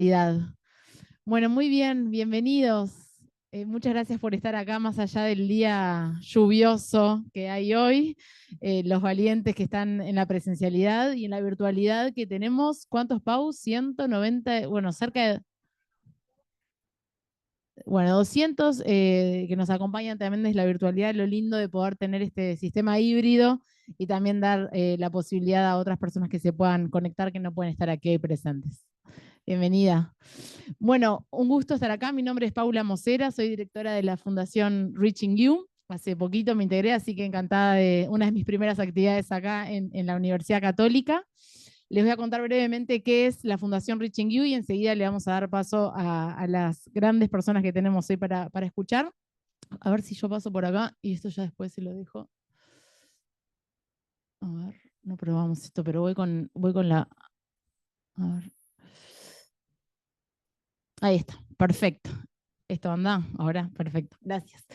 Realidad. Bueno, muy bien, bienvenidos. Muchas gracias por estar acá, más allá del día lluvioso que hay hoy. Los valientes que están en la presencialidad y en la virtualidad que tenemos. ¿Cuántos, Pau? 190, bueno, cerca de, bueno, 200 que nos acompañan también desde la virtualidad. Lo lindo de poder tener este sistema híbrido y también dar la posibilidad a otras personas que se puedan conectar que no pueden estar aquí presentes. Bienvenida. Bueno, un gusto estar acá. Mi nombre es Paula Mosera, soy directora de la Fundación Reaching You. Hace poquito me integré, así que encantada de una de mis primeras actividades acá en la Universidad Católica. Les voy a contar brevemente qué es la Fundación Reaching You y enseguida le vamos a dar paso a las grandes personas que tenemos hoy para escuchar. A ver si yo paso por acá y esto ya después se lo dejo. A ver, no probamos esto, pero voy con la... A ver. Ahí está, perfecto. Esto anda ahora, perfecto. Gracias.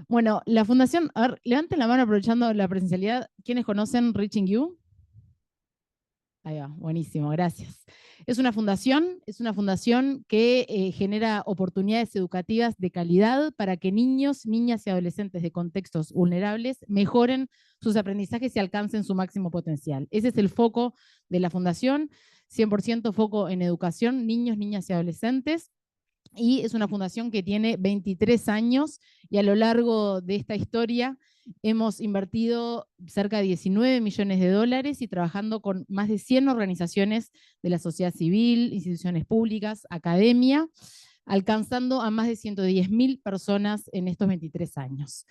Bueno, la fundación, a ver, levanten la mano aprovechando la presencialidad. ¿Quiénes conocen Reaching You? Ahí va, buenísimo, gracias. Es una fundación que genera oportunidades educativas de calidad para que niños, niñas y adolescentes de contextos vulnerables mejoren sus aprendizajes y alcancen su máximo potencial. Ese es el foco de la fundación, 100% foco en educación, niños, niñas y adolescentes. Y es una fundación que tiene 23 años y a lo largo de esta historia hemos invertido cerca de 19 millones de dólares y trabajando con más de 100 organizaciones de la sociedad civil, instituciones públicas, academia, alcanzando a más de 110.000 personas en estos 23 años.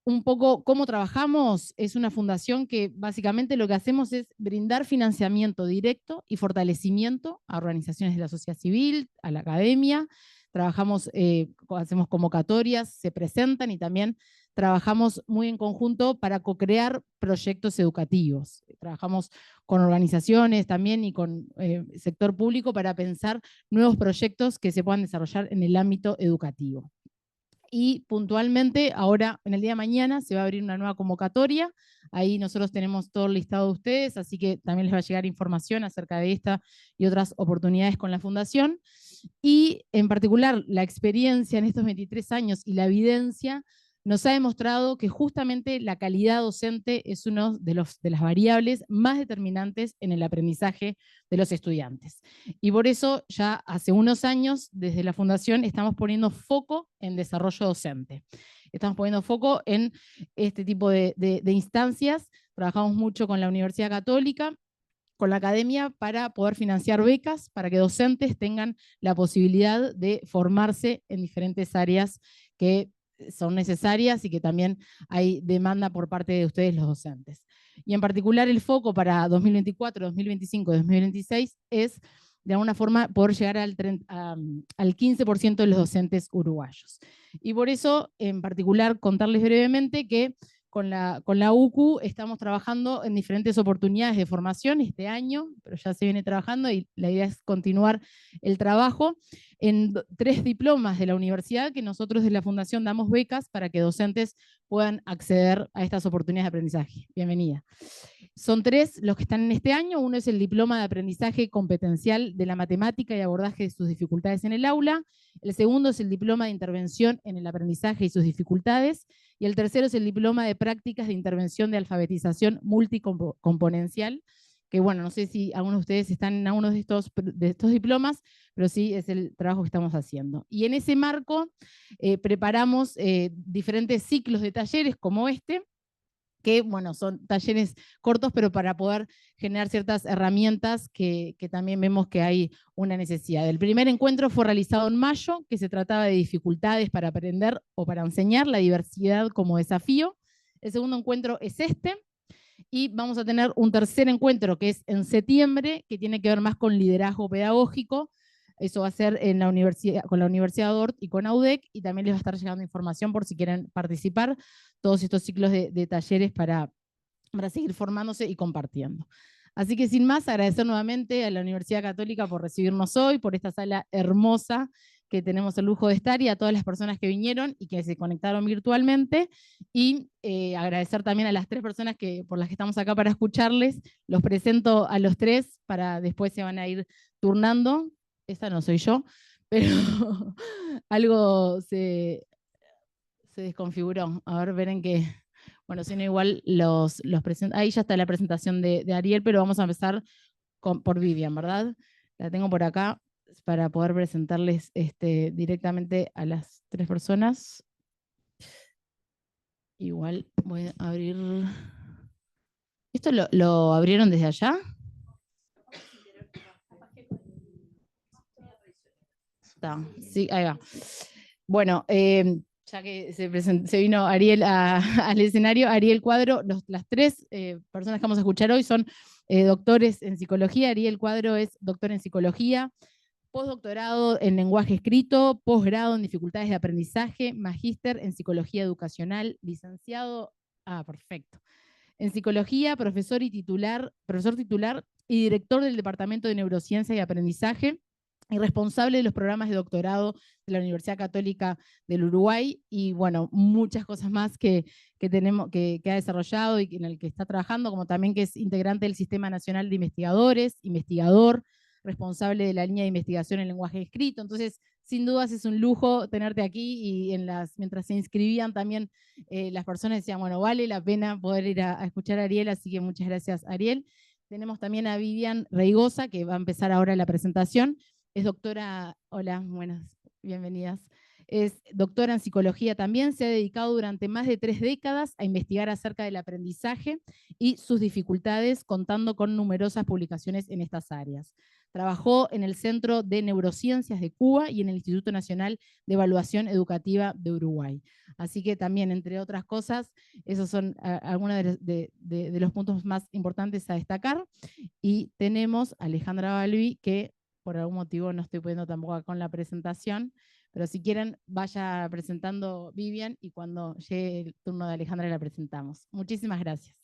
Un poco cómo trabajamos, es una fundación que básicamente lo que hacemos es brindar financiamiento directo y fortalecimiento a organizaciones de la sociedad civil, a la academia. Trabajamos, hacemos convocatorias, se presentan y también trabajamos muy en conjunto para co-crear proyectos educativos. Trabajamos con organizaciones también y con sector público para pensar nuevos proyectos que se puedan desarrollar en el ámbito educativo. Y puntualmente, ahora en el día de mañana se va a abrir una nueva convocatoria. Ahí nosotros tenemos todo el listado de ustedes, así que también les va a llegar información acerca de esta y otras oportunidades con la Fundación. Y en particular, la experiencia en estos 23 años y la evidencia nos ha demostrado que justamente la calidad docente es una de las variables más determinantes en el aprendizaje de los estudiantes. Y por eso ya hace unos años, desde la Fundación, estamos poniendo foco en desarrollo docente. Estamos poniendo foco en este tipo de instancias. Trabajamos mucho con la Universidad Católica, con la academia, para poder financiar becas, para que docentes tengan la posibilidad de formarse en diferentes áreas que son necesarias y que también hay demanda por parte de ustedes los docentes. Y en particular el foco para 2024, 2025, 2026 es de alguna forma poder llegar al 15% de los docentes uruguayos. Y por eso, en particular, contarles brevemente que con la UCU estamos trabajando en diferentes oportunidades de formación este año, pero ya se viene trabajando y la idea es continuar el trabajo en 3 diplomas de la universidad que nosotros de la Fundación damos becas para que docentes puedan acceder a estas oportunidades de aprendizaje. Bienvenida. Son 3 los que están en este año. Uno es el diploma de aprendizaje competencial de la matemática y abordaje de sus dificultades en el aula. El segundo es el diploma de intervención en el aprendizaje y sus dificultades. Y el tercero es el diploma de prácticas de intervención de alfabetización multicomponencial, que bueno, no sé si algunos de ustedes están en alguno de estos diplomas, pero sí es el trabajo que estamos haciendo. Y en ese marco preparamos diferentes ciclos de talleres como este, que bueno, son talleres cortos, pero para poder generar ciertas herramientas que también vemos que hay una necesidad. El primer encuentro fue realizado en mayo, que se trataba de dificultades para aprender o para enseñar, la diversidad como desafío. El segundo encuentro es este, y vamos a tener un tercer encuentro que es en septiembre, que tiene que ver más con liderazgo pedagógico. Eso va a ser en la universidad, con la Universidad de Ort y con AUDEC, y también les va a estar llegando información por si quieren participar, todos estos ciclos de talleres para seguir formándose y compartiendo. Así que sin más, agradecer nuevamente a la Universidad Católica por recibirnos hoy, por esta sala hermosa que tenemos el lujo de estar, y a todas las personas que vinieron y que se conectaron virtualmente, y agradecer también a las 3 personas por las que estamos acá para escucharles. Los presento a los 3 para después se van a ir turnando. esta no soy yo, pero algo se desconfiguró. A ver, ven en qué. Bueno, si no, igual ahí ya está la presentación de Ariel, pero vamos a empezar por Vivian, ¿verdad? La tengo por acá para poder presentarles directamente a las 3 personas. Igual voy a abrir. ¿Esto lo abrieron desde allá? Está, sí, ahí va. Bueno, ya que se vino Ariel al escenario, Ariel Cuadro, las 3 personas que vamos a escuchar hoy son doctores en psicología. Ariel Cuadro es doctor en psicología, postdoctorado en lenguaje escrito, posgrado en dificultades de aprendizaje, magíster en psicología educacional, licenciado, perfecto, en psicología, profesor titular y director del Departamento de Neurociencia y Aprendizaje, y responsable de los programas de doctorado de la Universidad Católica del Uruguay, y bueno, muchas cosas más que ha desarrollado y en el que está trabajando, como también que es integrante del Sistema Nacional de Investigadores, investigador, responsable de la línea de investigación en lenguaje escrito. Entonces, sin dudas es un lujo tenerte aquí, y mientras se inscribían también las personas decían, bueno, vale la pena poder ir a escuchar a Ariel, así que muchas gracias, Ariel. Tenemos también a Vivian Reigosa, que va a empezar ahora la presentación. Es doctora, hola, buenas, bienvenidas. Es doctora en psicología también, se ha dedicado durante más de 3 décadas a investigar acerca del aprendizaje y sus dificultades, contando con numerosas publicaciones en estas áreas. Trabajó en el Centro de Neurociencias de Cuba y en el Instituto Nacional de Evaluación Educativa de Uruguay. Así que también, entre otras cosas, esos son algunos de los puntos más importantes a destacar. Y tenemos a Alejandra Balbi, que por algún motivo no estoy pudiendo tampoco con la presentación, pero si quieren, vaya presentando Vivian, y cuando llegue el turno de Alejandra la presentamos. Muchísimas gracias.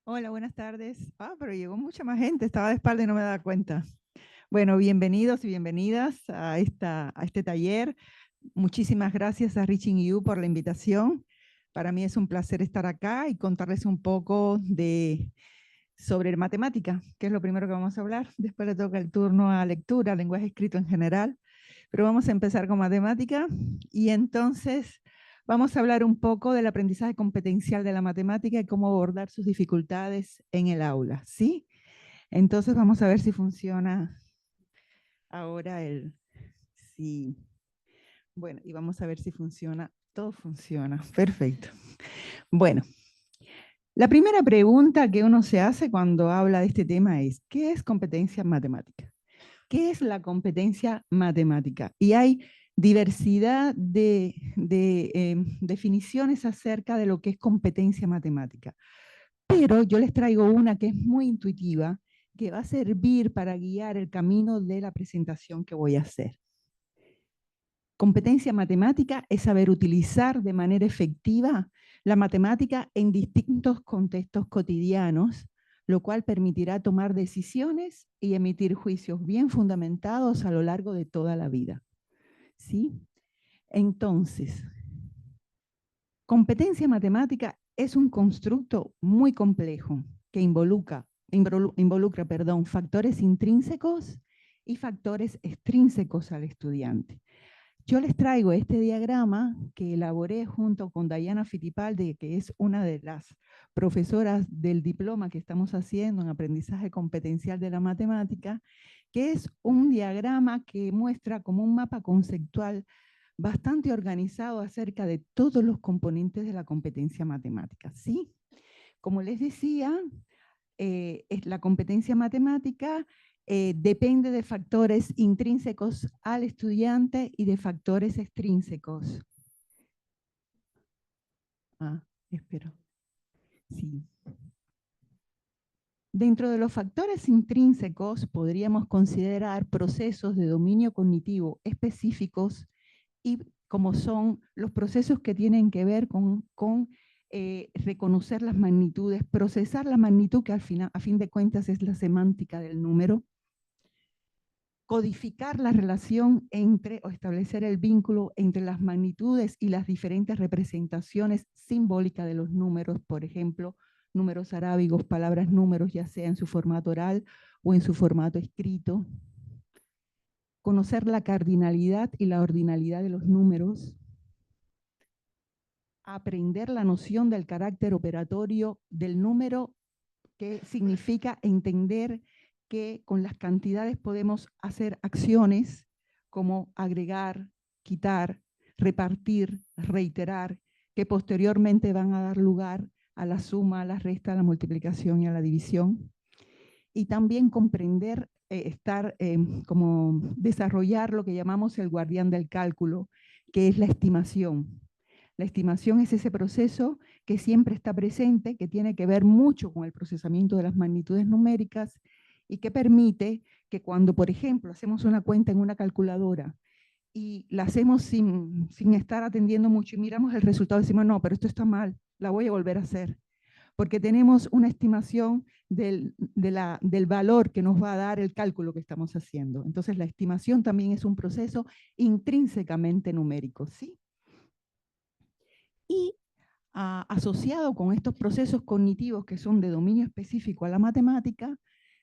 Hola, buenas tardes. Pero llegó mucha más gente, estaba de espalda y no me daba cuenta. Bueno, bienvenidos y bienvenidas a este taller. Muchísimas gracias a Reaching You por la invitación. Para mí es un placer estar acá y contarles un poco sobre matemática, que es lo primero que vamos a hablar. Después le toca el turno a lectura, lenguaje escrito en general. Pero vamos a empezar con matemática, y entonces vamos a hablar un poco del aprendizaje competencial de la matemática y cómo abordar sus dificultades en el aula, ¿sí? Entonces vamos a ver si funciona ahora sí. Bueno, y vamos a ver si funciona. Todo funciona, perfecto. Bueno, la primera pregunta que uno se hace cuando habla de este tema es, ¿qué es competencia matemática? ¿Qué es la competencia matemática? Y hay diversidad de definiciones acerca de lo que es competencia matemática. Pero yo les traigo una que es muy intuitiva, que va a servir para guiar el camino de la presentación que voy a hacer. Competencia matemática es saber utilizar de manera efectiva la matemática en distintos contextos cotidianos, lo cual permitirá tomar decisiones y emitir juicios bien fundamentados a lo largo de toda la vida. ¿Sí? Entonces, competencia matemática es un constructo muy complejo que involucra factores intrínsecos y factores extrínsecos al estudiante. Yo les traigo este diagrama que elaboré junto con Dayana Fittipaldi, que es una de las profesoras del diploma que estamos haciendo en aprendizaje competencial de la matemática, que es un diagrama que muestra como un mapa conceptual bastante organizado acerca de todos los componentes de la competencia matemática. ¿Sí? Como les decía, la competencia matemática depende de factores intrínsecos al estudiante y de factores extrínsecos. Espero. Sí. Dentro de los factores intrínsecos podríamos considerar procesos de dominio cognitivo específicos, y como son los procesos que tienen que ver con reconocer las magnitudes, procesar la magnitud, que a fin de cuentas es la semántica del número, codificar la relación o establecer el vínculo entre las magnitudes y las diferentes representaciones simbólicas de los números, por ejemplo, números arábigos, palabras números, ya sea en su formato oral o en su formato escrito. Conocer la cardinalidad y la ordinalidad de los números. Aprender la noción del carácter operatorio del número, que significa entender que con las cantidades podemos hacer acciones como agregar, quitar, repartir, reiterar, que posteriormente van a dar lugar a la suma, a la resta, a la multiplicación y a la división. Y también comprender, como desarrollar lo que llamamos el guardián del cálculo, que es la estimación. La estimación es ese proceso que siempre está presente, que tiene que ver mucho con el procesamiento de las magnitudes numéricas y que permite que cuando, por ejemplo, hacemos una cuenta en una calculadora y la hacemos sin estar atendiendo mucho y miramos el resultado y decimos, no, pero esto está mal, la voy a volver a hacer. Porque tenemos una estimación del valor que nos va a dar el cálculo que estamos haciendo. Entonces, la estimación también es un proceso intrínsecamente numérico, ¿sí? Y asociado con estos procesos cognitivos que son de dominio específico a la matemática,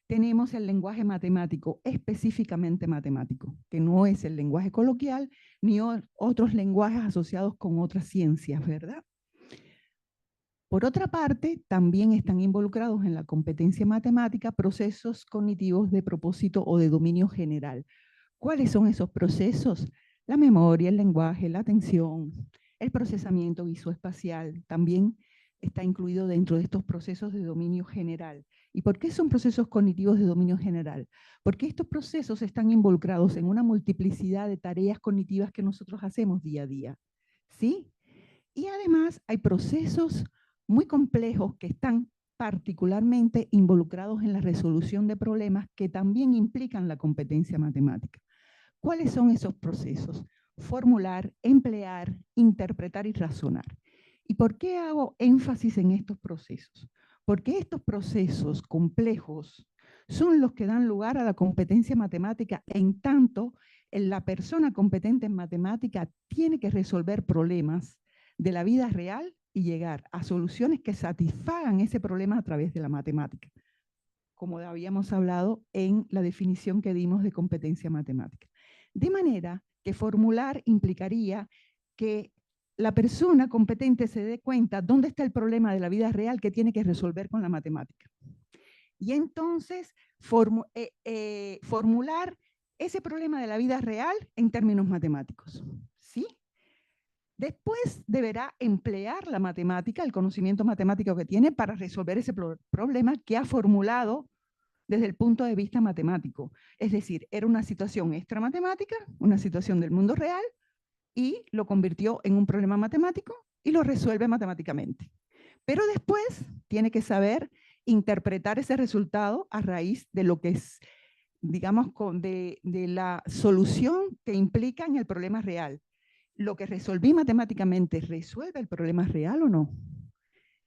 tenemos el lenguaje matemático, específicamente matemático, que no es el lenguaje coloquial ni otros lenguajes asociados con otras ciencias, ¿verdad? Por otra parte, también están involucrados en la competencia matemática procesos cognitivos de propósito o de dominio general. ¿Cuáles son esos procesos? La memoria, el lenguaje, la atención, el procesamiento visoespacial también está incluido dentro de estos procesos de dominio general. ¿Y por qué son procesos cognitivos de dominio general? Porque estos procesos están involucrados en una multiplicidad de tareas cognitivas que nosotros hacemos día a día, ¿sí? Y además hay procesos muy complejos que están particularmente involucrados en la resolución de problemas que también implican la competencia matemática. ¿Cuáles son esos procesos? Formular, emplear, interpretar y razonar. ¿Y por qué hago énfasis en estos procesos? Porque estos procesos complejos son los que dan lugar a la competencia matemática, en tanto la persona competente en matemática tiene que resolver problemas de la vida real y llegar a soluciones que satisfagan ese problema a través de la matemática, como habíamos hablado en la definición que dimos de competencia matemática. De manera que formular implicaría que la persona competente se dé cuenta dónde está el problema de la vida real que tiene que resolver con la matemática. Y entonces formular ese problema de la vida real en términos matemáticos, ¿sí? Después deberá emplear la matemática, el conocimiento matemático que tiene para resolver ese problema que ha formulado desde el punto de vista matemático. Es decir, era una situación extramatemática, una situación del mundo real, y lo convirtió en un problema matemático y lo resuelve matemáticamente. Pero después tiene que saber interpretar ese resultado a raíz de lo que es, digamos, de la solución que implica en el problema real. Lo que resolví matemáticamente, ¿resuelve el problema real o no?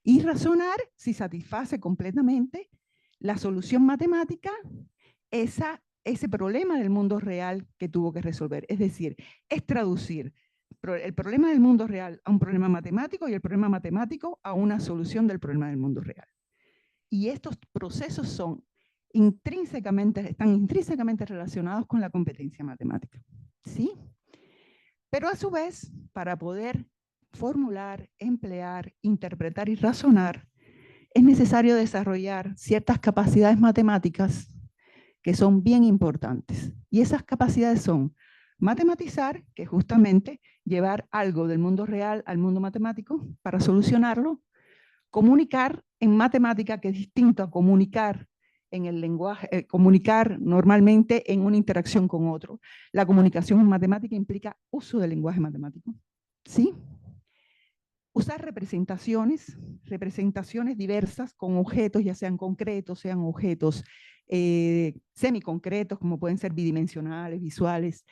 Y razonar si satisface completamente la solución matemática ese problema del mundo real que tuvo que resolver. Es decir, es traducir el problema del mundo real a un problema matemático y el problema matemático a una solución del problema del mundo real. Y estos procesos están intrínsecamente relacionados con la competencia matemática, ¿sí? Pero a su vez, para poder formular, emplear, interpretar y razonar, es necesario desarrollar ciertas capacidades matemáticas que son bien importantes. Y esas capacidades son matematizar, que es justamente llevar algo del mundo real al mundo matemático para solucionarlo, comunicar en matemática, que es distinto a comunicar en el lenguaje, comunicar normalmente en una interacción con otro. La comunicación en matemática implica uso del lenguaje matemático, ¿sí? Usar representaciones diversas con objetos, ya sean concretos, sean objetos semiconcretos, como pueden ser bidimensionales, visuales,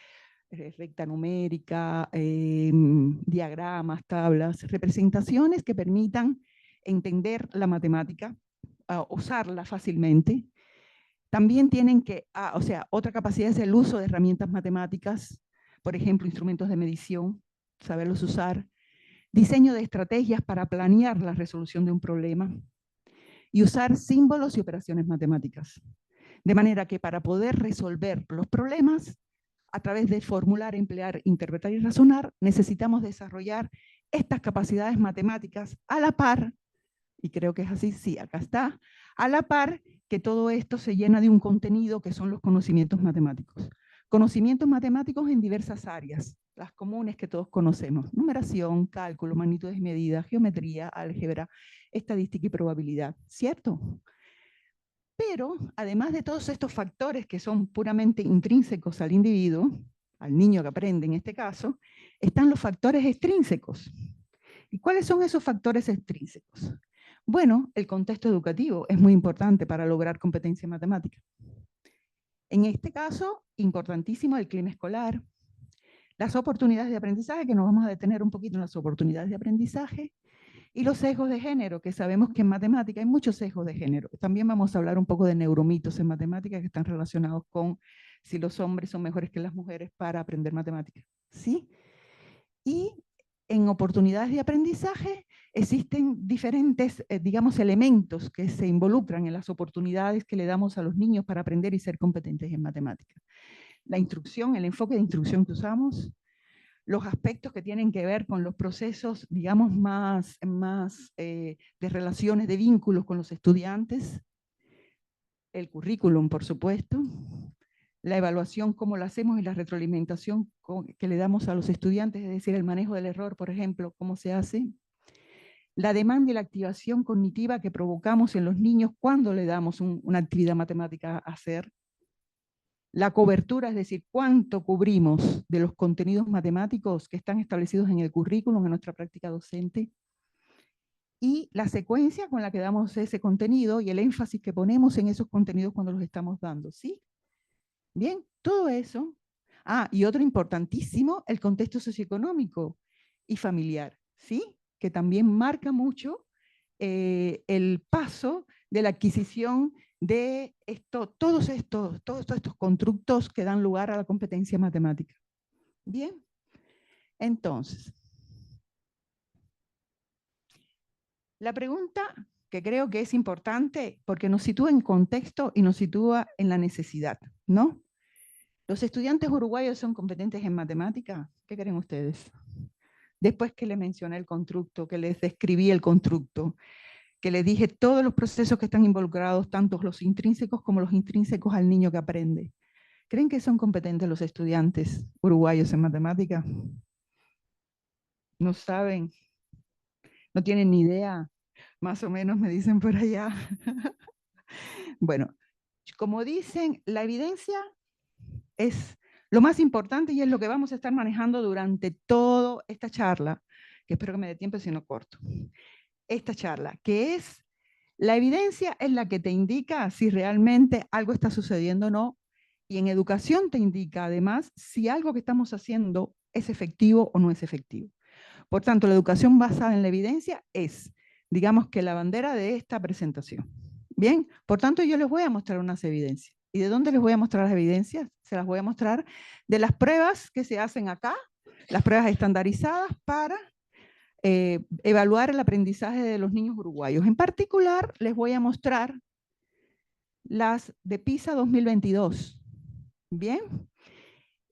recta numérica, diagramas, tablas, representaciones que permitan entender la matemática, usarla fácilmente. También tienen que, otra capacidad es el uso de herramientas matemáticas, por ejemplo, instrumentos de medición, saberlos usar. Diseño de estrategias para planear la resolución de un problema. y usar símbolos y operaciones matemáticas. De manera que para poder resolver los problemas, a través de formular, emplear, interpretar y razonar, necesitamos desarrollar estas capacidades matemáticas a la par, y creo que es así, sí, acá está, a la par que todo esto se llena de un contenido que son los conocimientos matemáticos. Conocimientos matemáticos en diversas áreas, las comunes que todos conocemos: numeración, cálculo, magnitudes y medidas, geometría, álgebra, estadística y probabilidad, ¿cierto? Pero además de todos estos factores que son puramente intrínsecos al individuo, al niño que aprende en este caso, están los factores extrínsecos. ¿Y cuáles son esos factores extrínsecos? Bueno, el contexto educativo es muy importante para lograr competencia matemática. En este caso, importantísimo el clima escolar, las oportunidades de aprendizaje, que nos vamos a detener un poquito en las oportunidades de aprendizaje, y los sesgos de género, que sabemos que en matemática hay muchos sesgos de género. También vamos a hablar un poco de neuromitos en matemática que están relacionados con si los hombres son mejores que las mujeres para aprender matemática, ¿sí? Y en oportunidades de aprendizaje existen diferentes, digamos, elementos que se involucran en las oportunidades que le damos a los niños para aprender y ser competentes en matemática. La instrucción, el enfoque de instrucción que usamos, los aspectos que tienen que ver con los procesos, digamos, más de relaciones, de vínculos con los estudiantes, el currículum, por supuesto, la evaluación, cómo la hacemos, y la retroalimentación que le damos a los estudiantes, es decir, el manejo del error, por ejemplo, cómo se hace, la demanda y la activación cognitiva que provocamos en los niños cuando le damos una actividad matemática a hacer, la cobertura, es decir, cuánto cubrimos de los contenidos matemáticos que están establecidos en el currículum, en nuestra práctica docente, y la secuencia con la que damos ese contenido y el énfasis que ponemos en esos contenidos cuando los estamos dando, ¿sí? Bien, todo eso. Ah, y otro importantísimo, el contexto socioeconómico y familiar, ¿sí? Que también marca mucho el paso de la adquisición de todos estos constructos que dan lugar a la competencia matemática. Bien, entonces, la pregunta que creo que es importante porque nos sitúa en contexto y nos sitúa en la necesidad, ¿no? ¿Los estudiantes uruguayos son competentes en matemática? ¿Qué creen ustedes? Después que les mencioné el constructo, que les describí el constructo, que les dije todos los procesos que están involucrados, tanto los intrínsecos como los intrínsecos al niño que aprende. ¿Creen que son competentes los estudiantes uruguayos en matemática? ¿No saben? ¿No tienen ni idea? Más o menos me dicen por allá. Bueno, como dicen, la evidencia es lo más importante y es lo que vamos a estar manejando durante toda esta charla, que espero que me dé tiempo si no corto. Esta charla, que es la evidencia, es la que te indica si realmente algo está sucediendo o no, y en educación te indica además si algo que estamos haciendo es efectivo o no es efectivo. Por tanto, la educación basada en la evidencia es, digamos, que la bandera de esta presentación. Bien, por tanto, yo les voy a mostrar unas evidencias. ¿Y de dónde les voy a mostrar las evidencias? Se las voy a mostrar de las pruebas que se hacen acá, las pruebas estandarizadas para evaluar el aprendizaje de los niños uruguayos. En particular, les voy a mostrar las de PISA 2022. Bien.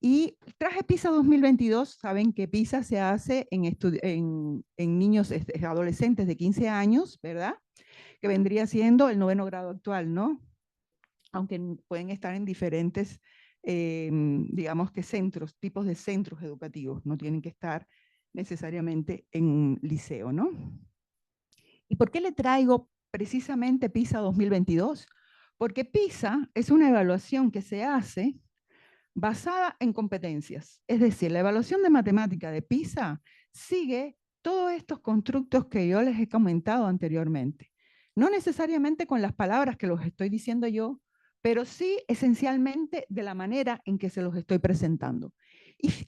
Y traje PISA 2022, saben que PISA se hace en niños, adolescentes de 15 años, ¿verdad? Que vendría siendo el 9º grado actual, ¿no? Aunque pueden estar en diferentes, digamos que centros, tipos de centros educativos, no tienen que estar necesariamente en liceo, ¿no? ¿Y por qué le traigo precisamente PISA 2022? Porque PISA es una evaluación que se hace basada en competencias. Es decir, la evaluación de matemática de PISA sigue todos estos constructos que yo les he comentado anteriormente. No necesariamente con las palabras que los estoy diciendo yo, pero sí esencialmente de la manera en que se los estoy presentando.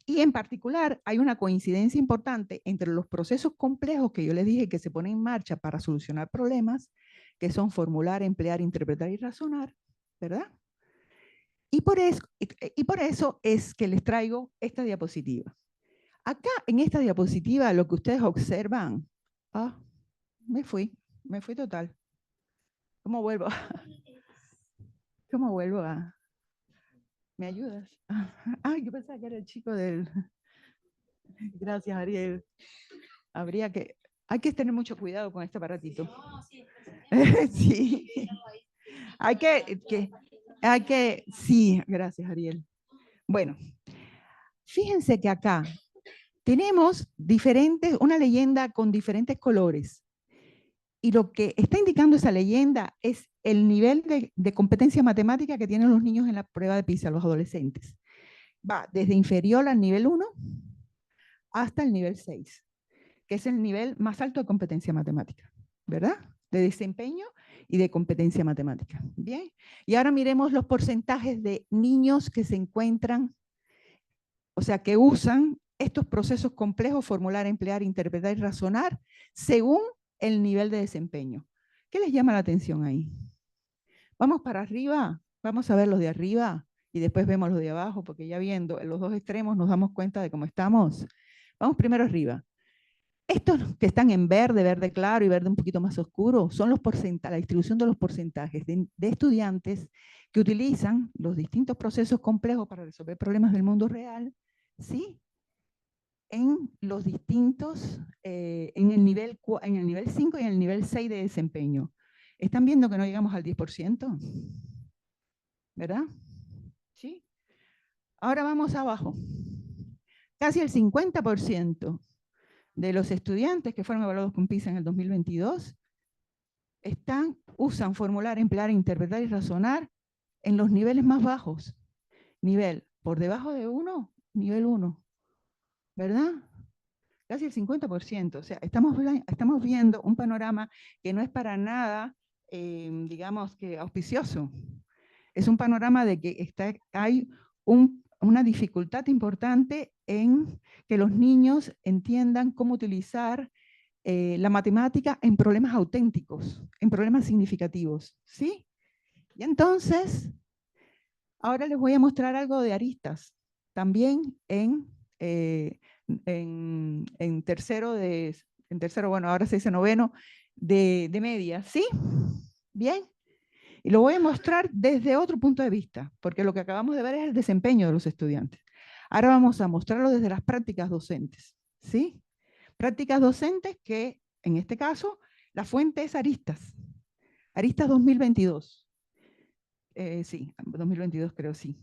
Y en particular hay una coincidencia importante entre los procesos complejos que yo les dije que se ponen en marcha para solucionar problemas, que son formular, emplear, interpretar y razonar, ¿verdad? Y por eso es que les traigo esta diapositiva. Acá en esta diapositiva lo que ustedes observan, me fui total. ¿Cómo vuelvo? ¿Cómo vuelvo a...? ¿Me ayudas? Yo pensaba que era el chico del... Gracias, Ariel. Hay que tener mucho cuidado con este aparatito. Sí. Sí, gracias, Ariel. Bueno, fíjense que acá tenemos una leyenda con diferentes colores. Y lo que está indicando esa leyenda es el nivel de competencia matemática que tienen los niños en la prueba de PISA, los adolescentes. Va desde inferior al nivel 1 hasta el nivel 6, que es el nivel más alto de competencia matemática, ¿verdad? De desempeño y de competencia matemática. Bien, y ahora miremos los porcentajes de niños que se encuentran, o sea, que usan estos procesos complejos, formular, emplear, interpretar y razonar, según el nivel de desempeño. ¿Qué les llama la atención ahí? Vamos para arriba, vamos a ver los de arriba y después vemos los de abajo, porque ya viendo en los dos extremos nos damos cuenta de cómo estamos. Vamos primero arriba. Estos que están en verde, verde claro y verde un poquito más oscuro, son los porcentajes, la distribución de los porcentajes de estudiantes que utilizan los distintos procesos complejos para resolver problemas del mundo real, ¿sí? En los distintos, en el nivel 5 y en el nivel 6 de desempeño. ¿Están viendo que no llegamos al 10%? ¿Verdad? ¿Sí? Ahora vamos abajo. Casi el 50% de los estudiantes que fueron evaluados con PISA en el 2022 usan formular, emplear, interpretar y razonar en los niveles más bajos. Nivel por debajo de 1, nivel 1. ¿Verdad? Casi el 50%. O sea, estamos viendo un panorama que no es para nada, digamos que auspicioso. Es un panorama de que hay una dificultad importante en que los niños entiendan cómo utilizar la matemática en problemas auténticos, en problemas significativos, ¿sí? Y entonces, ahora les voy a mostrar algo de aristas, también en tercero, bueno, ahora se dice noveno, de media, ¿sí? Bien. Y lo voy a mostrar desde otro punto de vista, porque lo que acabamos de ver es el desempeño de los estudiantes. Ahora vamos a mostrarlo desde las prácticas docentes, ¿sí? Prácticas docentes que, en este caso, la fuente es Aristas. Aristas 2022. Sí, 2022 creo, sí.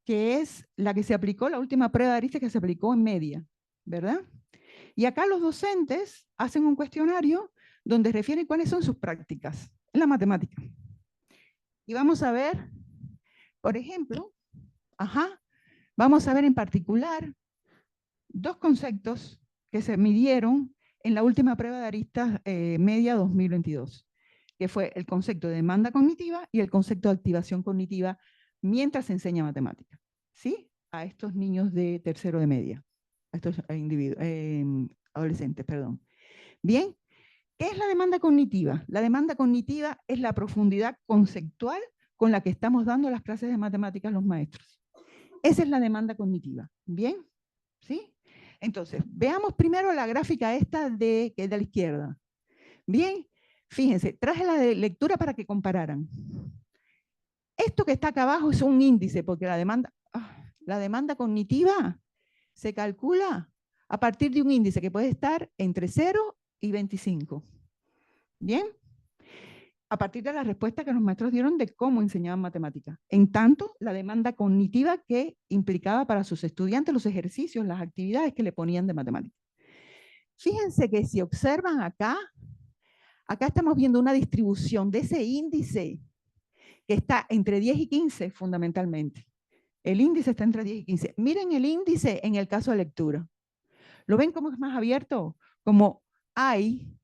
Que es la que se aplicó, la última prueba de Aristas que se aplicó en media, ¿verdad? Y acá los docentes hacen un cuestionario donde refieren cuáles son sus prácticas en la matemática. Y vamos a ver, por ejemplo, vamos a ver en particular dos conceptos que se midieron en la última prueba de Aristas media 2022, que fue el concepto de demanda cognitiva y el concepto de activación cognitiva mientras se enseña matemática, ¿sí? A estos niños de tercero de media, a estos adolescentes, perdón. Bien, ¿qué es la demanda cognitiva? La demanda cognitiva es la profundidad conceptual con la que estamos dando las clases de matemáticas los maestros. Esa es la demanda cognitiva. ¿Bien? ¿Sí? Entonces, veamos primero la gráfica esta que es de la izquierda. Bien, fíjense, traje la de lectura para que compararan. Esto que está acá abajo es un índice, porque la demanda cognitiva se calcula a partir de un índice que puede estar entre 0 y 25. ¿Bien? A partir de la respuesta que los maestros dieron de cómo enseñaban matemáticas. En tanto, la demanda cognitiva que implicaba para sus estudiantes los ejercicios, las actividades que le ponían de matemáticas. Fíjense que si observan acá estamos viendo una distribución de ese índice que está entre 10 y 15 fundamentalmente. El índice está entre 10 y 15. Miren el índice en el caso de lectura. ¿Lo ven cómo es más abierto? Como hay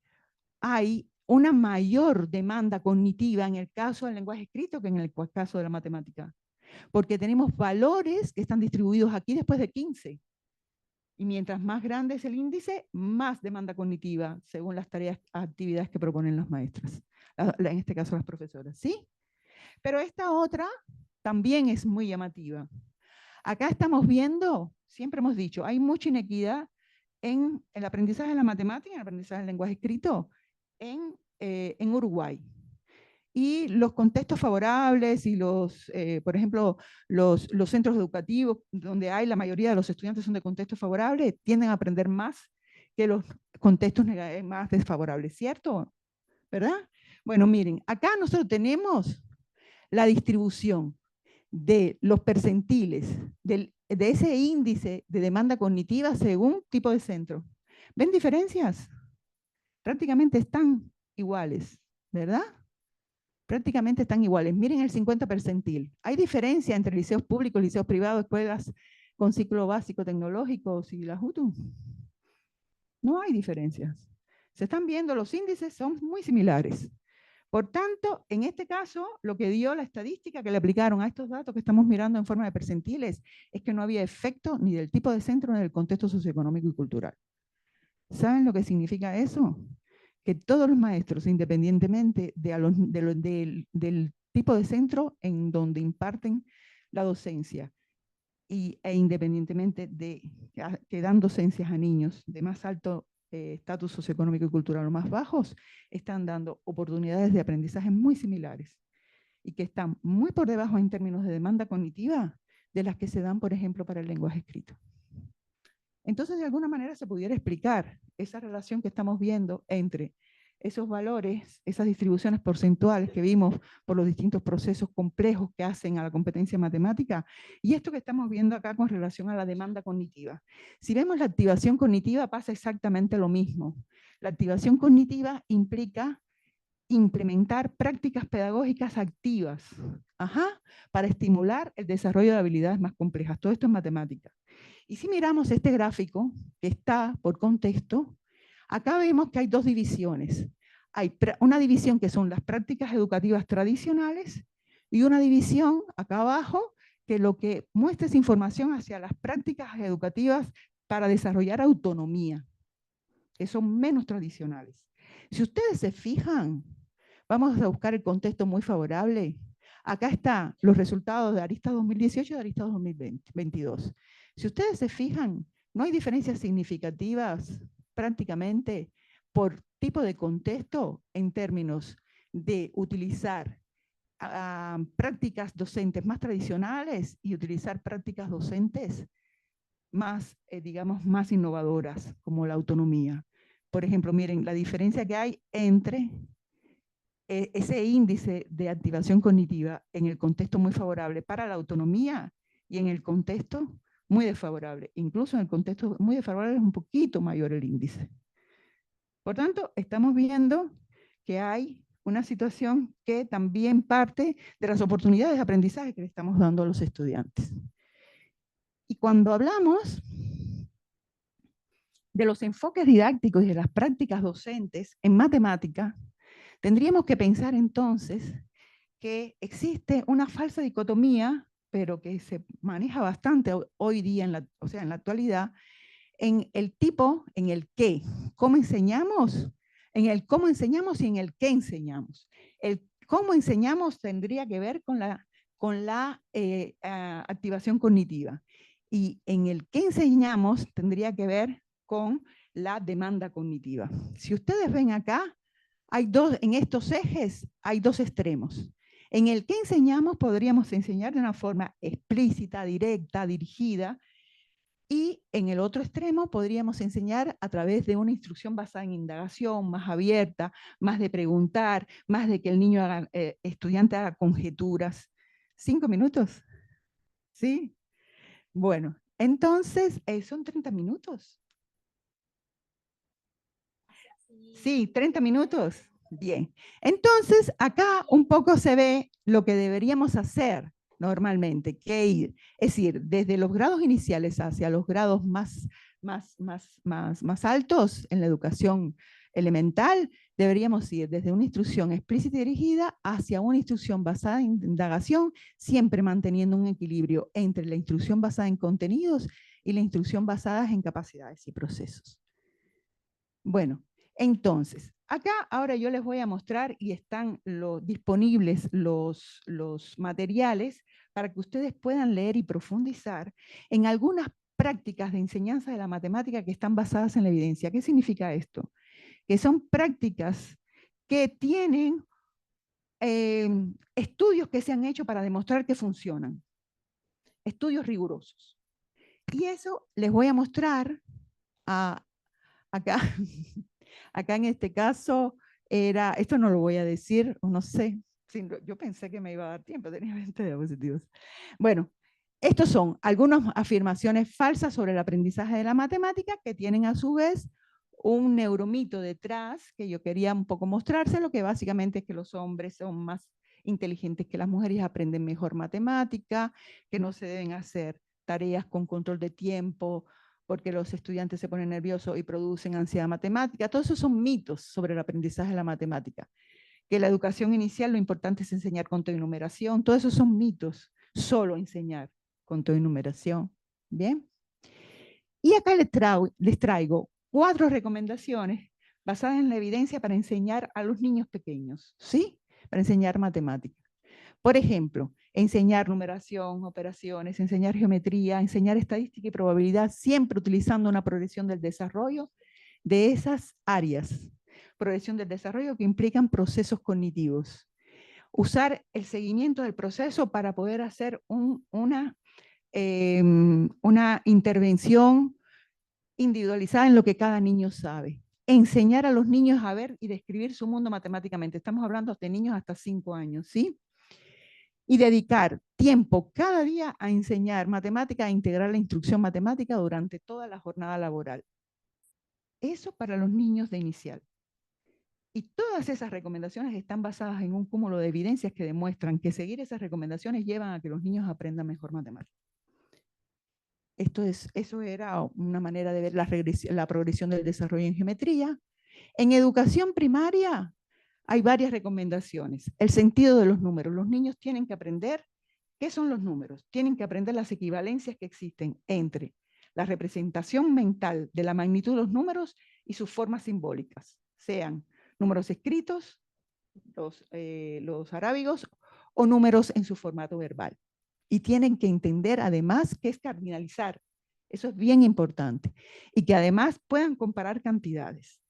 una mayor demanda cognitiva en el caso del lenguaje escrito que en el caso de la matemática. Porque tenemos valores que están distribuidos aquí después de 15. Y mientras más grande es el índice, más demanda cognitiva, según las tareas, actividades que proponen las maestras. En este caso las profesoras, ¿sí? Pero esta otra también es muy llamativa. Acá estamos viendo, siempre hemos dicho, hay mucha inequidad en el aprendizaje de la matemática, en el aprendizaje del lenguaje escrito, en Uruguay. Y los contextos favorables y por ejemplo, los centros educativos donde hay la mayoría de los estudiantes son de contextos favorables, tienden a aprender más que los contextos más desfavorables, ¿cierto? ¿Verdad? Bueno, miren, acá nosotros tenemos la distribución de los percentiles de ese índice de demanda cognitiva según tipo de centro. ¿Ven diferencias? Prácticamente están iguales, ¿verdad? Prácticamente están iguales. Miren el 50 percentil. ¿Hay diferencia entre liceos públicos, liceos privados, escuelas con ciclo básico tecnológico y las UTU? No hay diferencias. Se están viendo, los índices son muy similares. Por tanto, en este caso, lo que dio la estadística que le aplicaron a estos datos que estamos mirando en forma de percentiles es que no había efecto ni del tipo de centro ni del contexto socioeconómico y cultural. ¿Saben lo que significa eso? Que todos los maestros, independientemente del tipo de centro en donde imparten la docencia e independientemente de que dan docencias a niños de más alto estatus socioeconómico y cultural o más bajos, están dando oportunidades de aprendizaje muy similares y que están muy por debajo en términos de demanda cognitiva de las que se dan, por ejemplo, para el lenguaje escrito. Entonces, de alguna manera se pudiera explicar esa relación que estamos viendo entre esos valores, esas distribuciones porcentuales que vimos por los distintos procesos complejos que hacen a la competencia matemática, y esto que estamos viendo acá con relación a la demanda cognitiva. Si vemos la activación cognitiva, pasa exactamente lo mismo. La activación cognitiva implica implementar prácticas pedagógicas activas, para estimular el desarrollo de habilidades más complejas. Todo esto es matemática. Y si miramos este gráfico, que está por contexto, acá vemos que hay dos divisiones. Hay una división que son las prácticas educativas tradicionales y una división acá abajo que lo que muestra es información hacia las prácticas educativas para desarrollar autonomía, que son menos tradicionales. Si ustedes se fijan, vamos a buscar el contexto muy favorable. Acá están los resultados de Aristas 2018 y de Aristas 2022. Si ustedes se fijan, no hay diferencias significativas prácticamente por tipo de contexto en términos de utilizar prácticas docentes más tradicionales y utilizar prácticas docentes más, digamos, más innovadoras, como la autonomía. Por ejemplo, miren la diferencia que hay entre ese índice de activación cognitiva en el contexto muy favorable para la autonomía y en el contexto muy desfavorable. Incluso en el contexto muy desfavorable es un poquito mayor el índice. Por tanto, estamos viendo que hay una situación que también parte de las oportunidades de aprendizaje que le estamos dando a los estudiantes. Y cuando hablamos de los enfoques didácticos y de las prácticas docentes en matemática, tendríamos que pensar entonces que existe una falsa dicotomía, pero que se maneja bastante hoy día, en la actualidad, en el tipo, en el qué. ¿Cómo enseñamos? En el cómo enseñamos y en el qué enseñamos. El cómo enseñamos tendría que ver con la activación cognitiva. Y en el qué enseñamos tendría que ver con la demanda cognitiva. Si ustedes ven acá, en estos ejes hay dos extremos. En el que enseñamos podríamos enseñar de una forma explícita, directa, dirigida, y en el otro extremo podríamos enseñar a través de una instrucción basada en indagación, más abierta, más de preguntar, más de que el niño estudiante haga conjeturas. 5 minutos, ¿sí? Bueno, entonces, son 30 minutos. Sí, 30 minutos. Bien. Entonces, acá un poco se ve lo que deberíamos hacer normalmente, que ir, es decir, desde los grados iniciales hacia los grados más altos en la educación elemental, deberíamos ir desde una instrucción explícita y dirigida hacia una instrucción basada en indagación, siempre manteniendo un equilibrio entre la instrucción basada en contenidos y la instrucción basada en capacidades y procesos. Bueno, entonces, acá ahora yo les voy a mostrar y están disponibles los materiales para que ustedes puedan leer y profundizar en algunas prácticas de enseñanza de la matemática que están basadas en la evidencia. ¿Qué significa esto? Que son prácticas que tienen estudios que se han hecho para demostrar que funcionan. Estudios rigurosos. Y eso les voy a mostrar acá. Acá en este caso esto no lo voy a decir, o no sé, yo pensé que me iba a dar tiempo, tenía 20 diapositivas. Bueno, estos son algunas afirmaciones falsas sobre el aprendizaje de la matemática que tienen a su vez un neuromito detrás que yo quería un poco mostrárselo, que básicamente es que los hombres son más inteligentes que las mujeres y aprenden mejor matemática, que no se deben hacer tareas con control de tiempo, porque los estudiantes se ponen nerviosos y producen ansiedad matemática. Todos esos son mitos sobre el aprendizaje de la matemática. Que la educación inicial lo importante es enseñar conteo y numeración. Todos esos son mitos. Solo enseñar conteo y numeración. ¿Bien? Y acá les traigo 4 recomendaciones basadas en la evidencia para enseñar a los niños pequeños, ¿sí? Para enseñar matemáticas. Por ejemplo, enseñar numeración, operaciones, enseñar geometría, enseñar estadística y probabilidad, siempre utilizando una progresión del desarrollo de esas áreas. Progresión del desarrollo que implican procesos cognitivos. Usar el seguimiento del proceso para poder hacer una intervención individualizada en lo que cada niño sabe. Enseñar a los niños a ver y describir su mundo matemáticamente. Estamos hablando de niños hasta 5 años, ¿sí? Y dedicar tiempo cada día a enseñar matemática, a integrar la instrucción matemática durante toda la jornada laboral. Eso para los niños de inicial. Y todas esas recomendaciones están basadas en un cúmulo de evidencias que demuestran que seguir esas recomendaciones llevan a que los niños aprendan mejor matemática. Eso era una manera de ver la progresión del desarrollo en geometría. En educación primaria hay varias recomendaciones. El sentido de los números. Los niños tienen que aprender qué son los números. Tienen que aprender las equivalencias que existen entre la representación mental de la magnitud de los números y sus formas simbólicas, sean números escritos, los arábigos, o números en su formato verbal. Y tienen que entender además qué es cardinalizar. Eso es bien importante. Y que además puedan comparar cantidades.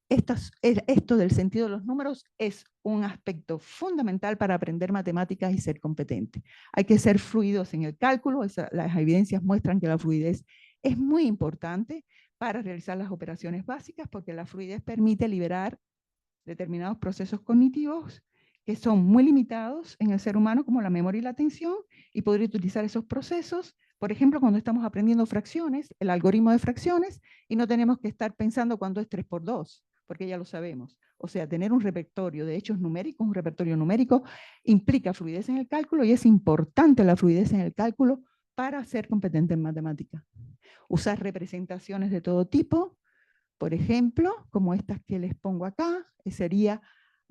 Esto del sentido de los números es un aspecto fundamental para aprender matemáticas y ser competente. Hay que ser fluidos en el cálculo. Las evidencias muestran que la fluidez es muy importante para realizar las operaciones básicas, porque la fluidez permite liberar determinados procesos cognitivos que son muy limitados en el ser humano, como la memoria y la atención, y poder utilizar esos procesos, por ejemplo, cuando estamos aprendiendo fracciones, el algoritmo de fracciones, y no tenemos que estar pensando cuándo es 3 por 2, porque ya lo sabemos. O sea, tener un repertorio de hechos numéricos, un repertorio numérico, implica fluidez en el cálculo, y es importante la fluidez en el cálculo para ser competente en matemática. Usar representaciones de todo tipo, por ejemplo, como estas que les pongo acá, sería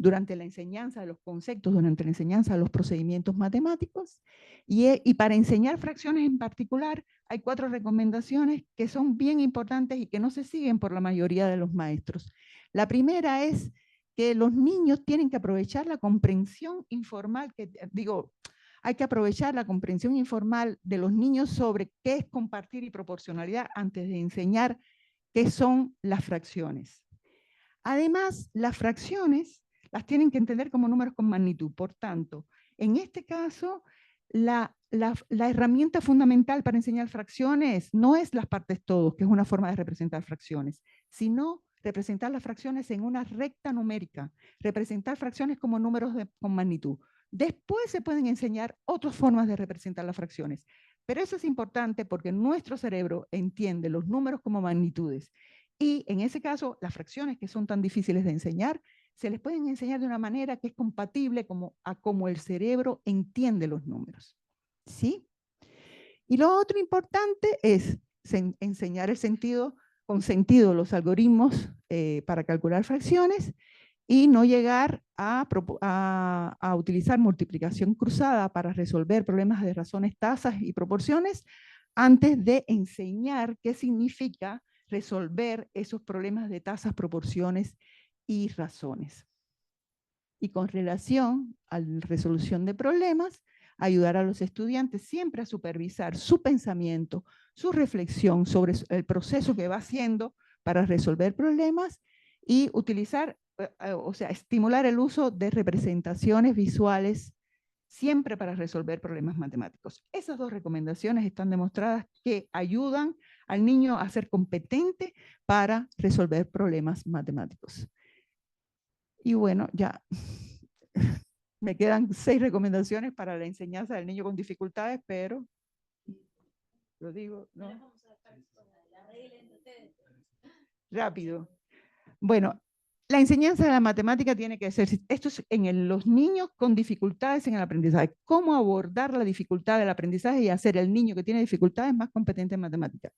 durante la enseñanza de los conceptos, durante la enseñanza de los procedimientos matemáticos. Y para enseñar fracciones en particular, hay 4 recomendaciones que son bien importantes y que no se siguen por la mayoría de los maestros. La primera es que los niños tienen que aprovechar la comprensión informal, hay que aprovechar la comprensión informal de los niños sobre qué es compartir y proporcionalidad antes de enseñar qué son las fracciones. Además, las fracciones las tienen que entender como números con magnitud. Por tanto, en este caso, la herramienta fundamental para enseñar fracciones no es las partes todos, que es una forma de representar fracciones, sino representar las fracciones en una recta numérica, representar fracciones como números con magnitud. Después se pueden enseñar otras formas de representar las fracciones, pero eso es importante porque nuestro cerebro entiende los números como magnitudes. Y en ese caso, las fracciones que son tan difíciles de enseñar, se les pueden enseñar de una manera que es compatible a como el cerebro entiende los números. ¿Sí? Y lo otro importante es enseñar con sentido los algoritmos para calcular fracciones y no llegar a utilizar multiplicación cruzada para resolver problemas de razones, tasas y proporciones antes de enseñar qué significa resolver esos problemas de tasas, proporciones y razones. Y con relación a la resolución de problemas, ayudar a los estudiantes siempre a supervisar su pensamiento, su reflexión sobre el proceso que va haciendo para resolver problemas y utilizar o sea, estimular el uso de representaciones visuales siempre para resolver problemas matemáticos. Esas dos recomendaciones están demostradas que ayudan al niño a ser competente para resolver problemas matemáticos. Y bueno, ya me quedan 6 recomendaciones para la enseñanza del niño con dificultades, pero lo digo, ¿no? Rápido. Bueno, la enseñanza de la matemática tiene que ser, esto es en los niños con dificultades en el aprendizaje, cómo abordar la dificultad del aprendizaje y hacer el niño que tiene dificultades más competente en matemática.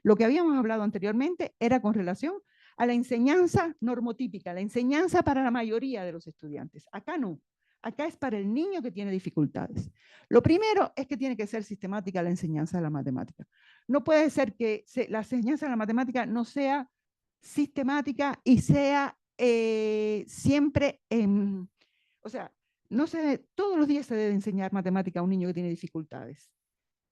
Lo que habíamos hablado anteriormente era con relación a la enseñanza normotípica, la enseñanza para la mayoría de los estudiantes. Acá no, acá es para el niño que tiene dificultades. Lo primero es que tiene que ser sistemática la enseñanza de la matemática. No puede ser que la enseñanza de la matemática no sea sistemática y sea siempre, o sea, todos los días se debe enseñar matemática a un niño que tiene dificultades.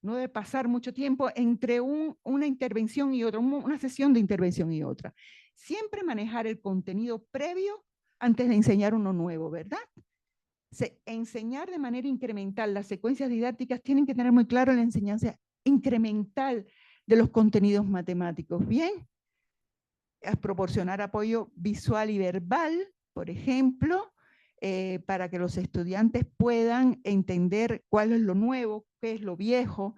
No debe pasar mucho tiempo entre una intervención y otra, una sesión de intervención y otra. Siempre manejar el contenido previo antes de enseñar uno nuevo, ¿verdad? Enseñar de manera incremental. Las secuencias didácticas tienen que tener muy claro la enseñanza incremental de los contenidos matemáticos, ¿bien? Proporcionar apoyo visual y verbal, por ejemplo, para que los estudiantes puedan entender cuál es lo nuevo, qué es lo viejo,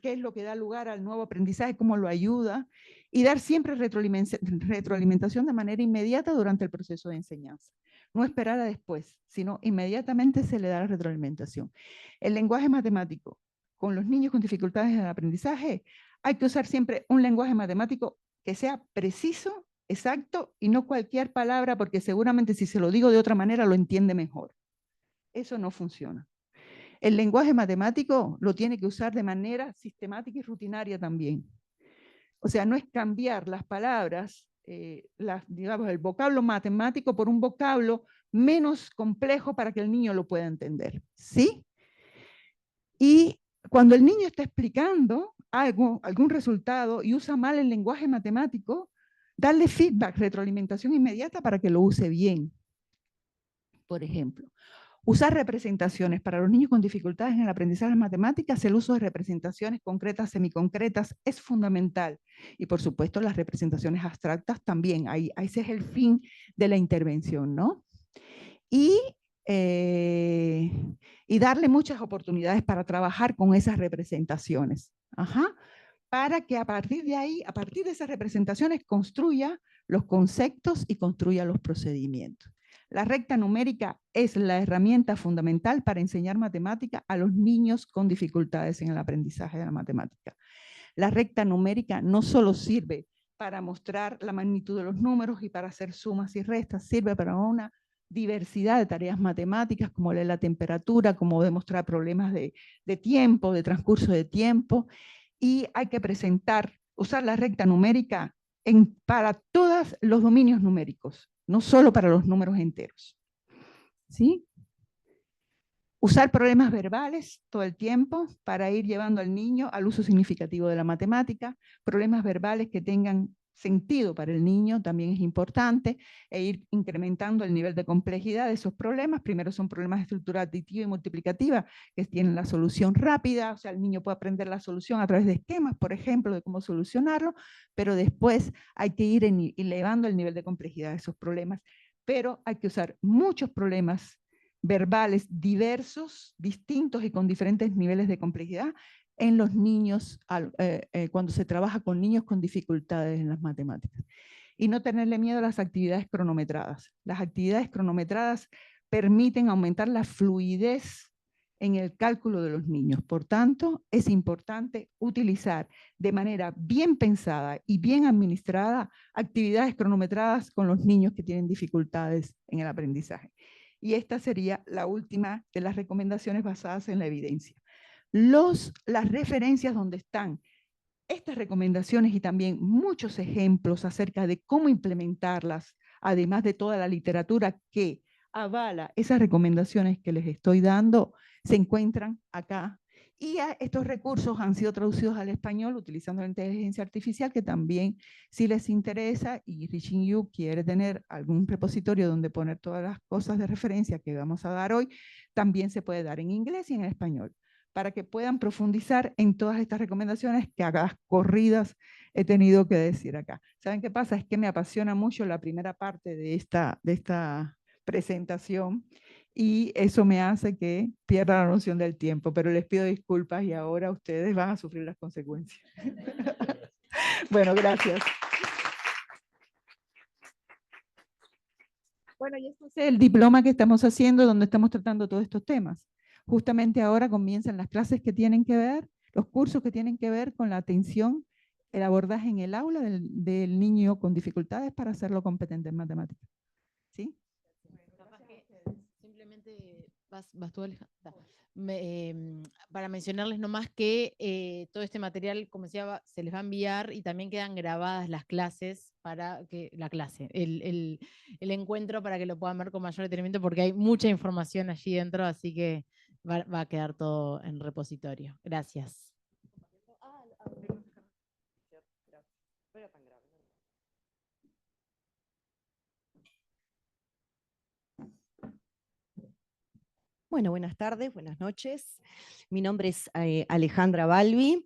qué es lo que da lugar al nuevo aprendizaje, cómo lo ayuda, y dar siempre retroalimentación de manera inmediata durante el proceso de enseñanza. No esperar a después, sino inmediatamente se le da la retroalimentación. El lenguaje matemático con los niños con dificultades en el aprendizaje, hay que usar siempre un lenguaje matemático que sea preciso, exacto, y no cualquier palabra, porque seguramente si se lo digo de otra manera lo entiende mejor. Eso no funciona. El lenguaje matemático lo tiene que usar de manera sistemática y rutinaria también. O sea, no es cambiar las palabras, digamos, el vocablo matemático por un vocablo menos complejo para que el niño lo pueda entender. ¿Sí? Y cuando el niño está explicando algún resultado y usa mal el lenguaje matemático, darle feedback, retroalimentación inmediata para que lo use bien. Por ejemplo, usar representaciones. Para los niños con dificultades en el aprendizaje de matemáticas, el uso de representaciones concretas, semiconcretas, es fundamental. Y por supuesto, las representaciones abstractas también. Ese es el fin de la intervención, ¿no? Y darle muchas oportunidades para trabajar con esas representaciones. Ajá. Para que a partir de ahí, a partir de esas representaciones, construya los conceptos y construya los procedimientos. La recta numérica es la herramienta fundamental para enseñar matemática a los niños con dificultades en el aprendizaje de la matemática. La recta numérica no solo sirve para mostrar la magnitud de los números y para hacer sumas y restas, sirve para una diversidad de tareas matemáticas, como leer la temperatura, como demostrar problemas de tiempo, de transcurso de tiempo, y hay que usar la recta numérica para todos los dominios numéricos, no solo para los números enteros. ¿Sí? Usar problemas verbales todo el tiempo para ir llevando al niño al uso significativo de la matemática, problemas verbales que tengan sentido para el niño también es importante, e ir incrementando el nivel de complejidad de esos problemas. Primero son problemas de estructura aditiva y multiplicativa que tienen la solución rápida, o sea, el niño puede aprender la solución a través de esquemas, por ejemplo, de cómo solucionarlo, pero después hay que ir elevando el nivel de complejidad de esos problemas. Pero hay que usar muchos problemas verbales diversos, distintos y con diferentes niveles de complejidad en los niños, cuando se trabaja con niños con dificultades en las matemáticas. Y no tenerle miedo a las actividades cronometradas. Las actividades cronometradas permiten aumentar la fluidez en el cálculo de los niños. Por tanto, es importante utilizar de manera bien pensada y bien administrada actividades cronometradas con los niños que tienen dificultades en el aprendizaje. Y esta sería la última de las recomendaciones basadas en la evidencia. Las referencias donde están estas recomendaciones y también muchos ejemplos acerca de cómo implementarlas, además de toda la literatura que avala esas recomendaciones que les estoy dando, se encuentran acá. Y estos recursos han sido traducidos al español utilizando la inteligencia artificial, que también, si les interesa y Reaching You quiere tener algún repositorio donde poner todas las cosas de referencia que vamos a dar hoy, también se puede dar en inglés y en español, para que puedan profundizar en todas estas recomendaciones que a las corridas he tenido que decir acá. ¿Saben qué pasa? Es que me apasiona mucho la primera parte de esta presentación, y eso me hace que pierda la noción del tiempo, pero les pido disculpas y ahora ustedes van a sufrir las consecuencias. Bueno, gracias. Bueno, y este es el diploma que estamos haciendo, donde estamos tratando todos estos temas. Justamente ahora comienzan las clases que tienen que ver, los cursos que tienen que ver con la atención, el abordaje en el aula del niño con dificultades para hacerlo competente en matemáticas. ¿Sí? Simplemente vas tú, Alejandra. Para mencionarles nomás que todo este material, como decía, se les va a enviar y también quedan grabadas las clases para que el encuentro para que lo puedan ver con mayor detenimiento, porque hay mucha información allí dentro, así que va a quedar todo en repositorio. Gracias. Bueno, buenas tardes, buenas noches. Mi nombre es Alejandra Balbi.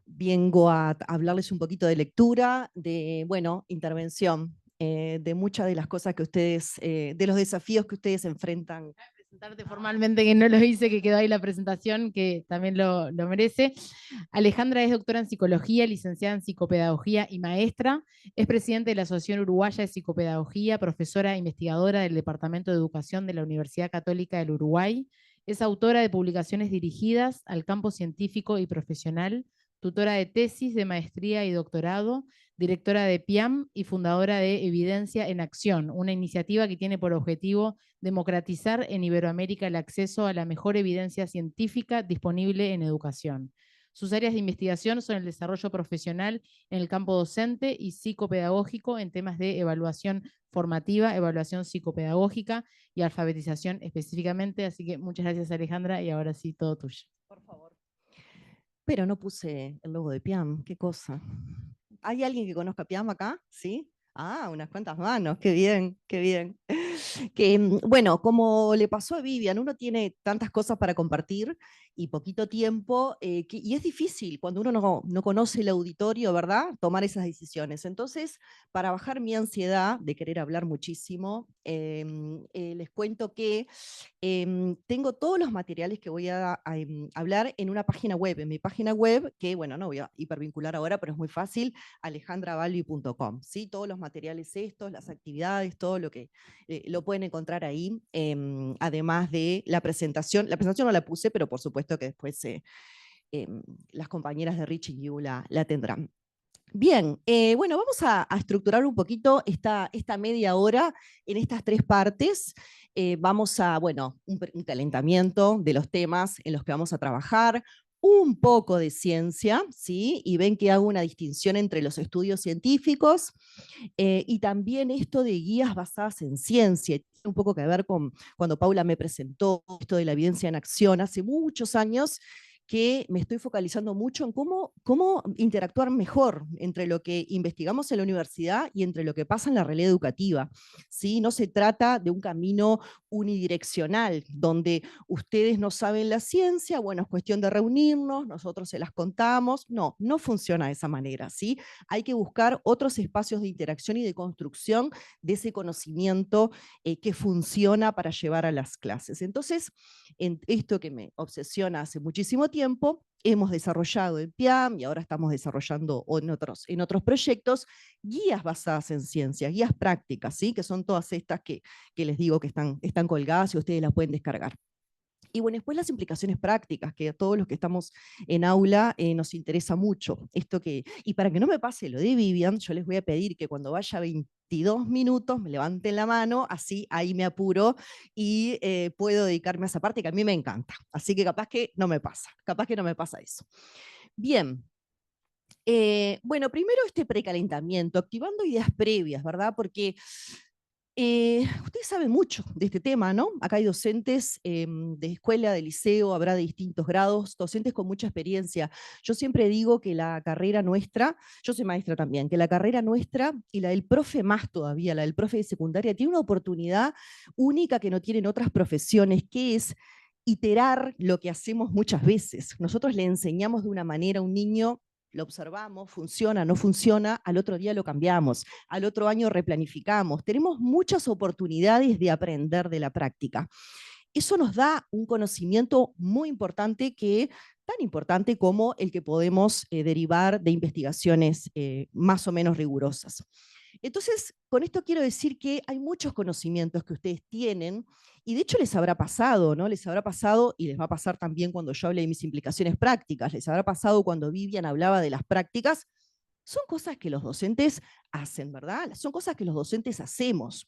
Vengo a hablarles un poquito de lectura, de, bueno, intervención, de muchas de las cosas que ustedes, de los desafíos que ustedes enfrentan. Presentarte formalmente, que no lo hice, que quedó ahí la presentación, que también lo merece. Alejandra es doctora en psicología, licenciada en psicopedagogía y maestra. Es presidente de la Asociación Uruguaya de Psicopedagogía, profesora e investigadora del Departamento de Educación de la Universidad Católica del Uruguay. Es autora de publicaciones dirigidas al campo científico y profesional, tutora de tesis de maestría y doctorado, directora de PIAM y fundadora de Evidencia en Acción, una iniciativa que tiene por objetivo democratizar en Iberoamérica el acceso a la mejor evidencia científica disponible en educación. Sus áreas de investigación son el desarrollo profesional en el campo docente y psicopedagógico en temas de evaluación formativa, evaluación psicopedagógica y alfabetización específicamente. Así que muchas gracias, Alejandra, y ahora sí, todo tuyo. Por favor. Pero no puse el logo de PIAM, qué cosa. ¿Hay alguien que conozca PIAM acá? ¿Sí? Ah, unas cuantas manos, qué bien, qué bien. Que, bueno, como le pasó a Vivian, uno tiene tantas cosas para compartir y poquito tiempo, y es difícil cuando uno no conoce el auditorio, ¿verdad? Tomar esas decisiones. Entonces, para bajar mi ansiedad de querer hablar muchísimo, les cuento que tengo todos los materiales que voy a hablar en una página web, en mi página web, que bueno, no voy a hipervincular ahora, pero es muy fácil, alejandrabalbi.com, ¿sí? Todos los materiales estos, las actividades, todo lo que lo pueden encontrar ahí, además de la presentación no la puse, pero por supuesto que después las compañeras de Reaching You la tendrán. Bien, bueno, vamos a estructurar un poquito esta media hora en estas tres partes. Vamos a, bueno, un calentamiento de los temas en los que vamos a trabajar, un poco de ciencia, ¿sí? Y ven que hago una distinción entre los estudios científicos y también esto de guías basadas en ciencia. Tiene un poco que ver con cuando Paula me presentó esto de la evidencia en acción hace muchos años, que me estoy focalizando mucho en cómo interactuar mejor entre lo que investigamos en la universidad y entre lo que pasa en la realidad educativa. ¿Sí? No se trata de un camino unidireccional, donde ustedes no saben la ciencia, bueno, es cuestión de reunirnos, nosotros se las contamos. No, no funciona de esa manera. ¿Sí? Hay que buscar otros espacios de interacción y de construcción de ese conocimiento que funciona para llevar a las clases. Entonces, en esto que me obsesiona hace muchísimo tiempo, hemos desarrollado en PIAM y ahora estamos desarrollando en otros proyectos guías basadas en ciencias, guías prácticas, ¿sí? Que son todas estas que les digo que están colgadas y ustedes las pueden descargar. Y bueno, después las implicaciones prácticas, que a todos los que estamos en aula nos interesa mucho. Y para que no me pase lo de Vivian, yo les voy a pedir que cuando vaya 22 minutos me levanten la mano, así ahí me apuro y puedo dedicarme a esa parte que a mí me encanta. Así que capaz que no me pasa eso. Bien. Bueno, primero este precalentamiento, activando ideas previas, ¿verdad? Porque Ustedes saben mucho de este tema, ¿no? Acá hay docentes de escuela, de liceo, habrá de distintos grados, docentes con mucha experiencia. Yo siempre digo que la carrera nuestra, yo soy maestra también, que la carrera nuestra y la del profe más todavía, la del profe de secundaria, tiene una oportunidad única que no tienen otras profesiones, que es iterar lo que hacemos muchas veces. Nosotros le enseñamos de una manera a un niño, lo observamos, funciona, no funciona, al otro día lo cambiamos, al otro año replanificamos. Tenemos muchas oportunidades de aprender de la práctica. Eso nos da un conocimiento muy importante, tan importante como el que podemos derivar de investigaciones más o menos rigurosas. Entonces, con esto quiero decir que hay muchos conocimientos que ustedes tienen, y de hecho les habrá pasado, ¿no? Les habrá pasado, y les va a pasar también cuando yo hable de mis implicaciones prácticas, les habrá pasado cuando Vivian hablaba de las prácticas. Son cosas que los docentes hacen, ¿verdad? Son cosas que los docentes hacemos.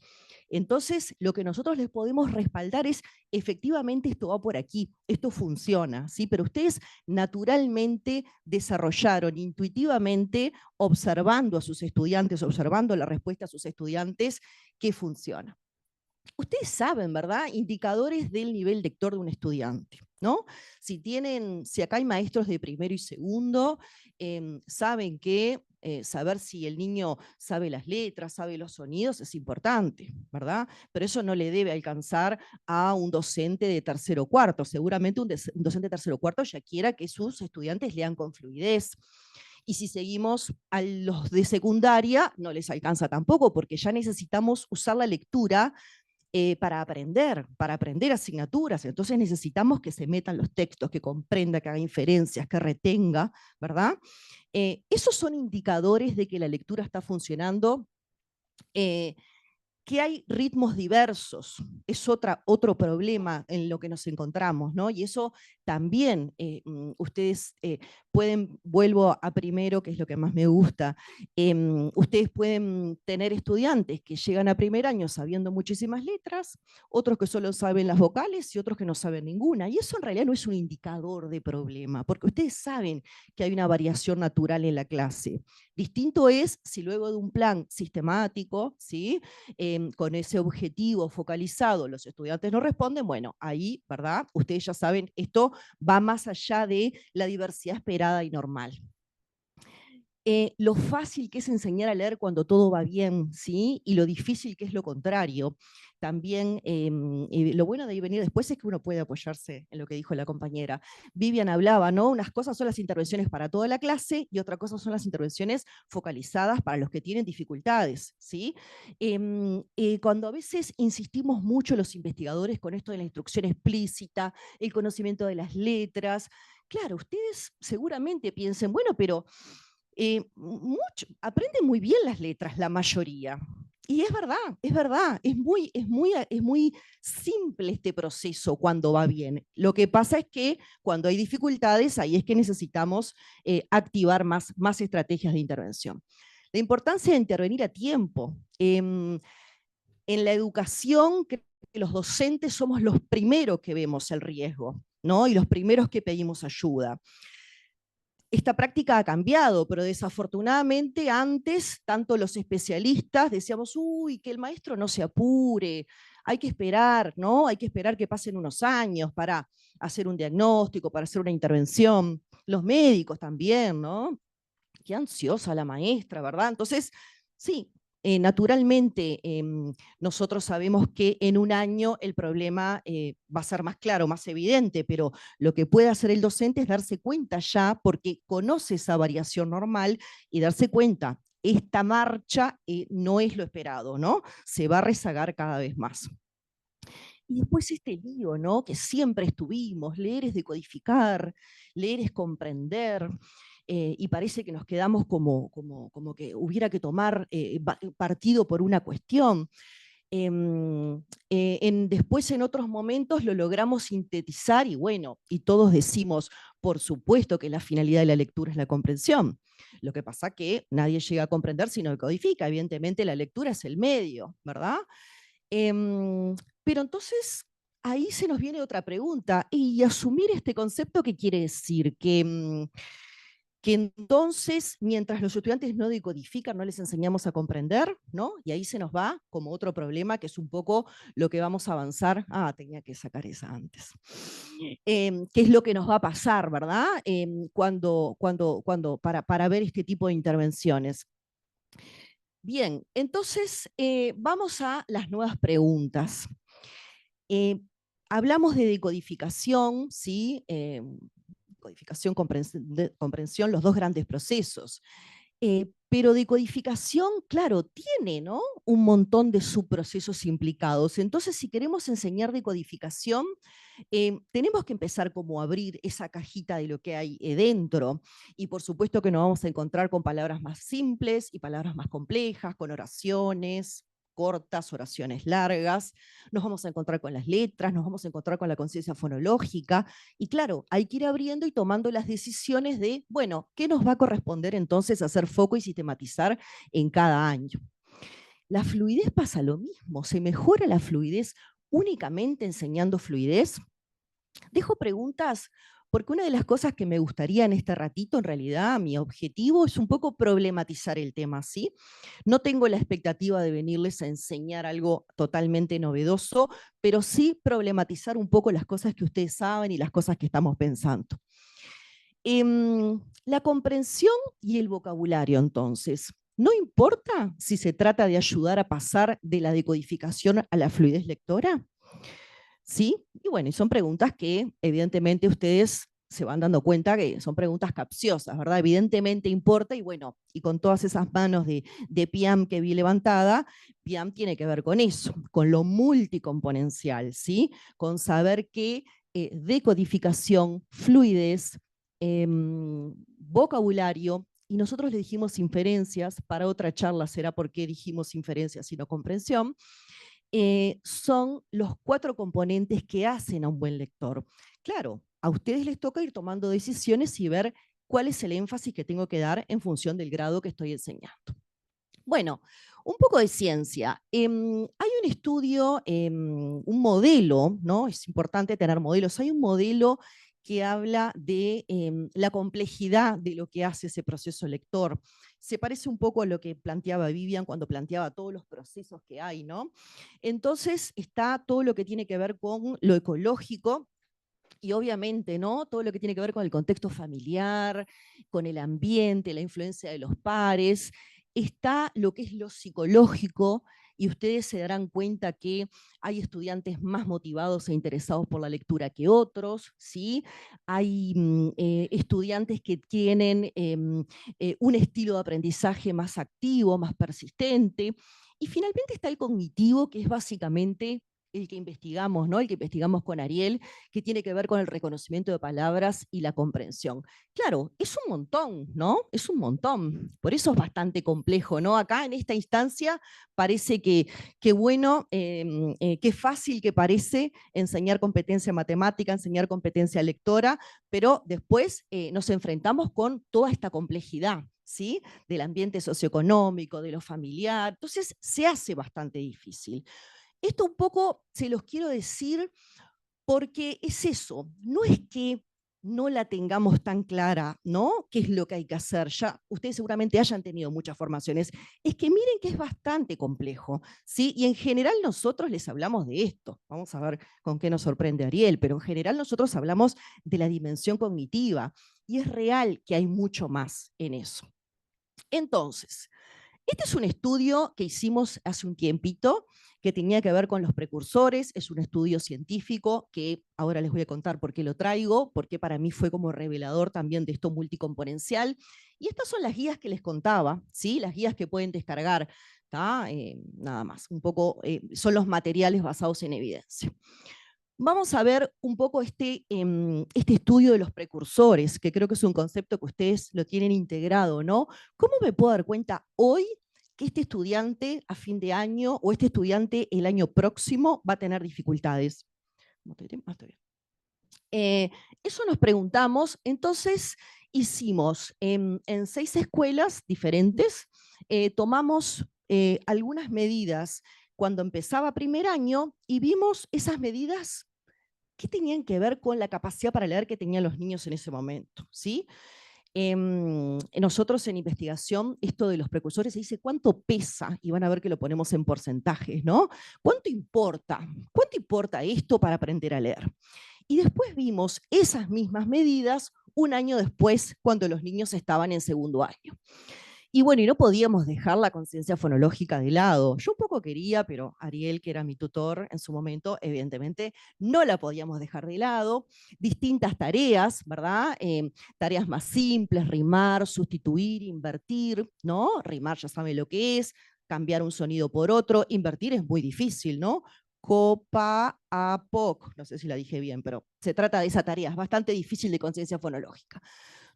Entonces, lo que nosotros les podemos respaldar es, efectivamente, esto va por aquí, esto funciona, ¿sí? Pero ustedes naturalmente desarrollaron intuitivamente, observando a sus estudiantes, observando la respuesta a sus estudiantes, que funciona. Ustedes saben, ¿verdad? Indicadores del nivel lector de un estudiante, ¿no? Si acá hay maestros de primero y segundo, saben que saber si el niño sabe las letras, sabe los sonidos, es importante, ¿verdad? Pero eso no le debe alcanzar a un docente de tercero o cuarto. Seguramente un docente de tercero o cuarto ya quiera que sus estudiantes lean con fluidez. Y si seguimos a los de secundaria, no les alcanza tampoco, porque ya necesitamos usar la lectura para aprender asignaturas. Entonces necesitamos que se metan los textos, que comprenda, que haga inferencias, que retenga, ¿verdad? Esos son indicadores de que la lectura está funcionando. Que hay ritmos diversos, es otro problema en lo que nos encontramos, ¿no? Y eso también ustedes vuelvo a primero, que es lo que más me gusta, ustedes pueden tener estudiantes que llegan a primer año sabiendo muchísimas letras, otros que solo saben las vocales y otros que no saben ninguna, y eso en realidad no es un indicador de problema, porque ustedes saben que hay una variación natural en la clase. Distinto es si luego de un plan sistemático, ¿sí? Con ese objetivo focalizado los estudiantes no responden, bueno, ahí, ¿verdad? Ustedes ya saben, esto va más allá de la diversidad esperada y normal. Lo fácil que es enseñar a leer cuando todo va bien, ¿sí? Y lo difícil que es lo contrario. También lo bueno de venir después es que uno puede apoyarse en lo que dijo la compañera. Vivian hablaba, ¿no? Unas cosas son las intervenciones para toda la clase y otra cosa son las intervenciones focalizadas para los que tienen dificultades, ¿sí? Cuando a veces insistimos mucho los investigadores con esto de la instrucción explícita, el conocimiento de las letras, claro, ustedes seguramente piensen, bueno, pero aprenden muy bien las letras, la mayoría. Y es verdad, es muy simple este proceso cuando va bien. Lo que pasa es que cuando hay dificultades, ahí es que necesitamos activar más estrategias de intervención. La importancia de intervenir a tiempo. En la educación, creo que los docentes somos los primeros que vemos el riesgo, ¿no? Y los primeros que pedimos ayuda. Esta práctica ha cambiado, pero desafortunadamente antes, tanto los especialistas decíamos, uy, que el maestro no se apure, hay que esperar, ¿no? Hay que esperar que pasen unos años para hacer un diagnóstico, para hacer una intervención. Los médicos también, ¿no? Qué ansiosa la maestra, ¿verdad? Entonces, sí, naturalmente nosotros sabemos que en un año el problema va a ser más claro, más evidente, pero lo que puede hacer el docente es darse cuenta ya, porque conoce esa variación normal, y darse cuenta, esta marcha no es lo esperado, ¿no? Se va a rezagar cada vez más. Y después este lío, ¿no? Que siempre estuvimos, leer es decodificar, leer es comprender, y parece que nos quedamos como que hubiera que tomar partido por una cuestión. Después en otros momentos lo logramos sintetizar y bueno, y todos decimos, por supuesto que la finalidad de la lectura es la comprensión. Lo que pasa que nadie llega a comprender si no codifica. Evidentemente la lectura es el medio, ¿verdad? Pero entonces ahí se nos viene otra pregunta. ¿Y asumir este concepto qué quiere decir? Que que entonces, mientras los estudiantes no decodifican, no les enseñamos a comprender, ¿no? Y ahí se nos va como otro problema, que es un poco lo que vamos a avanzar. Ah, tenía que sacar esa antes. ¿Qué es lo que nos va a pasar, verdad? Para ver este tipo de intervenciones. Bien, entonces vamos a las nuevas preguntas. Hablamos de decodificación, ¿sí? Codificación, comprensión, los dos grandes procesos. Pero decodificación, claro, tiene, ¿no?, un montón de subprocesos implicados. Entonces, si queremos enseñar decodificación, tenemos que empezar como a abrir esa cajita de lo que hay dentro. Y por supuesto que nos vamos a encontrar con palabras más simples y palabras más complejas, con oraciones cortas, oraciones largas, nos vamos a encontrar con las letras, nos vamos a encontrar con la conciencia fonológica, y claro, hay que ir abriendo y tomando las decisiones de, bueno, ¿qué nos va a corresponder entonces hacer foco y sistematizar en cada año? La fluidez pasa lo mismo, se mejora la fluidez únicamente enseñando fluidez. Dejo preguntas porque una de las cosas que me gustaría en este ratito, en realidad, mi objetivo es un poco problematizar el tema, ¿sí? No tengo la expectativa de venirles a enseñar algo totalmente novedoso, pero sí problematizar un poco las cosas que ustedes saben y las cosas que estamos pensando. La comprensión y el vocabulario, entonces. ¿No importa si se trata de ayudar a pasar de la decodificación a la fluidez lectora? ¿Sí? Y bueno, y son preguntas que evidentemente ustedes se van dando cuenta que son preguntas capciosas, ¿verdad? Evidentemente importa, y bueno, y con todas esas manos de Piam que vi levantada, Piam tiene que ver con eso, con lo multicomponencial, ¿sí? Con saber que decodificación, fluidez, vocabulario, y nosotros le dijimos inferencias, para otra charla será por qué dijimos inferencias y no comprensión, son los 4 componentes que hacen a un buen lector. Claro, a ustedes les toca ir tomando decisiones y ver cuál es el énfasis que tengo que dar en función del grado que estoy enseñando. Bueno, un poco de ciencia. Hay un estudio, un modelo, ¿no? Es importante tener modelos. Hay un modelo que habla de la complejidad de lo que hace ese proceso lector. Se parece un poco a lo que planteaba Vivian cuando planteaba todos los procesos que hay, ¿no? Entonces está todo lo que tiene que ver con lo ecológico, y obviamente, ¿no?, todo lo que tiene que ver con el contexto familiar, con el ambiente, la influencia de los pares. Está lo que es lo psicológico, y ustedes se darán cuenta que hay estudiantes más motivados e interesados por la lectura que otros, ¿sí? Hay estudiantes que tienen un estilo de aprendizaje más activo, más persistente. Y finalmente está el cognitivo, que es básicamente el que investigamos, ¿no? El que investigamos con Ariel, que tiene que ver con el reconocimiento de palabras y la comprensión. Claro, es un montón, ¿no? Es un montón. Por eso es bastante complejo, ¿no? Acá en esta instancia parece que bueno, qué fácil que parece enseñar competencia matemática, enseñar competencia lectora, pero después nos enfrentamos con toda esta complejidad, ¿sí? Del ambiente socioeconómico, de lo familiar. Entonces se hace bastante difícil. Esto un poco se los quiero decir porque es eso, no es que no la tengamos tan clara, ¿no?, qué es lo que hay que hacer. Ya ustedes seguramente hayan tenido muchas formaciones. Es que miren que es bastante complejo, ¿sí? Y en general nosotros les hablamos de esto. Vamos a ver con qué nos sorprende Ariel, pero en general nosotros hablamos de la dimensión cognitiva, y es real que hay mucho más en eso. Entonces, este es un estudio que hicimos hace un tiempito, que tenía que ver con los precursores. Es un estudio científico que ahora les voy a contar por qué lo traigo, porque para mí fue como revelador también de esto multicomponencial. Y estas son las guías que les contaba, ¿sí? Las guías que pueden descargar, nada más. Un poco son los materiales basados en evidencia. Vamos a ver un poco este estudio de los precursores, que creo que es un concepto que ustedes lo tienen integrado, ¿no? ¿Cómo me puedo dar cuenta hoy que este estudiante a fin de año o este estudiante el año próximo va a tener dificultades? Eso nos preguntamos. Entonces hicimos en 6 escuelas diferentes, tomamos algunas medidas cuando empezaba primer año y vimos esas medidas que tenían que ver con la capacidad para leer que tenían los niños en ese momento, ¿sí? Nosotros en investigación, esto de los precursores se dice cuánto pesa, y van a ver que lo ponemos en porcentajes, ¿no? ¿Cuánto importa? ¿Cuánto importa esto para aprender a leer? Y después vimos esas mismas medidas un año después, cuando los niños estaban en segundo año. Y bueno, y no podíamos dejar la conciencia fonológica de lado. Yo un poco quería, pero Ariel, que era mi tutor en su momento, evidentemente no la podíamos dejar de lado. Distintas tareas, ¿verdad? Tareas más simples, rimar, sustituir, invertir, ¿no? Rimar ya saben lo que es, cambiar un sonido por otro. Invertir es muy difícil, ¿no? Copa, apoc, no sé si la dije bien, pero se trata de esa tarea, es bastante difícil de conciencia fonológica.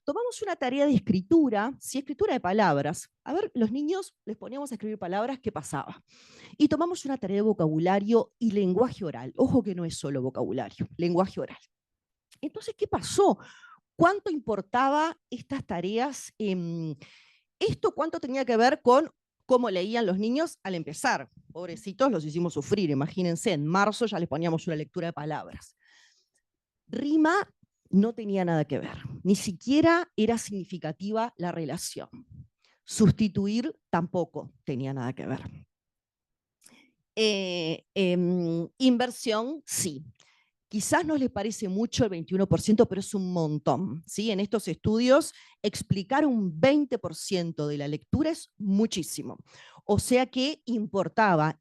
Tomamos una tarea de escritura, sí, escritura de palabras. A ver, los niños les poníamos a escribir palabras, ¿qué pasaba? Y tomamos una tarea de vocabulario y lenguaje oral. Ojo que no es solo vocabulario, lenguaje oral. Entonces, ¿qué pasó? ¿Cuánto importaba estas tareas? ¿Esto cuánto tenía que ver con cómo leían los niños al empezar? Pobrecitos, los hicimos sufrir. Imagínense, en marzo ya les poníamos una lectura de palabras. Rima no tenía nada que ver, ni siquiera era significativa la relación. Sustituir tampoco tenía nada que ver. Inversión, sí. Quizás no les parece mucho el 21%, pero es un montón, ¿sí? En estos estudios, explicar un 20% de la lectura es muchísimo. O sea que importaba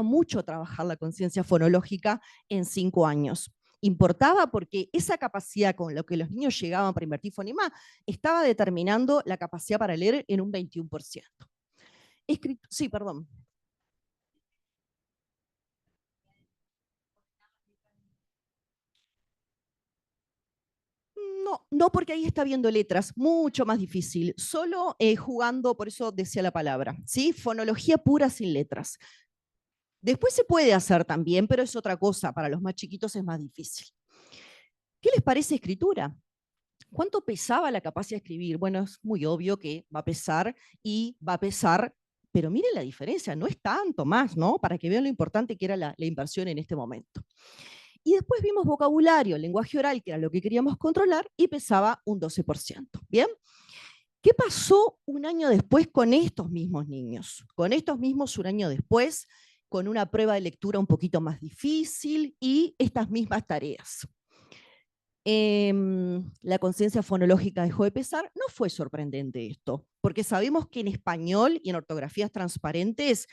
mucho trabajar la conciencia fonológica en 5 años. Importaba porque esa capacidad con la que los niños llegaban para invertir fonema estaba determinando la capacidad para leer en un 21%. Sí, perdón. No, porque ahí está viendo letras, mucho más difícil. Solo jugando, por eso decía la palabra, ¿sí? Fonología pura sin letras. Después se puede hacer también, pero es otra cosa. Para los más chiquitos es más difícil. ¿Qué les parece escritura? ¿Cuánto pesaba la capacidad de escribir? Bueno, es muy obvio que va a pesar y va a pesar, pero miren la diferencia, no es tanto más, ¿no? Para que vean lo importante que era la inversión en este momento. Y después vimos vocabulario, lenguaje oral, que era lo que queríamos controlar, y pesaba un 12%. ¿Bien? ¿Qué pasó un año después con estos mismos niños? Con estos mismos un año después, con una prueba de lectura un poquito más difícil y estas mismas tareas. La conciencia fonológica dejó de pesar. No fue sorprendente esto, porque sabemos que en español y en ortografías transparentes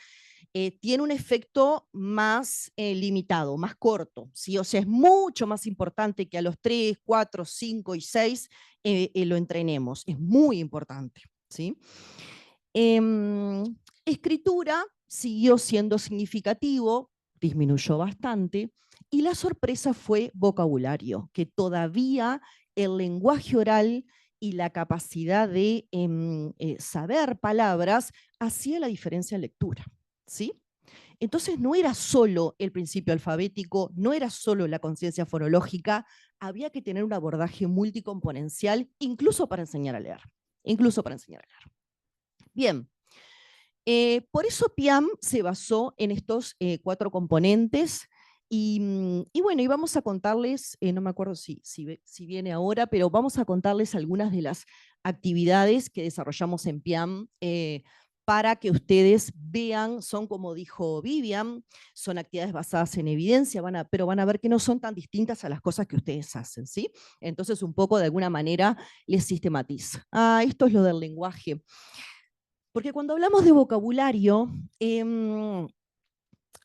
tiene un efecto más limitado, más corto, ¿sí? O sea, es mucho más importante que a los 3, 4, 5 y 6 lo entrenemos. Es muy importante, ¿sí? Escritura siguió siendo significativo, disminuyó bastante, y la sorpresa fue vocabulario, que todavía el lenguaje oral y la capacidad de saber palabras hacía la diferencia en lectura, ¿sí? Entonces no era solo el principio alfabético, no era solo la conciencia fonológica, había que tener un abordaje multicomponencial, incluso para enseñar a leer. Incluso para enseñar a leer. Bien, por eso PIAM se basó en estos 4 componentes. Y bueno, y vamos a contarles, no me acuerdo si viene ahora, pero vamos a contarles algunas de las actividades que desarrollamos en PIAM para que ustedes vean, son como dijo Vivian, son actividades basadas en evidencia, pero van a ver que no son tan distintas a las cosas que ustedes hacen, ¿sí? Entonces un poco de alguna manera les sistematiza. Esto es lo del lenguaje. Porque cuando hablamos de vocabulario,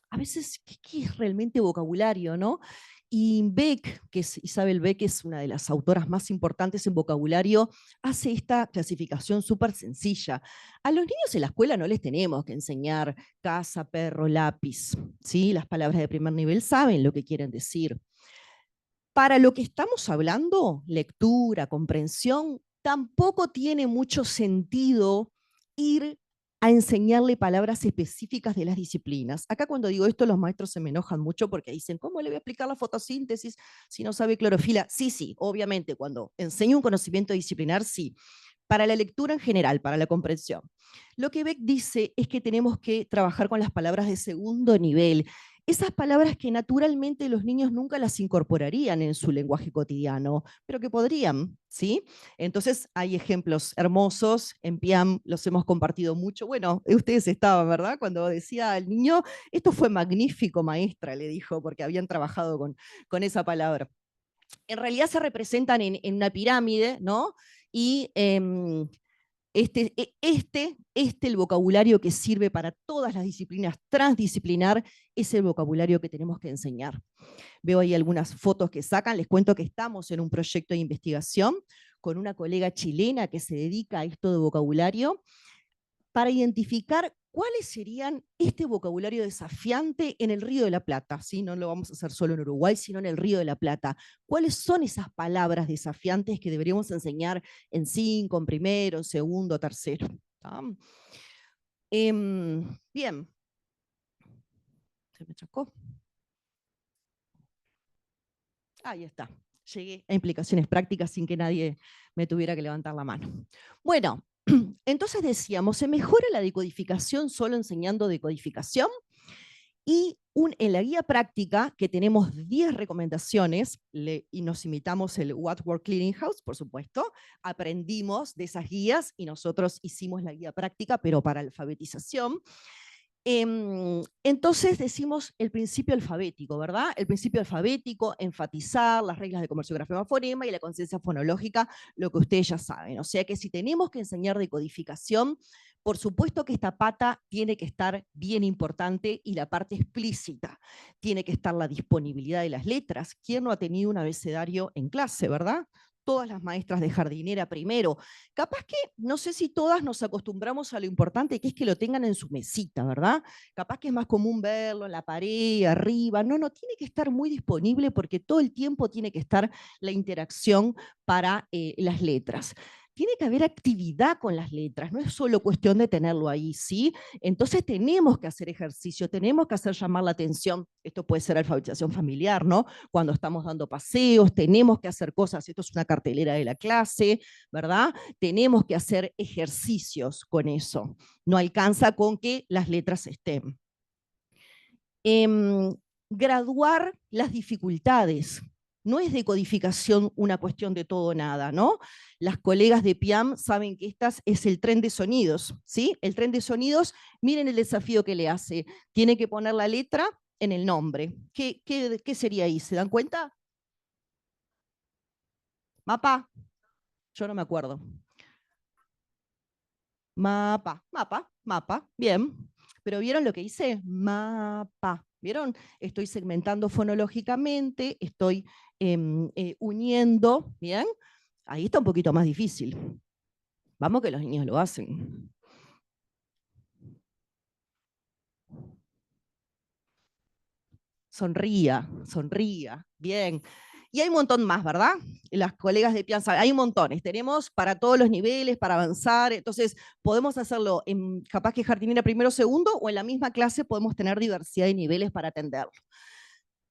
a veces, ¿qué es realmente vocabulario, no? Y Beck, que es Isabel Beck, es una de las autoras más importantes en vocabulario, hace esta clasificación súper sencilla. A los niños en la escuela no les tenemos que enseñar casa, perro, lápiz, ¿sí? Las palabras de primer nivel saben lo que quieren decir. Para lo que estamos hablando, lectura, comprensión, tampoco tiene mucho sentido ir a enseñarle palabras específicas de las disciplinas. Acá cuando digo esto los maestros se me enojan mucho porque dicen, ¿cómo le voy a explicar la fotosíntesis si no sabe clorofila? Sí, obviamente cuando enseño un conocimiento disciplinar, sí. Para la lectura en general, para la comprensión. Lo que Beck dice es que tenemos que trabajar con las palabras de segundo nivel. esas palabras que naturalmente los niños nunca las incorporarían en su lenguaje cotidiano, pero que podrían, ¿sí? Entonces hay ejemplos hermosos, en Piam los hemos compartido mucho. Bueno, ustedes estaban, ¿verdad? Cuando decía al niño, esto fue magnífico, maestra, le dijo, porque habían trabajado con esa palabra. En realidad se representan en una pirámide, ¿no? Y el vocabulario que sirve para todas las disciplinas, transdisciplinar, es el vocabulario que tenemos que enseñar. Veo ahí algunas fotos que sacan, les cuento que estamos en un proyecto de investigación con una colega chilena que se dedica a esto de vocabulario, para identificar cuáles serían este vocabulario desafiante en el Río de la Plata, ¿sí? No lo vamos a hacer solo en Uruguay, sino en el Río de la Plata. ¿Cuáles son esas palabras desafiantes que deberíamos enseñar en 5, en primero, en segundo, tercero? Bien. Se me chocó. Ahí está. Llegué a implicaciones prácticas sin que nadie me tuviera que levantar la mano. Bueno, entonces decíamos, ¿se mejora la decodificación solo enseñando decodificación? Y en la guía práctica, que tenemos 10 recomendaciones, y nos imitamos el What Work Clearinghouse, por supuesto, aprendimos de esas guías y nosotros hicimos la guía práctica, pero para alfabetización. Entonces decimos el principio alfabético, ¿verdad? El principio alfabético, enfatizar las reglas de comercio grafema-fonema y la conciencia fonológica, lo que ustedes ya saben. O sea que si tenemos que enseñar decodificación, por supuesto que esta pata tiene que estar bien importante y la parte explícita. Tiene que estar la disponibilidad de las letras. ¿Quién no ha tenido un abecedario en clase, verdad? Todas las maestras de jardinera primero. Capaz que, no sé si todas nos acostumbramos a lo importante que es que lo tengan en su mesita, ¿verdad? Capaz que es más común verlo en la pared, arriba. No, tiene que estar muy disponible porque todo el tiempo tiene que estar la interacción para las letras. Tiene que haber actividad con las letras, no es solo cuestión de tenerlo ahí, ¿sí? Entonces tenemos que hacer ejercicio, tenemos que hacer llamar la atención. Esto puede ser alfabetización familiar, ¿no? Cuando estamos dando paseos, tenemos que hacer cosas. Esto es una cartelera de la clase, ¿verdad? Tenemos que hacer ejercicios con eso. No alcanza con que las letras estén. Graduar las dificultades. No es decodificación una cuestión de todo o nada, ¿no? Las colegas de Piam saben que este es el tren de sonidos, ¿sí? El tren de sonidos, miren el desafío que le hace. Tiene que poner la letra en el nombre. ¿Qué sería ahí? ¿Se dan cuenta? Mapa. Yo no me acuerdo. Mapa. Bien. Pero ¿vieron lo que hice? Mapa. ¿Vieron? Estoy segmentando fonológicamente, estoy uniendo, ¿bien? Ahí está un poquito más difícil. Vamos que los niños lo hacen. Sonría. Bien. Y hay un montón más, ¿verdad? Las colegas de Piam saben, hay montones. Tenemos para todos los niveles, para avanzar. Entonces, podemos hacerlo en capaz que jardinera primero, segundo, o en la misma clase podemos tener diversidad de niveles para atenderlo.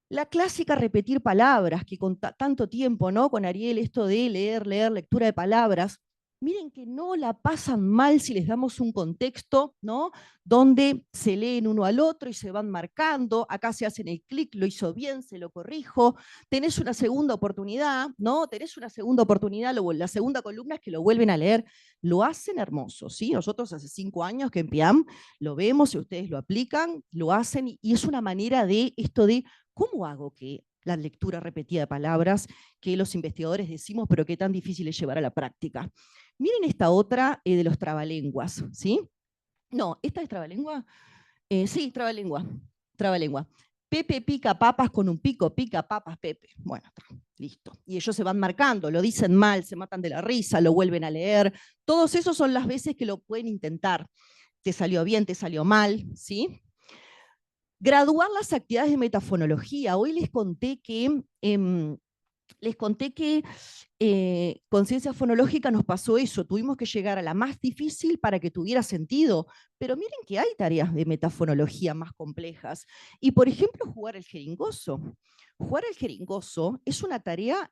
La clásica repetir palabras, que con tanto tiempo, ¿no? Con Ariel, esto de leer, lectura de palabras. Miren que no la pasan mal si les damos un contexto, ¿no? Donde se leen uno al otro y se van marcando. Acá se hacen el clic, lo hizo bien, se lo corrijo. Tenés una segunda oportunidad, ¿no? Tenés una segunda oportunidad, la segunda columna es que lo vuelven a leer. Lo hacen hermoso, ¿sí? Nosotros hace 5 años que en Piam lo vemos, si ustedes lo aplican, lo hacen, y es una manera de esto de ¿cómo hago que la lectura repetida de palabras que los investigadores decimos, pero que tan difícil es llevar a la práctica? Miren esta otra de los trabalenguas, ¿sí? No, ¿esta es trabalengua? Sí, trabalengua. Pepe pica papas con un pico, pica papas Pepe. Bueno, listo. Y ellos se van marcando, lo dicen mal, se matan de la risa, lo vuelven a leer. Todos esos son las veces que lo pueden intentar. Te salió bien, te salió mal, ¿sí? Graduar las actividades de metafonología. Hoy les conté que con ciencia fonológica nos pasó eso, tuvimos que llegar a la más difícil para que tuviera sentido, pero miren que hay tareas de metafonología más complejas. Y por ejemplo, jugar el jeringoso. Jugar el jeringoso es una tarea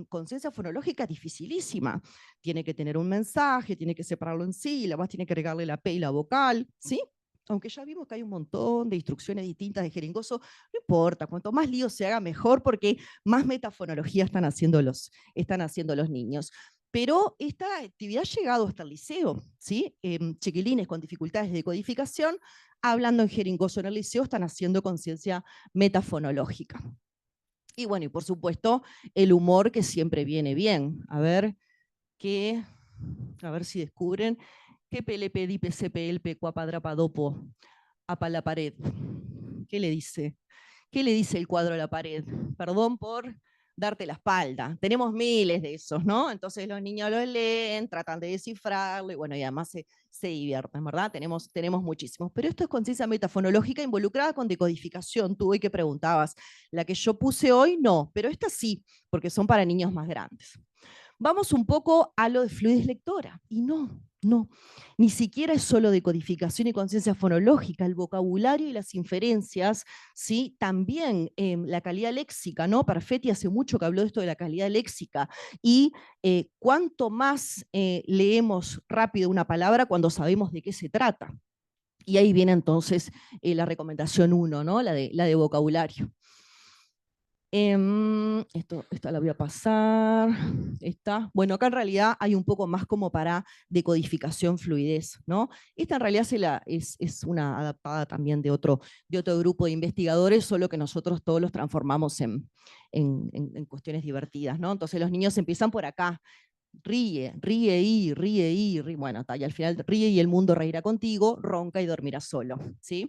con ciencia fonológica dificilísima. Tiene que tener un mensaje, tiene que separarlo en sílabas, tiene que agregarle la P y la vocal, ¿sí? aunque ya vimos que hay un montón de instrucciones distintas de jeringoso, no importa, cuanto más lío se haga mejor porque más metafonología están haciendo los niños. Pero esta actividad ha llegado hasta el liceo, ¿sí? Chiquilines con dificultades de decodificación, hablando en jeringoso en el liceo, están haciendo conciencia metafonológica. Y bueno, y por supuesto, el humor que siempre viene bien. A ver si descubren que PLP, DIPE, CPL, Cuapadrapadopo, apa la pared. ¿Qué le dice? ¿Qué le dice el cuadro a la pared? Perdón por darte la espalda. Tenemos miles de esos, ¿no? Entonces los niños los leen, tratan de descifrarlo y bueno, y además se divierten, ¿verdad? Tenemos muchísimos. Pero esto es conciencia metafonológica involucrada con decodificación. Tú hoy que preguntabas, la que yo puse hoy no, pero esta sí, porque son para niños más grandes. Vamos un poco a lo de fluidez lectora. Y no, ni siquiera es solo decodificación y conciencia fonológica, el vocabulario y las inferencias, ¿sí? También la calidad léxica, ¿no? Perfetti hace mucho que habló de esto de la calidad léxica, y cuánto más leemos rápido una palabra cuando sabemos de qué se trata. Y ahí viene entonces la recomendación 1, ¿no? La de vocabulario. Esta la voy a pasar. Esta. Bueno, acá en realidad hay un poco más como para decodificación, fluidez, ¿no? Esta en realidad es una adaptada también de otro grupo de investigadores, solo que nosotros todos los transformamos en cuestiones divertidas, ¿no? Entonces los niños empiezan por acá. Ríe, bueno, y al final ríe y el mundo reirá contigo, ronca y dormirás solo, ¿sí?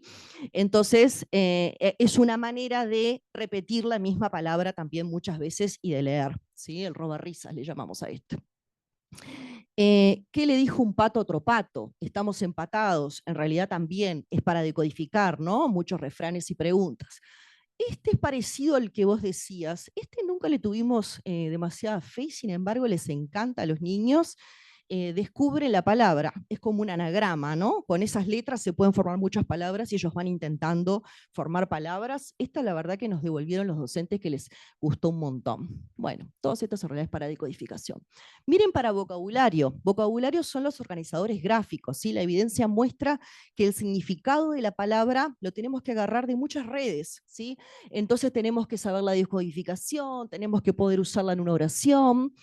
Entonces, es una manera de repetir la misma palabra también muchas veces y de leer, ¿sí? El robarrisas le llamamos a esto. ¿Qué le dijo un pato a otro pato? Estamos empatados, en realidad también es para decodificar, ¿no? Muchos refranes y preguntas. Este es parecido al que vos decías. Este nunca le tuvimos demasiada fe y sin embargo les encanta a los niños. Descubren la palabra, es como un anagrama, ¿no? Con esas letras se pueden formar muchas palabras y ellos van intentando formar palabras. Esta la verdad que nos devolvieron los docentes que les gustó un montón. Bueno, todas estas son realidades para decodificación. Miren para vocabulario. Vocabulario son los organizadores gráficos, ¿sí? La evidencia muestra que el significado de la palabra lo tenemos que agarrar de muchas redes, ¿sí? Entonces tenemos que saber la decodificación, tenemos que poder usarla en una oración,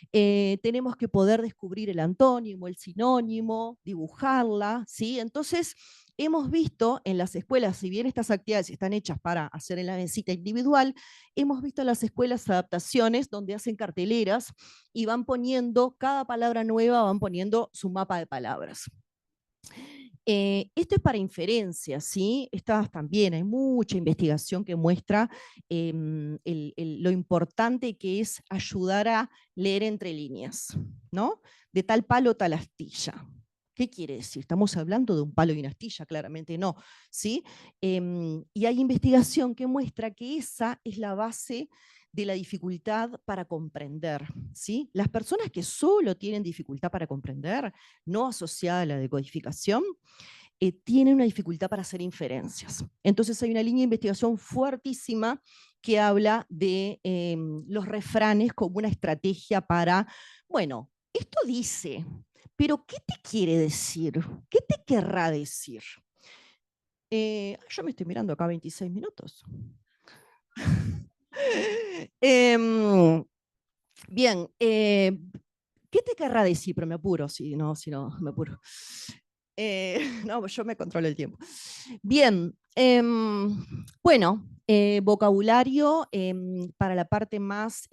tenemos que poder descubrir el antónimo, el sinónimo, dibujarla, ¿sí? Entonces, hemos visto en las escuelas, si bien estas actividades están hechas para hacer en la mesita individual, hemos visto en las escuelas adaptaciones donde hacen carteleras y van poniendo, cada palabra nueva, van poniendo su mapa de palabras. Esto es para inferencias, ¿sí? Estas también, hay mucha investigación que muestra lo importante que es ayudar a leer entre líneas, ¿no? De tal palo, tal astilla. ¿Qué quiere decir? ¿Estamos hablando de un palo y una astilla? Claramente no, ¿sí? Y hay investigación que muestra que esa es la base de la dificultad para comprender, ¿sí? Las personas que solo tienen dificultad para comprender, no asociada a la decodificación, tienen una dificultad para hacer inferencias. Entonces hay una línea de investigación fuertísima que habla de los refranes como una estrategia para, bueno, esto dice, pero ¿qué te quiere decir? ¿Qué te querrá decir? Yo me estoy mirando acá 26 minutos. Bien, ¿qué te querrá decir? Pero me apuro, si no, me apuro. No, yo me controlo el tiempo. Bien, bueno, vocabulario para la parte más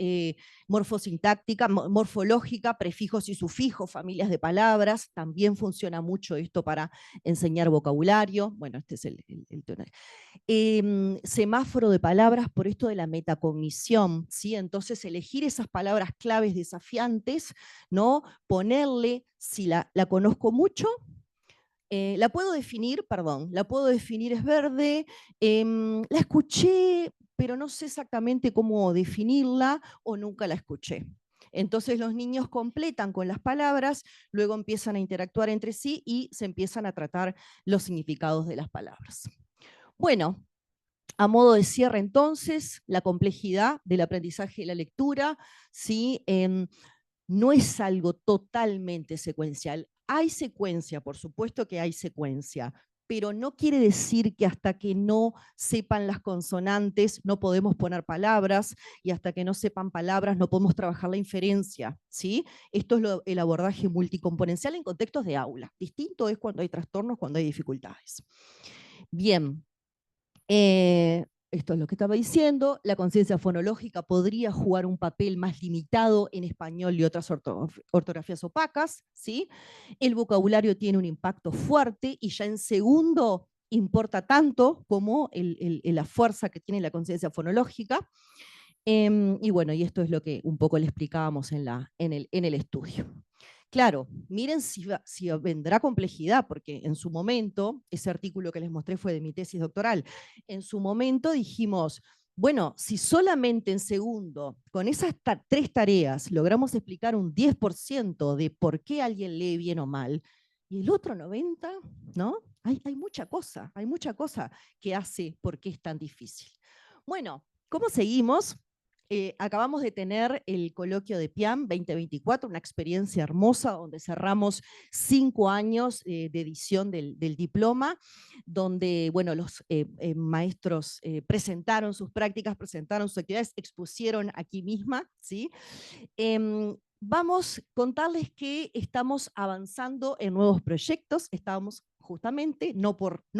morfosintáctica, morfológica, prefijos y sufijos, familias de palabras, también funciona mucho esto para enseñar vocabulario. Bueno, este es el semáforo de palabras por esto de la metacognición, ¿sí? Entonces elegir esas palabras claves desafiantes, ¿no? Ponerle, si la conozco mucho, la puedo definir, es verde, la escuché, pero no sé exactamente cómo definirla o nunca la escuché. Entonces los niños completan con las palabras, luego empiezan a interactuar entre sí y se empiezan a tratar los significados de las palabras. Bueno, a modo de cierre entonces, la complejidad del aprendizaje y la lectura, ¿sí? No es algo totalmente secuencial. Hay secuencia, por supuesto que hay secuencia, pero no quiere decir que hasta que no sepan las consonantes no podemos poner palabras, y hasta que no sepan palabras no podemos trabajar la inferencia, ¿sí? Esto es el abordaje multicomponencial en contextos de aula. Distinto es cuando hay trastornos, cuando hay dificultades. Bien, esto es lo que estaba diciendo. La conciencia fonológica podría jugar un papel más limitado en español y otras ortografías opacas, ¿sí? El vocabulario tiene un impacto fuerte y ya en segundo importa tanto como la fuerza que tiene la conciencia fonológica. Y bueno, y esto es lo que un poco le explicábamos en el estudio. Claro, miren si vendrá complejidad, porque en su momento, ese artículo que les mostré fue de mi tesis doctoral, en su momento dijimos, bueno, si solamente en segundo, con esas 3 tareas, logramos explicar un 10% de por qué alguien lee bien o mal, y el otro 90%, ¿no? Hay mucha cosa que hace por qué es tan difícil. Bueno, ¿cómo seguimos? Acabamos de tener el coloquio de PIAM 2024, una experiencia hermosa donde cerramos 5 años de edición del diploma, donde bueno, los maestros presentaron sus prácticas, presentaron sus actividades, expusieron aquí misma, ¿sí? Vamos a contarles que estamos avanzando en nuevos proyectos, estamos justamente, no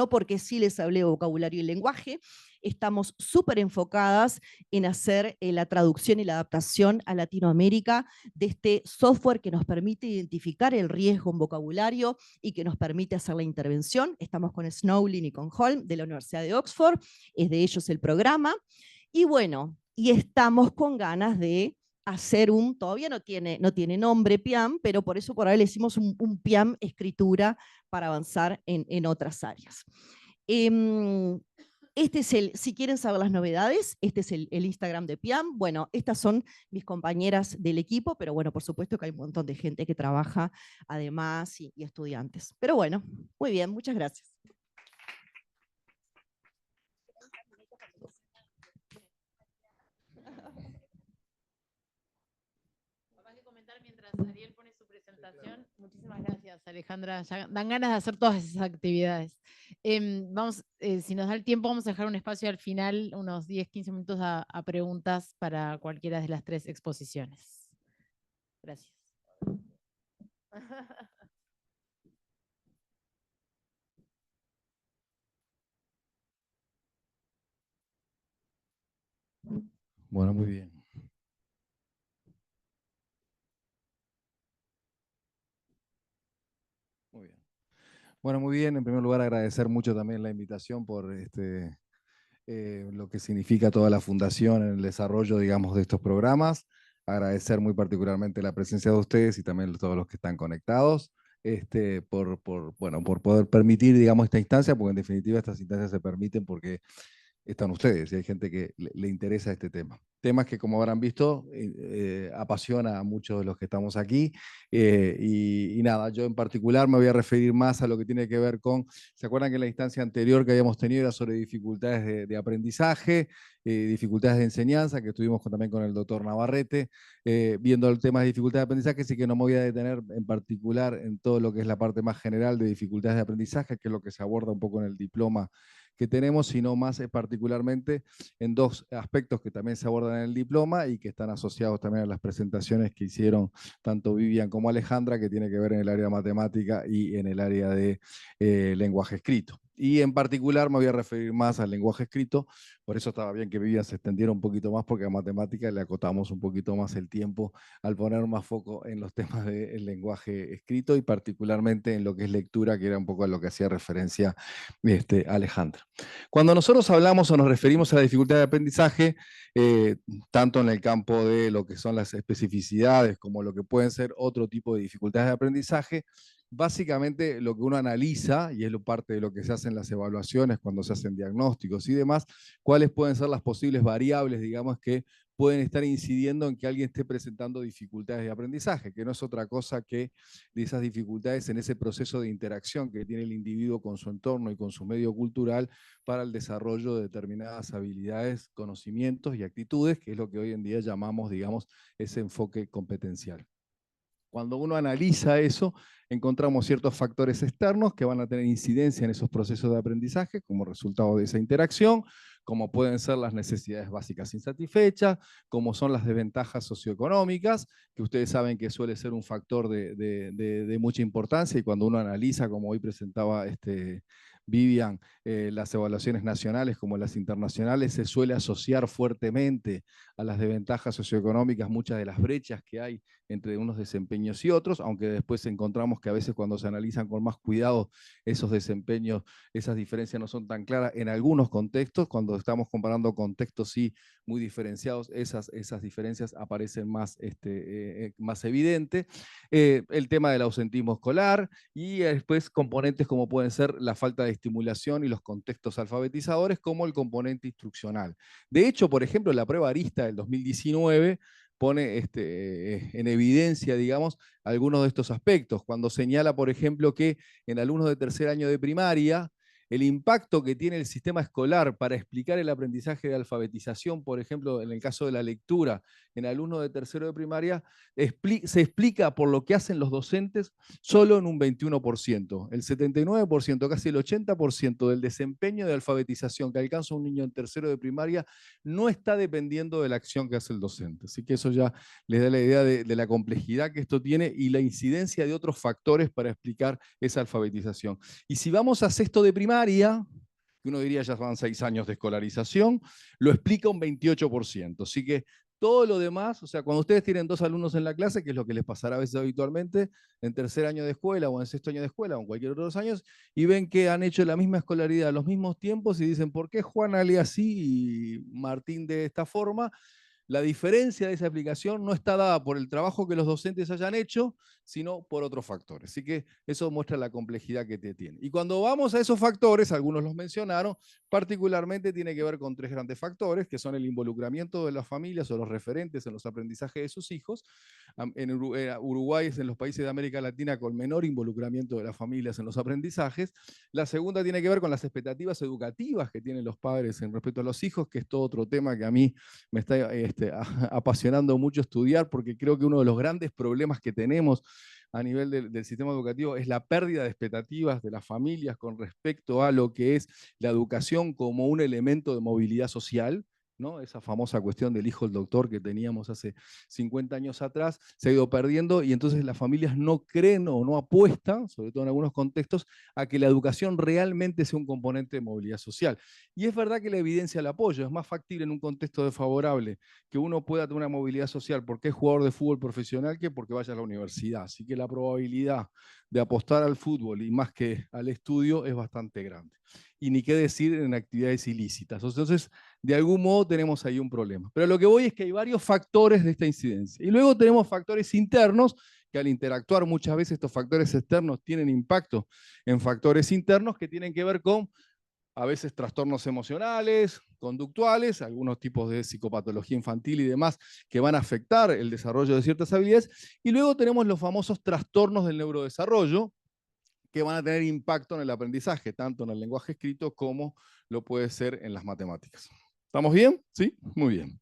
porque sí les hablé de vocabulario y lenguaje, estamos súper enfocadas en hacer la traducción y la adaptación a Latinoamérica de este software que nos permite identificar el riesgo en vocabulario y que nos permite hacer la intervención. Estamos con Snowlin y con Holm de la Universidad de Oxford, es de ellos el programa. Y bueno, y estamos con ganas de hacer todavía no tiene nombre PIAM, pero por eso por ahora le hicimos un PIAM escritura para avanzar en otras áreas. Este es si quieren saber las novedades, este es el Instagram de PIAM. Bueno, estas son mis compañeras del equipo, pero bueno, por supuesto que hay un montón de gente que trabaja además y estudiantes. Pero bueno, muy bien, muchas gracias. Mientras Ariel pone su presentación. Muchísimas gracias, Alejandra. Ya dan ganas de hacer todas esas actividades. Si nos da el tiempo, vamos a dejar un espacio al final, unos 10, 15 minutos a preguntas para cualquiera de las 3 exposiciones. Gracias. Bueno, muy bien. Muy bien. Bueno, muy bien. En primer lugar, agradecer mucho también la invitación por lo que significa toda la fundación en el desarrollo, digamos, de estos programas. Agradecer muy particularmente la presencia de ustedes y también de todos los que están conectados, por poder permitir, digamos, esta instancia, porque en definitiva estas instancias se permiten porque están ustedes y hay gente que le interesa este tema. Temas que, como habrán visto, apasiona a muchos de los que estamos aquí. Y nada, yo en particular me voy a referir más a lo que tiene que ver con, ¿se acuerdan que la instancia anterior que habíamos tenido era sobre dificultades de aprendizaje, dificultades de enseñanza, que estuvimos también con el doctor Navarrete, viendo el tema de dificultades de aprendizaje, así que no me voy a detener en particular en todo lo que es la parte más general de dificultades de aprendizaje, que es lo que se aborda un poco en el diploma que tenemos, sino más particularmente en 2 aspectos que también se abordan en el diploma y que están asociados también a las presentaciones que hicieron tanto Vivian como Alejandra, que tiene que ver en el área de matemática y en el área de lenguaje escrito. Y en particular me voy a referir más al lenguaje escrito, por eso estaba bien que Vivian se extendiera un poquito más, porque a matemática le acotamos un poquito más el tiempo al poner más foco en los temas del lenguaje escrito y particularmente en lo que es lectura, que era un poco a lo que hacía referencia Alejandra. Cuando nosotros hablamos o nos referimos a la dificultad de aprendizaje, tanto en el campo de lo que son las especificidades como lo que pueden ser otro tipo de dificultades de aprendizaje, básicamente lo que uno analiza, y es parte de lo que se hace en las evaluaciones cuando se hacen diagnósticos y demás, cuáles pueden ser las posibles variables, digamos, que pueden estar incidiendo en que alguien esté presentando dificultades de aprendizaje, que no es otra cosa que de esas dificultades en ese proceso de interacción que tiene el individuo con su entorno y con su medio cultural para el desarrollo de determinadas habilidades, conocimientos y actitudes, que es lo que hoy en día llamamos, digamos, ese enfoque competencial. Cuando uno analiza eso, encontramos ciertos factores externos que van a tener incidencia en esos procesos de aprendizaje como resultado de esa interacción, como pueden ser las necesidades básicas insatisfechas, como son las desventajas socioeconómicas, que ustedes saben que suele ser un factor de mucha importancia, y cuando uno analiza, como hoy presentaba Vivian, las evaluaciones nacionales como las internacionales, se suele asociar fuertemente a las desventajas socioeconómicas muchas de las brechas que hay entre unos desempeños y otros, aunque después encontramos que a veces cuando se analizan con más cuidado esos desempeños, esas diferencias no son tan claras en algunos contextos. Cuando estamos comparando contextos sí muy diferenciados, esas diferencias aparecen más, más evidentes. El tema del ausentismo escolar y después componentes como pueden ser la falta de estimulación y los contextos alfabetizadores, como el componente instruccional. De hecho, por ejemplo, la prueba Arista del 2019 pone en evidencia, digamos, algunos de estos aspectos, cuando señala, por ejemplo, que en alumnos de tercer año de primaria, el impacto que tiene el sistema escolar para explicar el aprendizaje de alfabetización, por ejemplo, en el caso de la lectura, en alumnos de tercero de primaria, se explica por lo que hacen los docentes solo en un 21%. El 79%, casi el 80% del desempeño de alfabetización que alcanza un niño en tercero de primaria no está dependiendo de la acción que hace el docente. Así que eso ya les da la idea de la complejidad que esto tiene y la incidencia de otros factores para explicar esa alfabetización. Y si vamos a sexto de primaria, que uno diría ya van 6 años de escolarización, lo explica un 28%. Así que todo lo demás, o sea, cuando ustedes tienen 2 alumnos en la clase, que es lo que les pasará a veces habitualmente, en tercer año de escuela o en sexto año de escuela o en cualquier otro de los años, y ven que han hecho la misma escolaridad a los mismos tiempos y dicen, ¿por qué Juana lee así y Martín de esta forma? La diferencia de esa aplicación no está dada por el trabajo que los docentes hayan hecho, sino por otros factores. Así que eso muestra la complejidad que tiene. Y cuando vamos a esos factores, algunos los mencionaron, particularmente tiene que ver con 3 grandes factores, que son el involucramiento de las familias o los referentes en los aprendizajes de sus hijos. En Uruguay es en los países de América Latina con menor involucramiento de las familias en los aprendizajes. La segunda tiene que ver con las expectativas educativas que tienen los padres en respecto a los hijos, que es todo otro tema que a mí me está apasionando mucho estudiar, porque creo que uno de los grandes problemas que tenemos a nivel del sistema educativo es la pérdida de expectativas de las familias con respecto a lo que es la educación como un elemento de movilidad social, ¿no? Esa famosa cuestión del hijo del doctor que teníamos hace 50 años atrás, se ha ido perdiendo y entonces las familias no creen o no apuestan, sobre todo en algunos contextos, a que la educación realmente sea un componente de movilidad social. Y es verdad que la evidencia el apoyo, es más factible en un contexto desfavorable que uno pueda tener una movilidad social porque es jugador de fútbol profesional que porque vaya a la universidad. Así que la probabilidad de apostar al fútbol y más que al estudio es bastante grande. Y ni qué decir en actividades ilícitas. Entonces, de algún modo tenemos ahí un problema. Pero lo que voy es que hay varios factores de esta incidencia. Y luego tenemos factores internos, que al interactuar muchas veces estos factores externos tienen impacto en factores internos que tienen que ver con a veces trastornos emocionales, conductuales, algunos tipos de psicopatología infantil y demás que van a afectar el desarrollo de ciertas habilidades. Y luego tenemos los famosos trastornos del neurodesarrollo, que van a tener impacto en el aprendizaje, tanto en el lenguaje escrito como lo puede ser en las matemáticas. ¿Estamos bien? ¿Sí? Muy bien.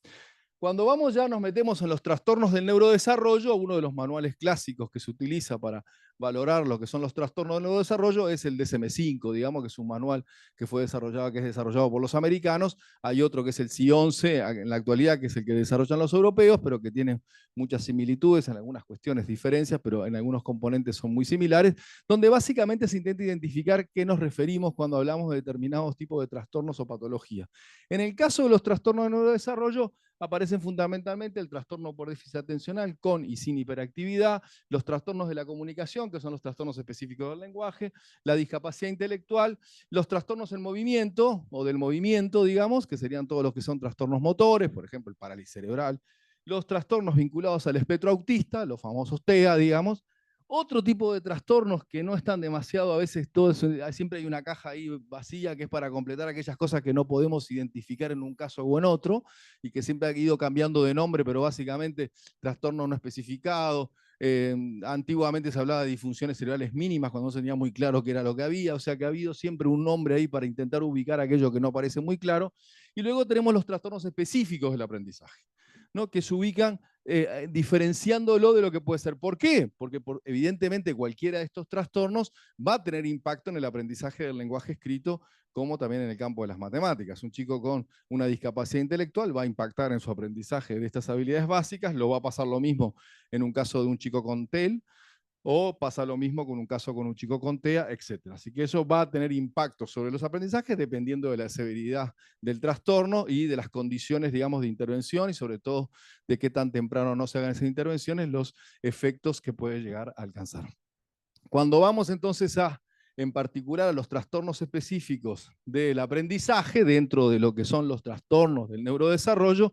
Cuando vamos ya nos metemos en los trastornos del neurodesarrollo, uno de los manuales clásicos que se utiliza para valorar lo que son los trastornos del neurodesarrollo es el DSM-5, digamos que es un manual que es desarrollado por los americanos. Hay otro que es el C11 en la actualidad, que es el que desarrollan los europeos, pero que tiene muchas similitudes, en algunas cuestiones diferencias, pero en algunos componentes son muy similares, donde básicamente se intenta identificar qué nos referimos cuando hablamos de determinados tipos de trastornos o patologías. En el caso de los trastornos del neurodesarrollo, aparecen fundamentalmente el trastorno por déficit atencional con y sin hiperactividad, los trastornos de la comunicación, que son los trastornos específicos del lenguaje, la discapacidad intelectual, los trastornos del movimiento, o del movimiento, digamos, que serían todos los que son trastornos motores, por ejemplo, el parálisis cerebral, los trastornos vinculados al espectro autista, los famosos TEA, digamos. Otro tipo de trastornos que no están demasiado, a veces siempre hay una caja ahí vacía que es para completar aquellas cosas que no podemos identificar en un caso o en otro, y que siempre ha ido cambiando de nombre, pero básicamente trastorno no especificado. Antiguamente se hablaba de disfunciones cerebrales mínimas cuando no se tenía muy claro qué era lo que había, o sea que ha habido siempre un nombre ahí para intentar ubicar aquello que no parece muy claro. Y luego tenemos los trastornos específicos del aprendizaje, ¿no? Que se ubican diferenciándolo de lo que puede ser. ¿Por qué? Porque evidentemente cualquiera de estos trastornos va a tener impacto en el aprendizaje del lenguaje escrito, como también en el campo de las matemáticas. Un chico con una discapacidad intelectual va a impactar en su aprendizaje de estas habilidades básicas, lo va a pasar lo mismo en un caso de un chico con TEL, o pasa lo mismo con un caso con un chico con TEA, etc. Así que eso va a tener impacto sobre los aprendizajes dependiendo de la severidad del trastorno y de las condiciones, digamos, de intervención y sobre todo de qué tan temprano no se hagan esas intervenciones, los efectos que puede llegar a alcanzar. Cuando vamos entonces en particular a los trastornos específicos del aprendizaje, dentro de lo que son los trastornos del neurodesarrollo,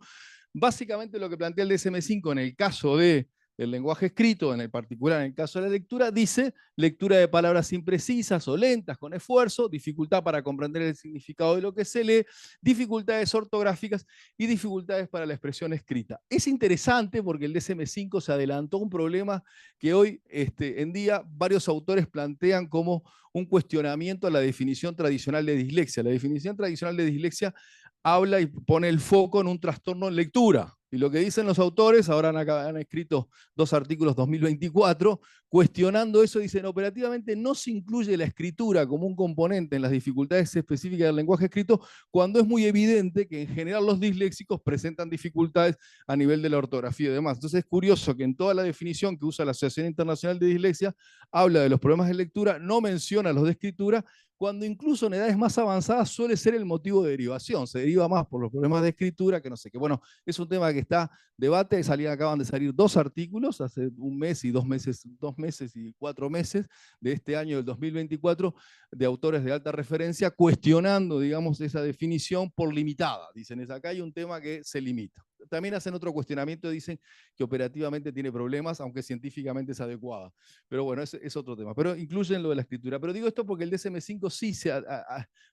básicamente lo que plantea el DSM-5 en el caso del lenguaje escrito, en el particular en el caso de la lectura, dice lectura de palabras imprecisas o lentas con esfuerzo, dificultad para comprender el significado de lo que se lee, dificultades ortográficas y dificultades para la expresión escrita. Es interesante porque el DSM-5 se adelantó a un problema que hoy en día varios autores plantean como un cuestionamiento a la definición tradicional de dislexia. La definición tradicional de dislexia habla y pone el foco en un trastorno en lectura. Y lo que dicen los autores, ahora han escrito 2 artículos 2024, cuestionando eso, dicen, operativamente no se incluye la escritura como un componente en las dificultades específicas del lenguaje escrito, cuando es muy evidente que en general los disléxicos presentan dificultades a nivel de la ortografía y demás. Entonces es curioso que en toda la definición que usa la Asociación Internacional de Dislexia, habla de los problemas de lectura, no menciona los de escritura, cuando incluso en edades más avanzadas suele ser el motivo de derivación, se deriva más por los problemas de escritura que no sé qué. Bueno, es un tema que está debate, acaban de salir 2 artículos, hace un mes y 2 meses, 2 meses y 4 meses de este año del 2024, de autores de alta referencia, cuestionando, digamos, esa definición por limitada. Dicen, acá hay un tema que se limita. También hacen otro cuestionamiento, dicen que operativamente tiene problemas, aunque científicamente es adecuada. Pero bueno, es otro tema. Pero incluyen lo de la escritura. Pero digo esto porque el DSM-5 sí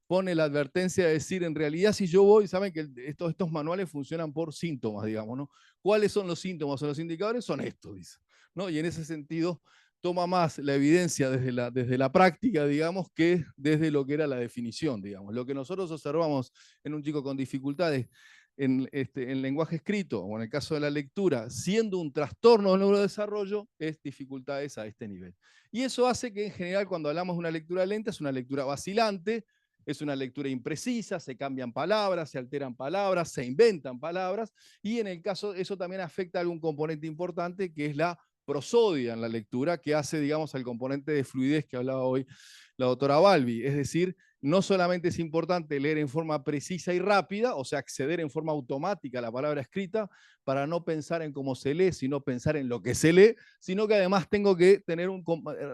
pone la advertencia de decir, en realidad, si yo voy, saben que estos manuales funcionan por síntomas, digamos, ¿no? ¿Cuáles son los síntomas o los indicadores? Son estos, dice, ¿no? Y en ese sentido toma más la evidencia desde la práctica, digamos, que desde lo que era la definición, digamos. Lo que nosotros observamos en un chico con dificultades en lenguaje escrito, o en el caso de la lectura, siendo un trastorno del neurodesarrollo, es dificultades a este nivel. Y eso hace que en general cuando hablamos de una lectura lenta es una lectura vacilante, es una lectura imprecisa, se cambian palabras, se alteran palabras, se inventan palabras, y en el caso, eso también afecta a algún componente importante que es la prosodia en la lectura, que hace, digamos, al componente de fluidez que hablaba hoy la doctora Balbi. Es decir, no solamente es importante leer en forma precisa y rápida, o sea, acceder en forma automática a la palabra escrita para no pensar en cómo se lee, sino pensar en lo que se lee, sino que además tengo que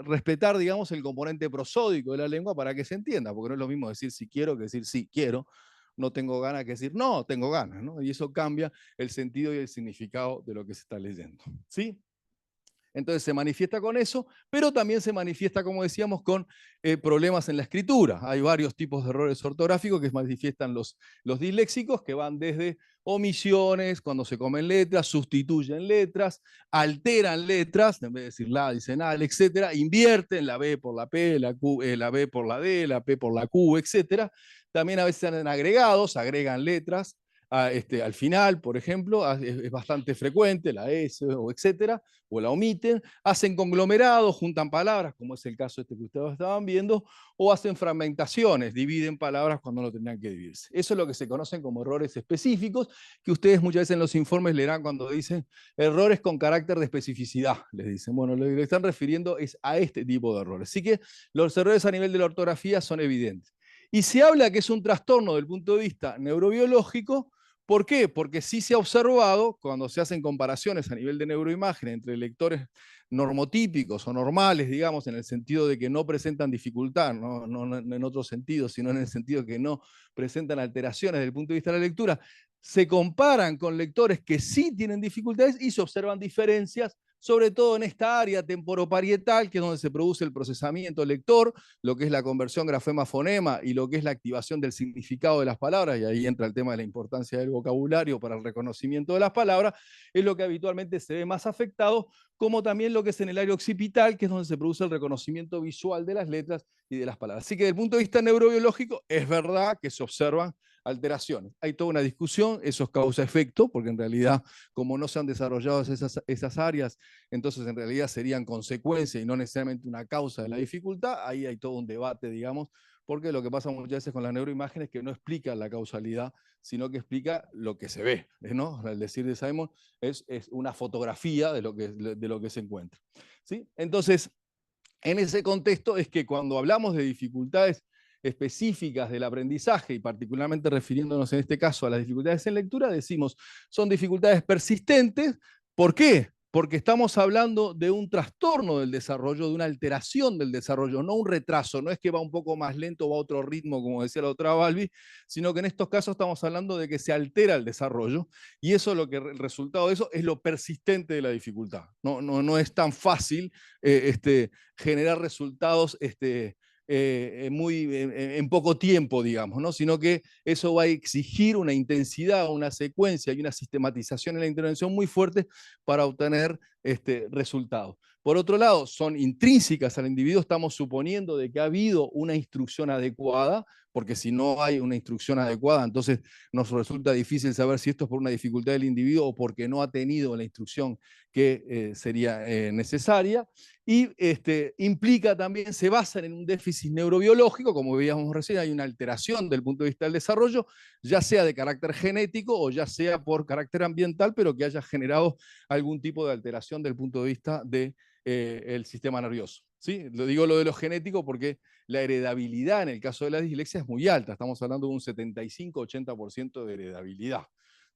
respetar, digamos, el componente prosódico de la lengua para que se entienda, porque no es lo mismo decir si quiero que decir sí quiero, no tengo ganas que decir no, tengo ganas, ¿no? Y eso cambia el sentido y el significado de lo que se está leyendo, ¿sí? Entonces se manifiesta con eso, pero también se manifiesta, como decíamos, con problemas en la escritura. Hay varios tipos de errores ortográficos que manifiestan los disléxicos, que van desde omisiones, cuando se comen letras, sustituyen letras, alteran letras, en vez de decir la, dicen al, etc. Invierten la B por la P, la B por la D, la P por la Q, etc. También a veces hacen agregados, agregan letras al final, por ejemplo, es bastante frecuente, la S o etcétera, o la omiten, hacen conglomerados, juntan palabras, como es el caso que ustedes estaban viendo, o hacen fragmentaciones, dividen palabras cuando no tendrían que dividirse. Eso es lo que se conocen como errores específicos, que ustedes muchas veces en los informes leerán cuando dicen errores con carácter de especificidad, les dicen. Bueno, lo que le están refiriendo es a este tipo de errores. Así que los errores a nivel de la ortografía son evidentes. Y se habla que es un trastorno del punto de vista neurobiológico. ¿Por qué? Porque sí se ha observado, cuando se hacen comparaciones a nivel de neuroimagen entre lectores normotípicos o normales, digamos, en el sentido de que no presentan dificultad, no en otro sentido, sino en el sentido de que no presentan alteraciones desde el punto de vista de la lectura, se comparan con lectores que sí tienen dificultades y se observan diferencias, sobre todo en esta área temporoparietal, que es donde se produce el procesamiento lector, lo que es la conversión grafema-fonema y lo que es la activación del significado de las palabras, y ahí entra el tema de la importancia del vocabulario para el reconocimiento de las palabras, es lo que habitualmente se ve más afectado, como también lo que es en el área occipital, que es donde se produce el reconocimiento visual de las letras y de las palabras. Así que desde el punto de vista neurobiológico, es verdad que se observan alteraciones. Hay toda una discusión, eso es causa-efecto, porque en realidad, como no se han desarrollado esas áreas, entonces en realidad serían consecuencia y no necesariamente una causa de la dificultad. Ahí hay todo un debate, digamos, porque lo que pasa muchas veces con las neuroimágenes es que no explica la causalidad, sino que explica lo que se ve, ¿no? El decir de Simon es una fotografía de lo que se encuentra, ¿sí? Entonces, en ese contexto es que cuando hablamos de dificultades específicas del aprendizaje, y particularmente refiriéndonos en este caso a las dificultades en lectura, decimos, son dificultades persistentes. ¿Por qué? Porque estamos hablando de un trastorno del desarrollo, de una alteración del desarrollo, no un retraso. No es que va un poco más lento o va a otro ritmo, como decía la doctora Balbi, sino que en estos casos estamos hablando de que se altera el desarrollo, y eso el resultado de eso es lo persistente de la dificultad. No es tan fácil generar resultados en poco tiempo, digamos, ¿no? Sino que eso va a exigir una intensidad, una secuencia y una sistematización en la intervención muy fuerte para obtener resultados. Por otro lado, son intrínsecas al individuo, estamos suponiendo de que ha habido una instrucción adecuada, porque si no hay una instrucción adecuada, entonces nos resulta difícil saber si esto es por una dificultad del individuo o porque no ha tenido la instrucción que sería necesaria. Y implica también, se basan en un déficit neurobiológico, como veíamos recién, hay una alteración del punto de vista del desarrollo, ya sea de carácter genético o ya sea por carácter ambiental, pero que haya generado algún tipo de alteración del punto de vista del sistema nervioso. ¿Sí? Lo digo lo de lo genético porque la heredabilidad en el caso de la dislexia es muy alta, estamos hablando de un 75-80% de heredabilidad.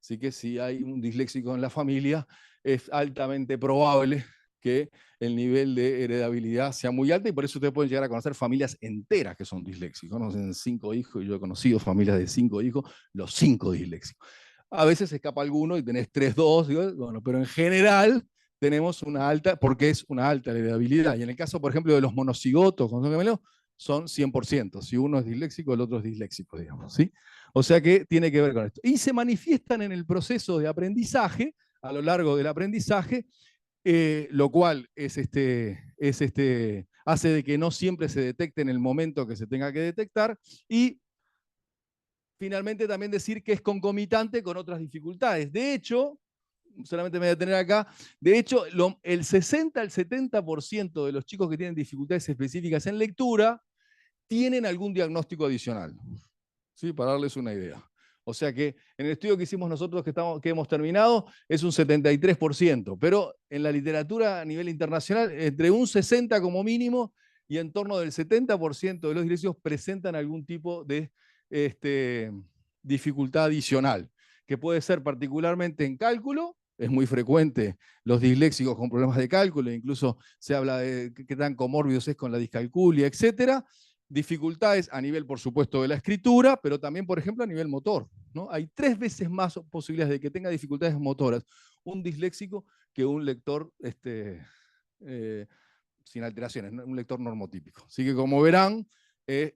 Así que si hay un disléxico en la familia, es altamente probable que el nivel de heredabilidad sea muy alto, y por eso ustedes pueden llegar a conocer familias enteras que son disléxicos. Conocen 5 hijos, y yo he conocido familias de 5 hijos, los 5 disléxicos. A veces escapa alguno y tenés 3, 2, bueno, pero en general tenemos una alta, porque es una alta heredabilidad. Y en el caso, por ejemplo, de los monocigotos con gemelos, son 100%. Si uno es disléxico, el otro es disléxico, digamos, ¿sí? O sea que tiene que ver con esto. Y se manifiestan en el proceso de aprendizaje, a lo largo del aprendizaje, lo cual hace de que no siempre se detecte en el momento que se tenga que detectar, y finalmente también decir que es concomitante con otras dificultades. De hecho, solamente me voy a detener acá, de hecho, el 60 al 70% de los chicos que tienen dificultades específicas en lectura tienen algún diagnóstico adicional, ¿sí? Para darles una idea. O sea que en el estudio que hicimos nosotros, que hemos terminado, es un 73%, pero en la literatura a nivel internacional, entre un 60% como mínimo y en torno del 70% de los disléxicos presentan algún tipo de dificultad adicional, que puede ser particularmente en cálculo. Es muy frecuente los disléxicos con problemas de cálculo, incluso se habla de qué tan comórbidos es con la discalculia, etcétera. Dificultades a nivel, por supuesto, de la escritura, pero también, por ejemplo, a nivel motor, ¿no? Hay 3 veces más posibilidades de que tenga dificultades motoras un disléxico que un lector sin alteraciones, un lector normotípico. Así que, como verán,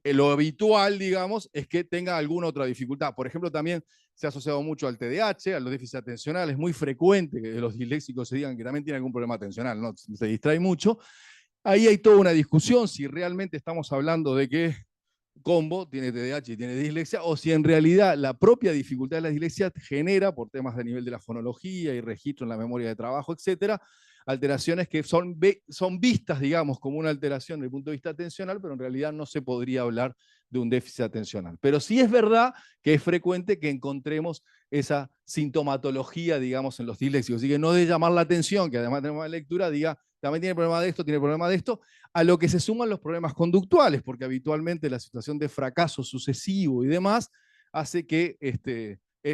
lo habitual, digamos, es que tenga alguna otra dificultad. Por ejemplo, también se ha asociado mucho al TDAH, a los déficits atencionales. Es muy frecuente que los disléxicos se digan que también tienen algún problema atencional, ¿no? Se distrae mucho. Ahí hay toda una discusión si realmente estamos hablando de que combo tiene TDAH y tiene dislexia, o si en realidad la propia dificultad de la dislexia genera, por temas de nivel de la fonología y registro en la memoria de trabajo, etcétera, alteraciones que son vistas, digamos, como una alteración desde el punto de vista atencional, pero en realidad no se podría hablar de un déficit atencional. Pero sí es verdad que es frecuente que encontremos esa sintomatología, digamos, en los disléxicos. Así que no de llamar la atención, que además tenemos la lectura, diga, también tiene problema de esto, tiene problema de esto, a lo que se suman los problemas conductuales, porque habitualmente la situación de fracaso sucesivo y demás hace que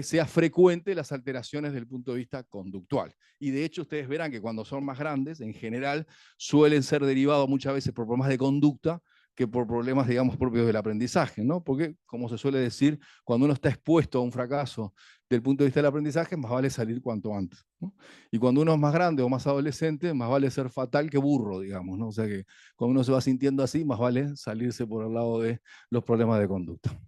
sea frecuente las alteraciones desde el punto de vista conductual. Y de hecho ustedes verán que cuando son más grandes, en general, suelen ser derivados muchas veces por problemas de conducta que por problemas, digamos, propios del aprendizaje, ¿no? Porque, como se suele decir, cuando uno está expuesto a un fracaso del punto de vista del aprendizaje, más vale salir cuanto antes, ¿no? Y cuando uno es más grande o más adolescente, más vale ser fatal que burro, digamos, ¿no? O sea que cuando uno se va sintiendo así, más vale salirse por el lado de los problemas de conducta.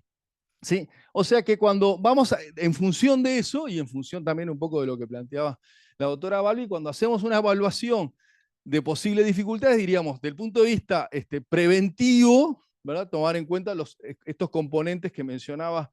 ¿Sí? O sea que cuando vamos, en función de eso, y en función también un poco de lo que planteaba la doctora Balbi, cuando hacemos una evaluación de posibles dificultades, diríamos, del punto de vista preventivo, ¿verdad? Tomar en cuenta estos componentes que mencionaba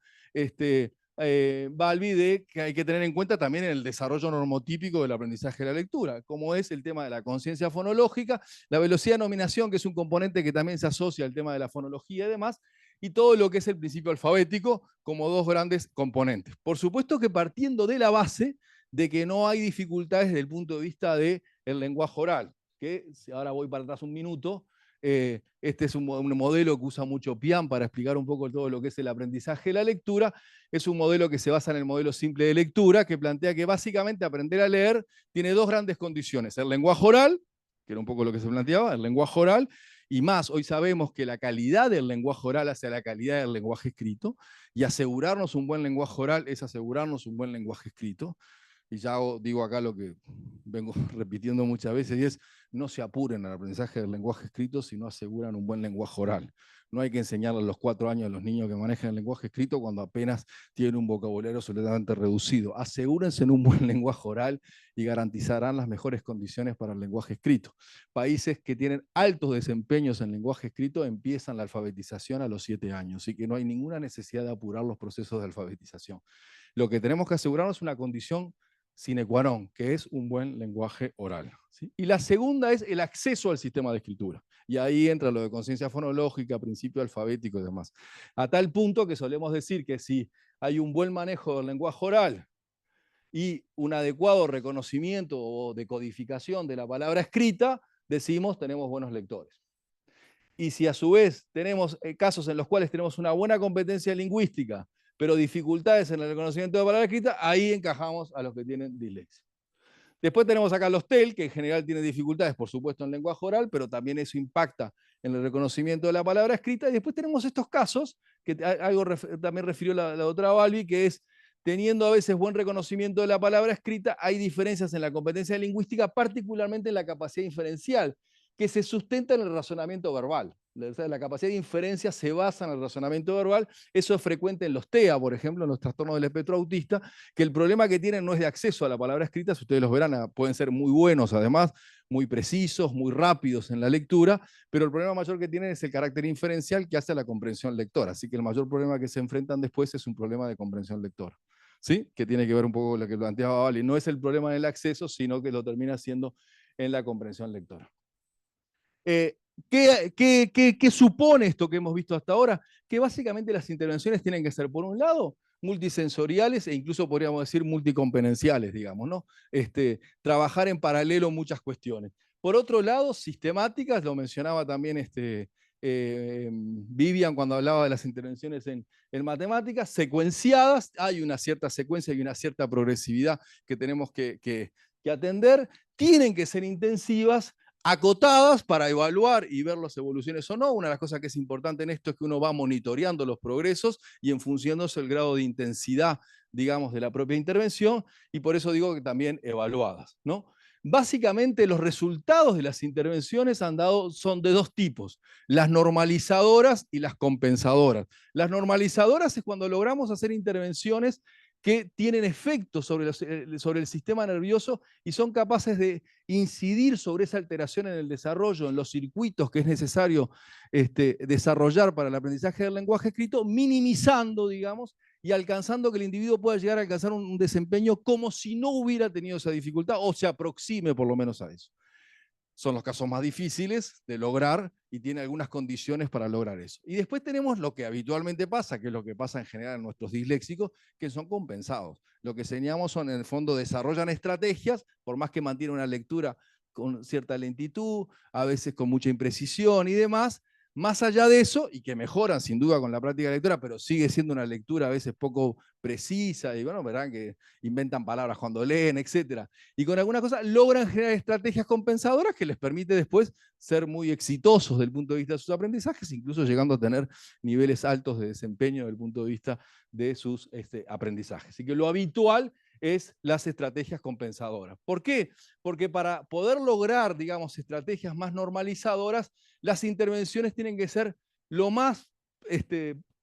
Balbi, de que hay que tener en cuenta también el desarrollo normotípico del aprendizaje de la lectura, como es el tema de la conciencia fonológica, la velocidad de nominación, que es un componente que también se asocia al tema de la fonología y demás, y todo lo que es el principio alfabético como dos grandes componentes. Por supuesto que partiendo de la base de que no hay dificultades desde el punto de vista del lenguaje oral, que si ahora voy para atrás un minuto, este es un modelo que usa mucho Piam para explicar un poco todo lo que es el aprendizaje de la lectura. Es un modelo que se basa en el modelo simple de lectura, que plantea que básicamente aprender a leer tiene dos grandes condiciones: el lenguaje oral, que era un poco lo que se planteaba, el lenguaje oral, y más, hoy sabemos que la calidad del lenguaje oral hacia la calidad del lenguaje escrito, y asegurarnos un buen lenguaje oral es asegurarnos un buen lenguaje escrito. Y ya digo acá lo que vengo repitiendo muchas veces, y es: no se apuren al aprendizaje del lenguaje escrito si no aseguran un buen lenguaje oral. No hay que enseñarle a los 4 años a los niños que manejan el lenguaje escrito cuando apenas tienen un vocabulario absolutamente reducido. Asegúrense en un buen lenguaje oral y garantizarán las mejores condiciones para el lenguaje escrito. Países que tienen altos desempeños en lenguaje escrito empiezan la alfabetización a los 7 años, así que no hay ninguna necesidad de apurar los procesos de alfabetización. Lo que tenemos que asegurarnos es una condición sine qua non, que es un buen lenguaje oral, ¿sí? Y la segunda es el acceso al sistema de escritura. Y ahí entra lo de conciencia fonológica, principio alfabético y demás. A tal punto que solemos decir que si hay un buen manejo del lenguaje oral y un adecuado reconocimiento o decodificación de la palabra escrita, decimos tenemos buenos lectores. Y si a su vez tenemos casos en los cuales tenemos una buena competencia lingüística, pero dificultades en el reconocimiento de la palabra escrita, ahí encajamos a los que tienen dislexia. Después tenemos acá los TEL, que en general tienen dificultades, por supuesto, en lenguaje oral, pero también eso impacta en el reconocimiento de la palabra escrita. Y después tenemos estos casos, que algo también refirió la doctora Balbi, que es: teniendo a veces buen reconocimiento de la palabra escrita, hay diferencias en la competencia lingüística, particularmente en la capacidad inferencial, que se sustenta en el razonamiento verbal. La capacidad de inferencia se basa en el razonamiento verbal. Eso es frecuente en los TEA, por ejemplo, en los trastornos del espectro autista, que el problema que tienen no es de acceso a la palabra escrita. Si ustedes los verán, pueden ser muy buenos, además, muy precisos, muy rápidos en la lectura, pero el problema mayor que tienen es el carácter inferencial que hace a la comprensión lectora. Así que el mayor problema que se enfrentan después es un problema de comprensión lectora, ¿sí? Que tiene que ver un poco con lo que planteaba Vali. No es el problema en el acceso, sino que lo termina siendo en la comprensión lectora. ¿Qué supone esto que hemos visto hasta ahora? Que básicamente las intervenciones tienen que ser, por un lado, multisensoriales e incluso podríamos decir multicompetenciales, digamos, ¿no? Trabajar en paralelo muchas cuestiones. Por otro lado, sistemáticas, lo mencionaba también Vivian cuando hablaba de las intervenciones en matemáticas, secuenciadas, hay una cierta secuencia y una cierta progresividad que tenemos que atender, tienen que ser intensivas, acotadas para evaluar y ver las evoluciones o no. Una de las cosas que es importante en esto es que uno va monitoreando los progresos y en función de eso el grado de intensidad, digamos, de la propia intervención, y por eso digo que también evaluadas, ¿no? Básicamente los resultados de las intervenciones son de dos tipos: las normalizadoras y las compensadoras. Las normalizadoras es cuando logramos hacer intervenciones que tienen efectos sobre el sistema nervioso y son capaces de incidir sobre esa alteración en el desarrollo, en los circuitos que es necesario desarrollar para el aprendizaje del lenguaje escrito, minimizando, digamos, y alcanzando que el individuo pueda llegar a alcanzar un desempeño como si no hubiera tenido esa dificultad, o se aproxime por lo menos a eso. Son los casos más difíciles de lograr y tiene algunas condiciones para lograr eso. Y después tenemos lo que habitualmente pasa, que es lo que pasa en general en nuestros disléxicos, que son compensados. Lo que enseñamos son, en el fondo, desarrollan estrategias, por más que mantienen una lectura con cierta lentitud, a veces con mucha imprecisión y demás. Más allá de eso, y que mejoran sin duda con la práctica de lectura, pero sigue siendo una lectura a veces poco precisa, y bueno, verán que inventan palabras cuando leen, etc. Y con algunas cosas logran generar estrategias compensadoras que les permite después ser muy exitosos desde el punto de vista de sus aprendizajes, incluso llegando a tener niveles altos de desempeño desde el punto de vista de sus aprendizajes. Así que lo habitual es las estrategias compensadoras. ¿Por qué? Porque para poder lograr, digamos, estrategias más normalizadoras, las intervenciones tienen que ser lo más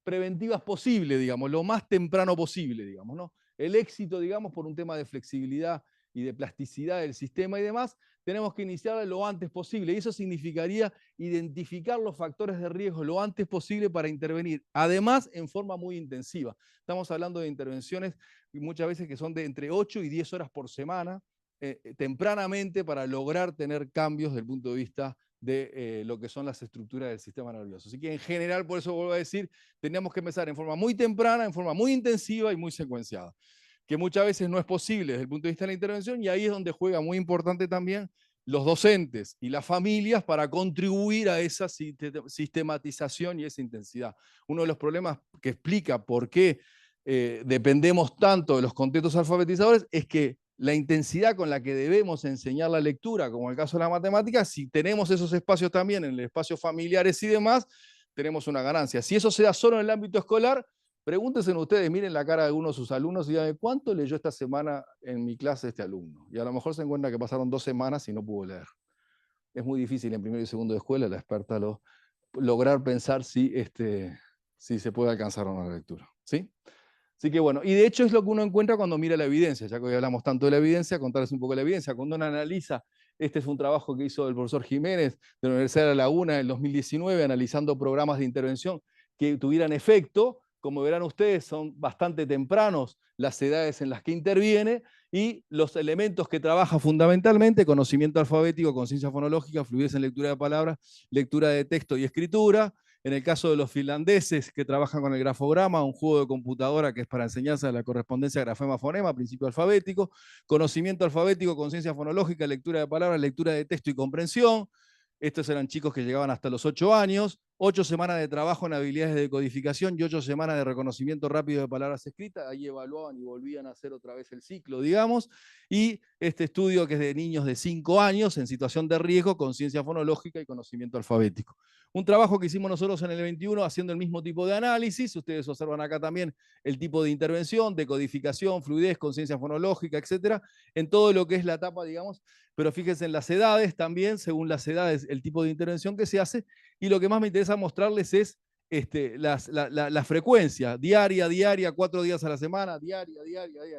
preventivas posible, digamos, lo más temprano posible, digamos, ¿no? El éxito, digamos, por un tema de flexibilidad y de plasticidad del sistema y demás, tenemos que iniciarla lo antes posible. Y eso significaría identificar los factores de riesgo lo antes posible para intervenir. Además, en forma muy intensiva. Estamos hablando de intervenciones muchas veces que son de entre 8 y 10 horas por semana, tempranamente, para lograr tener cambios desde el punto de vista de lo que son las estructuras del sistema nervioso. Así que en general, por eso vuelvo a decir, teníamos que empezar en forma muy temprana, en forma muy intensiva y muy secuenciada, que muchas veces no es posible desde el punto de vista de la intervención, y ahí es donde juega muy importante también los docentes y las familias para contribuir a esa sistematización y esa intensidad. Uno de los problemas que explica por qué dependemos tanto de los contextos alfabetizadores es que la intensidad con la que debemos enseñar la lectura, como en el caso de la matemática, si tenemos esos espacios también en el espacio familiares y demás, tenemos una ganancia. Si eso se da solo en el ámbito escolar, pregúntense ustedes, miren la cara de alguno de sus alumnos y díganme, ¿cuánto leyó esta semana en mi clase este alumno? Y a lo mejor se encuentra que pasaron 2 semanas y no pudo leer. Es muy difícil en primero y segundo de escuela, la experta lograr pensar si se puede alcanzar o no la lectura. ¿Sí? Así que bueno, y de hecho es lo que uno encuentra cuando mira la evidencia, ya que hoy hablamos tanto de la evidencia, contarles un poco de la evidencia. Cuando uno analiza, este es un trabajo que hizo el profesor Jiménez de la Universidad de La Laguna en el 2019, analizando programas de intervención que tuvieran efecto. Como verán ustedes, son bastante tempranos las edades en las que interviene, y los elementos que trabaja fundamentalmente: conocimiento alfabético, conciencia fonológica, fluidez en lectura de palabras, lectura de texto y escritura. En el caso de los finlandeses, que trabajan con el grafograma, un juego de computadora que es para enseñanza de la correspondencia grafema-fonema, principio alfabético, conocimiento alfabético, conciencia fonológica, lectura de palabras, lectura de texto y comprensión. Estos eran chicos que llegaban hasta los 8 años, 8 semanas de trabajo en habilidades de decodificación y 8 semanas de reconocimiento rápido de palabras escritas. Ahí evaluaban y volvían a hacer otra vez el ciclo, digamos. Y este estudio, que es de niños de 5 años en situación de riesgo, conciencia fonológica y conocimiento alfabético. Un trabajo que hicimos nosotros en el 21 haciendo el mismo tipo de análisis. Ustedes observan acá también el tipo de intervención, decodificación, fluidez, conciencia fonológica, etcétera, en todo lo que es la etapa, digamos. Pero fíjense en las edades también, según las edades, el tipo de intervención que se hace. Y lo que más me interesa mostrarles es la frecuencia, diaria, 4 días a la semana, diaria.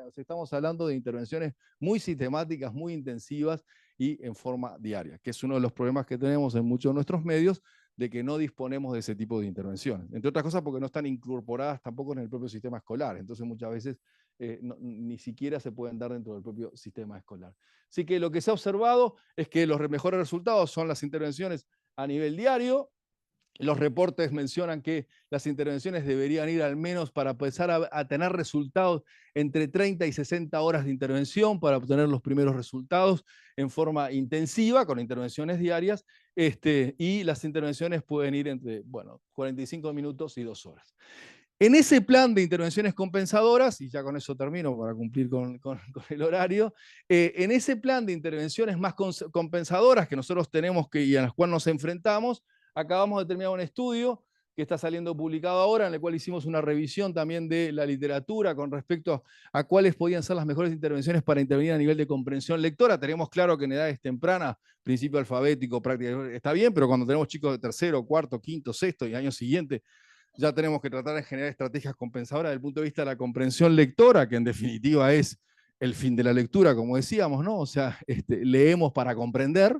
O sea, estamos hablando de intervenciones muy sistemáticas, muy intensivas y en forma diaria, que es uno de los problemas que tenemos en muchos de nuestros medios, de que no disponemos de ese tipo de intervenciones. Entre otras cosas porque no están incorporadas tampoco en el propio sistema escolar. Entonces muchas veces ni siquiera se pueden dar dentro del propio sistema escolar. Así que lo que se ha observado es que los mejores resultados son las intervenciones a nivel diario. Los reportes mencionan que las intervenciones deberían ir al menos, para empezar a tener resultados, entre 30 y 60 horas de intervención para obtener los primeros resultados en forma intensiva, con intervenciones diarias, y las intervenciones pueden ir entre 45 minutos y 2 horas. En ese plan de intervenciones compensadoras, y ya con eso termino para cumplir con el horario, en ese plan de intervenciones más compensadoras que nosotros tenemos y a las cuales nos enfrentamos, acabamos de terminar un estudio que está saliendo publicado ahora, en el cual hicimos una revisión también de la literatura con respecto a cuáles podían ser las mejores intervenciones para intervenir a nivel de comprensión lectora. Tenemos claro que en edades tempranas, principio alfabético, práctica, está bien, pero cuando tenemos chicos de tercero, cuarto, quinto, sexto y año siguiente, ya tenemos que tratar de generar estrategias compensadoras desde el punto de vista de la comprensión lectora, que en definitiva es el fin de la lectura, como decíamos, ¿no? O sea, leemos para comprender.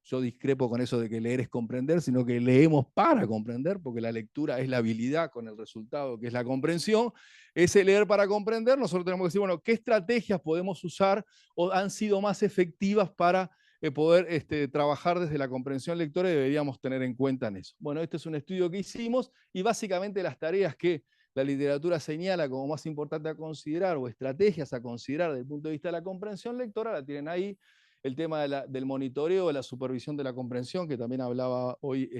Yo discrepo con eso de que leer es comprender, sino que leemos para comprender, porque la lectura es la habilidad con el resultado, que es la comprensión. Ese leer para comprender, nosotros tenemos que decir, bueno, ¿qué estrategias podemos usar o han sido más efectivas para poder trabajar desde la comprensión lectora, y deberíamos tener en cuenta en eso? Bueno, este es un estudio que hicimos, y básicamente las tareas que la literatura señala como más importante a considerar, o estrategias a considerar desde el punto de vista de la comprensión lectora, la tienen ahí. El tema del monitoreo, de la supervisión de la comprensión, que también hablaba hoy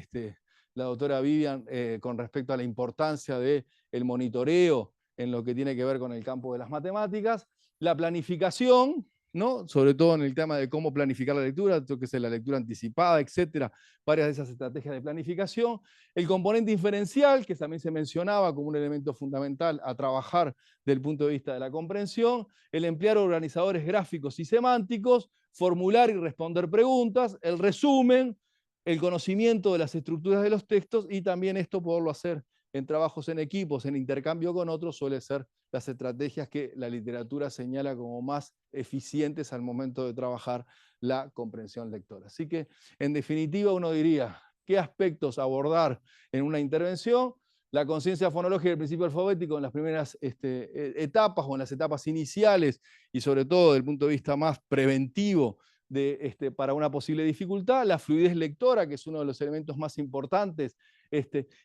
la doctora Vivian con respecto a la importancia del monitoreo en lo que tiene que ver con el campo de las matemáticas. La planificación, ¿no? Sobre todo en el tema de cómo planificar la lectura, que es la lectura anticipada, etcétera, varias de esas estrategias de planificación. El componente inferencial, que también se mencionaba como un elemento fundamental a trabajar desde el punto de vista de la comprensión. El emplear organizadores gráficos y semánticos, formular y responder preguntas, el resumen, el conocimiento de las estructuras de los textos, y también esto poderlo hacer en trabajos en equipos, en intercambio con otros, suelen ser las estrategias que la literatura señala como más eficientes al momento de trabajar la comprensión lectora. Así que, en definitiva, uno diría, ¿qué aspectos abordar en una intervención? La conciencia fonológica del principio alfabético en las primeras etapas o en las etapas iniciales, y sobre todo desde el punto de vista más preventivo para una posible dificultad. La fluidez lectora, que es uno de los elementos más importantes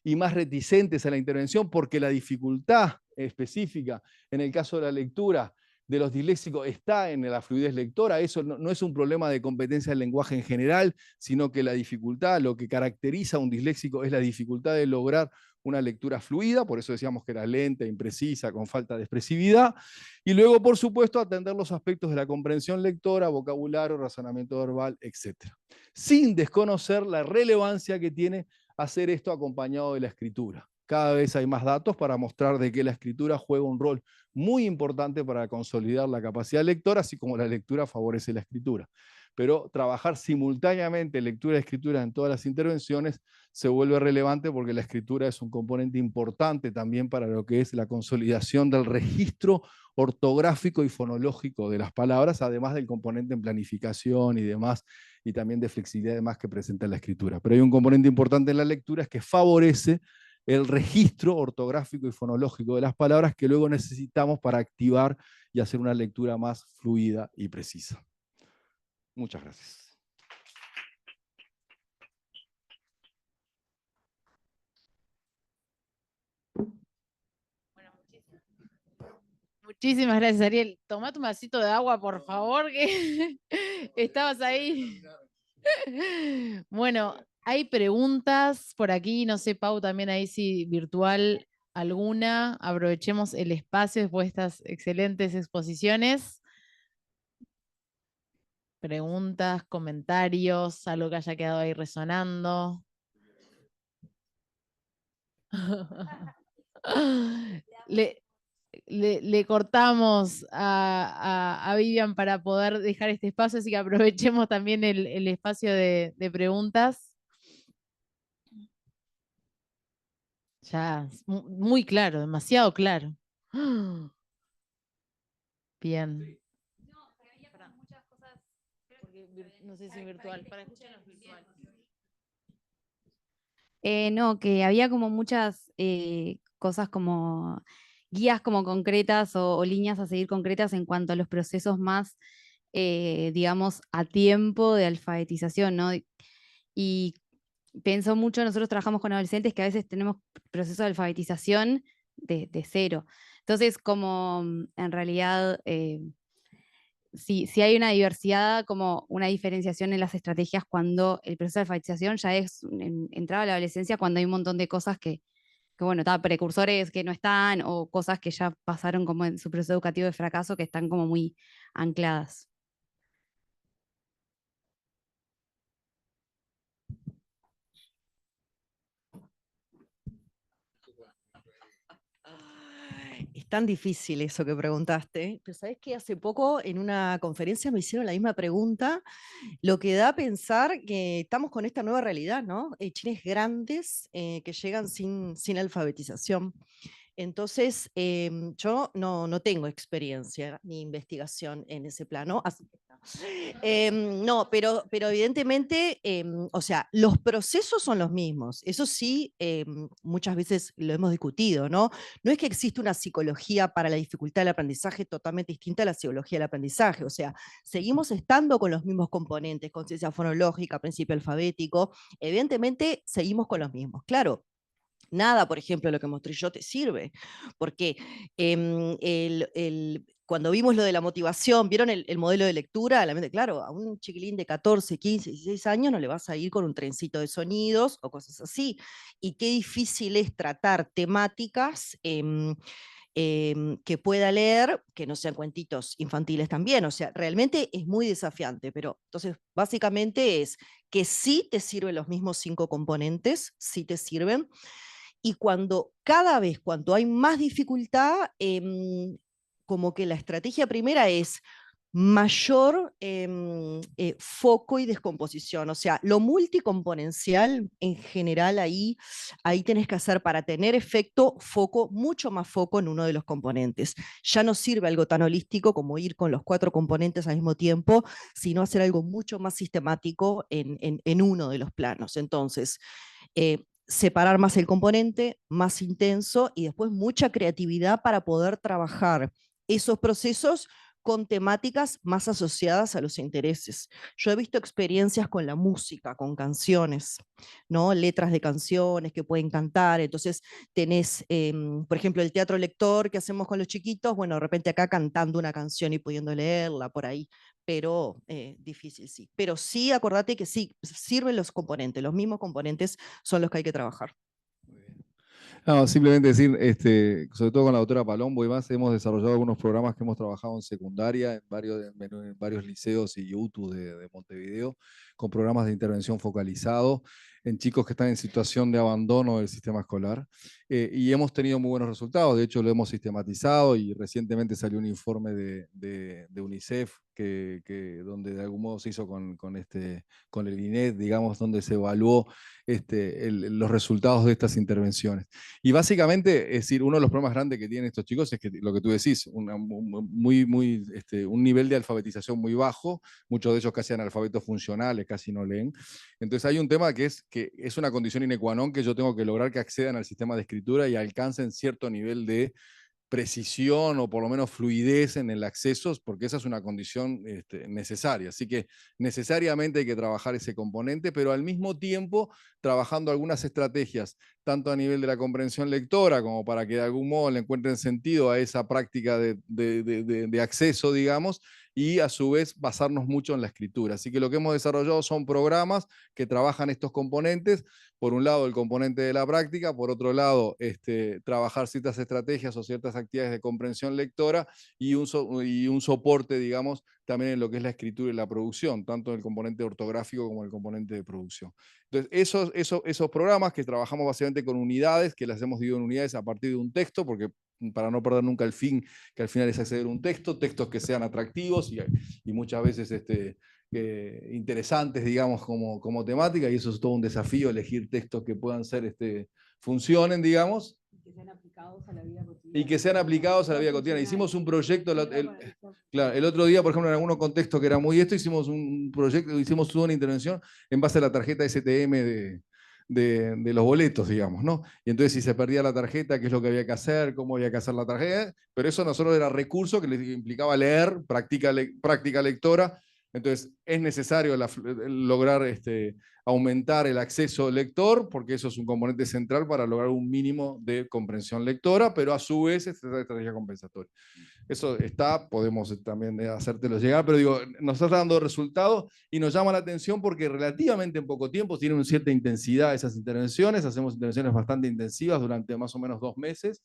y más reticentes a la intervención, porque la dificultad específica en el caso de la lectura de los disléxicos está en la fluidez lectora. Eso no es un problema de competencia del lenguaje en general, sino que la dificultad, lo que caracteriza a un disléxico es la dificultad de lograr una lectura fluida, por eso decíamos que era lenta, imprecisa, con falta de expresividad. Y luego, por supuesto, atender los aspectos de la comprensión lectora, vocabulario, razonamiento verbal, etc. Sin desconocer la relevancia que tiene hacer esto acompañado de la escritura. Cada vez hay más datos para mostrar de que la escritura juega un rol muy importante para consolidar la capacidad lectora, así como la lectura favorece la escritura. Pero trabajar simultáneamente lectura y escritura en todas las intervenciones se vuelve relevante porque la escritura es un componente importante también para lo que es la consolidación del registro ortográfico y fonológico de las palabras, además del componente en planificación y demás, y también de flexibilidad y demás que presenta la escritura. Pero hay un componente importante en la lectura, es que favorece el registro ortográfico y fonológico de las palabras que luego necesitamos para activar y hacer una lectura más fluida y precisa. Muchas gracias. Muchísimas gracias, Ariel. Tomate un vasito de agua, por favor, que estabas ahí. Bueno, hay preguntas por aquí, no sé, Pau, también ahí si virtual alguna. Aprovechemos el espacio después de estas excelentes exposiciones. Preguntas, comentarios, algo que haya quedado ahí resonando. Le cortamos a Vivian para poder dejar este espacio, así que aprovechemos también el espacio de preguntas. Ya, muy claro, demasiado claro. Bien. No sé si virtual, para escucharnos virtual. No, que había como muchas cosas como guías como concretas o líneas a seguir concretas en cuanto a los procesos más, digamos, a tiempo de alfabetización, ¿no? Y pienso mucho, nosotros trabajamos con adolescentes que a veces tenemos procesos de alfabetización de cero. Entonces, como en realidad, si hay una diversidad, como una diferenciación en las estrategias cuando el proceso de alfabetización ya es entrada a la adolescencia, cuando hay un montón de cosas que bueno, precursores que no están o cosas que ya pasaron como en su proceso educativo de fracaso que están como muy ancladas. Es tan difícil eso que preguntaste, pero sabes que hace poco en una conferencia me hicieron la misma pregunta, lo que da a pensar que estamos con esta nueva realidad, ¿no? Chines grandes que llegan sin alfabetización. Entonces, yo no tengo experiencia ni investigación en ese plano. No, pero evidentemente, o sea, los procesos son los mismos. Eso sí, muchas veces lo hemos discutido, ¿no? No es que existe una psicología para la dificultad del aprendizaje totalmente distinta a la psicología del aprendizaje. O sea, seguimos estando con los mismos componentes, conciencia fonológica, principio alfabético. Evidentemente, seguimos con los mismos. Claro. Nada, por ejemplo, lo que mostré yo te sirve, porque cuando vimos lo de la motivación, ¿vieron el modelo de lectura? Claro, a un chiquilín de 14, 15, 16 años no le vas a ir con un trencito de sonidos o cosas así. Y qué difícil es tratar temáticas que pueda leer, que no sean cuentitos infantiles también. O sea, realmente es muy desafiante, pero entonces básicamente es que sí te sirven los mismos 5 componentes, sí te sirven. Y cada vez, cuando hay más dificultad, como que la estrategia primera es mayor foco y descomposición. O sea, lo multicomponencial en general ahí tenés que hacer para tener efecto foco, mucho más foco en uno de los componentes. Ya no sirve algo tan holístico como ir con los 4 componentes al mismo tiempo, sino hacer algo mucho más sistemático en uno de los planos. Entonces, separar más el componente, más intenso, y después mucha creatividad para poder trabajar esos procesos con temáticas más asociadas a los intereses. Yo he visto experiencias con la música, con canciones, ¿no? Letras de canciones que pueden cantar. Entonces tenés, por ejemplo, el teatro lector que hacemos con los chiquitos, bueno, de repente acá cantando una canción y pudiendo leerla por ahí, pero difícil, sí. Pero sí, acordate que sí, sirven los componentes, los mismos componentes son los que hay que trabajar. No, simplemente decir, sobre todo con la doctora Palombo y más, hemos desarrollado algunos programas que hemos trabajado en secundaria, en varios liceos y UTU de Montevideo, con programas de intervención focalizado en chicos que están en situación de abandono del sistema escolar. Y hemos tenido muy buenos resultados, de hecho lo hemos sistematizado y recientemente salió un informe de UNICEF donde de algún modo se hizo con el INED, digamos, donde se evaluó los resultados de estas intervenciones. Y básicamente, es decir, uno de los problemas grandes que tienen estos chicos es que lo que tú decís, un nivel de alfabetización muy bajo, muchos de ellos casi analfabetos funcionales, casi no leen. Entonces hay un tema que es una condición sine qua non que yo tengo que lograr que accedan al sistema de escritura y alcancen cierto nivel de precisión o por lo menos fluidez en el acceso, porque esa es una condición necesaria. Así que necesariamente hay que trabajar ese componente, pero al mismo tiempo trabajando algunas estrategias, tanto a nivel de la comprensión lectora, como para que de algún modo le encuentren sentido a esa práctica de acceso, digamos, y a su vez basarnos mucho en la escritura. Así que lo que hemos desarrollado son programas que trabajan estos componentes. Por un lado, el componente de la práctica, por otro lado, trabajar ciertas estrategias o ciertas actividades de comprensión lectora y un soporte, digamos, también en lo que es la escritura y la producción, tanto en el componente ortográfico como en el componente de producción. Entonces, esos programas que trabajamos básicamente con unidades, que las hemos dividido en unidades a partir de un texto, porque para no perder nunca el fin, que al final es acceder a un texto, textos que sean atractivos y muchas veces interesantes, digamos, como temática, y eso es todo un desafío, elegir textos que puedan ser, funcionen, digamos. Y que sean aplicados a la vida cotidiana. Y que sean aplicados a la vida cotidiana. Hicimos un proyecto, claro, el otro día, por ejemplo, en algunos contextos que era muy hicimos un proyecto, hicimos una intervención en base a la tarjeta STM de los boletos, digamos, ¿no? Y entonces si se perdía la tarjeta, qué es lo que había que hacer, cómo había que hacer la tarjeta, pero eso no solo era recurso que les implicaba leer, práctica lectora. Entonces es necesario lograr aumentar el acceso lector, porque eso es un componente central para lograr un mínimo de comprensión lectora, pero a su vez es una estrategia compensatoria. Eso está, podemos también hacértelo llegar, pero digo, nos está dando resultados y nos llama la atención porque relativamente en poco tiempo tienen una cierta intensidad esas intervenciones, hacemos intervenciones bastante intensivas durante más o menos 2 meses,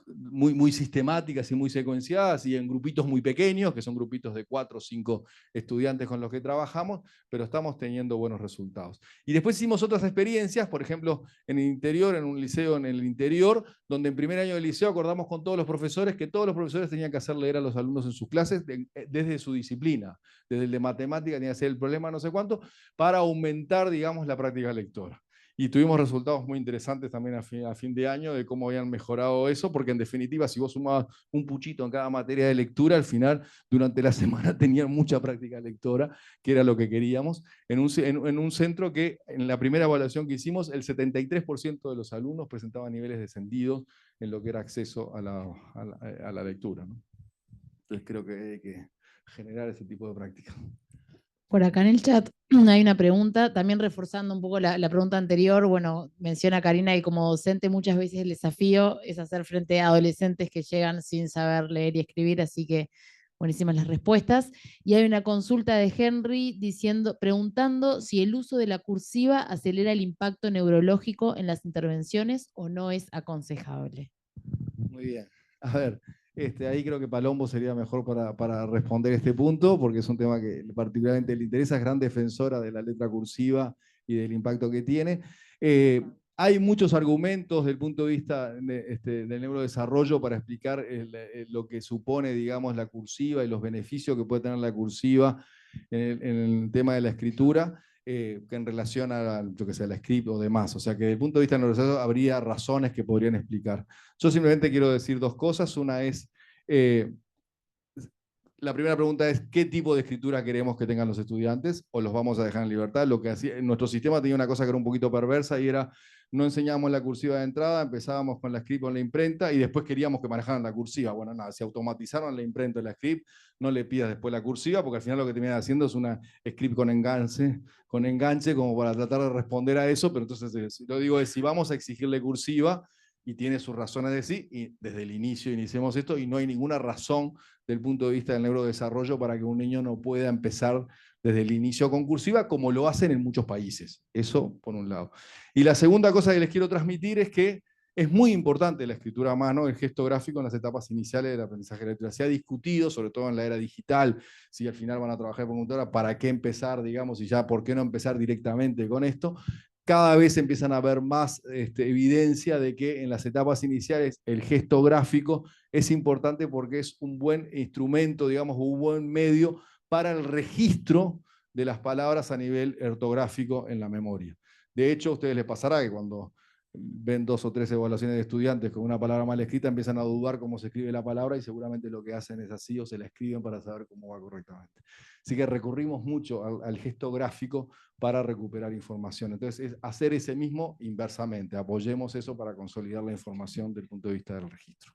muy sistemáticas y muy secuenciadas y en grupitos muy pequeños, que son grupitos de 4 o 5 estudiantes con los que trabajamos, pero estamos teniendo buenos resultados. Y después hicimos otras experiencias, por ejemplo, en el interior, en un liceo en el interior, donde en primer año del liceo acordamos con todos los profesores que todos los profesores tenían que hacer leer a los alumnos en sus clases desde su disciplina, desde el de matemática tenía que ser el problema no sé cuánto, para aumentar, digamos, la práctica lectora. Y tuvimos resultados muy interesantes también a fin de año de cómo habían mejorado eso, porque en definitiva, si vos sumabas un puchito en cada materia de lectura, al final, durante la semana tenían mucha práctica lectora, que era lo que queríamos, en un centro que en la primera evaluación que hicimos, el 73% de los alumnos presentaban niveles descendidos en lo que era acceso a la lectura, ¿no? Entonces creo que hay que generar ese tipo de práctica. Por acá en el chat hay una pregunta, también reforzando un poco la pregunta anterior. Bueno, menciona Karina que como docente muchas veces el desafío es hacer frente a adolescentes que llegan sin saber leer y escribir, así que buenísimas las respuestas. Y hay una consulta de Henry preguntando si el uso de la cursiva acelera el impacto neurológico en las intervenciones o no es aconsejable. Muy bien. A ver, ahí creo que Palombo sería mejor para responder este punto, porque es un tema que particularmente le interesa, es gran defensora de la letra cursiva y del impacto que tiene. Hay muchos argumentos desde el punto de vista del neurodesarrollo para explicar lo que supone, digamos, la cursiva y los beneficios que puede tener la cursiva en el tema de la escritura, que en relación a, yo que sé, la script o demás. O sea que desde el punto de vista del neurodesarrollo habría razones que podrían explicar. Yo simplemente quiero decir dos cosas. Una es, la primera pregunta es, ¿qué tipo de escritura queremos que tengan los estudiantes o los vamos a dejar en libertad? Lo que hacía, nuestro sistema tenía una cosa que era un poquito perversa y era, no enseñábamos la cursiva de entrada, empezábamos con la script con la imprenta y después queríamos que manejaran la cursiva. Bueno, nada, si automatizaron la imprenta y la script, no le pidas después la cursiva, porque al final lo que terminan haciendo es una script con enganche como para tratar de responder a eso, pero entonces, lo digo es, si vamos a exigirle cursiva, y tiene sus razones de sí, y desde el inicio iniciemos esto, y no hay ninguna razón del punto de vista del neurodesarrollo para que un niño no pueda empezar desde el inicio con cursiva, como lo hacen en muchos países. Eso por un lado. Y la segunda cosa que les quiero transmitir es que es muy importante la escritura a mano, el gesto gráfico en las etapas iniciales del aprendizaje de la lectura. Se ha discutido, sobre todo en la era digital, si al final van a trabajar por computadora, para qué empezar, digamos, y ya por qué no empezar directamente con esto. Cada vez empiezan a haber más evidencia de que en las etapas iniciales el gesto gráfico es importante porque es un buen instrumento, digamos, un buen medio para el registro de las palabras a nivel ortográfico en la memoria. De hecho, a ustedes les pasará que cuando ven 2 o 3 evaluaciones de estudiantes con una palabra mal escrita, empiezan a dudar cómo se escribe la palabra y seguramente lo que hacen es así o se la escriben para saber cómo va correctamente. Así que recurrimos mucho al gesto gráfico para recuperar información. Entonces, es hacer ese mismo inversamente. Apoyemos eso para consolidar la información desde el punto de vista del registro.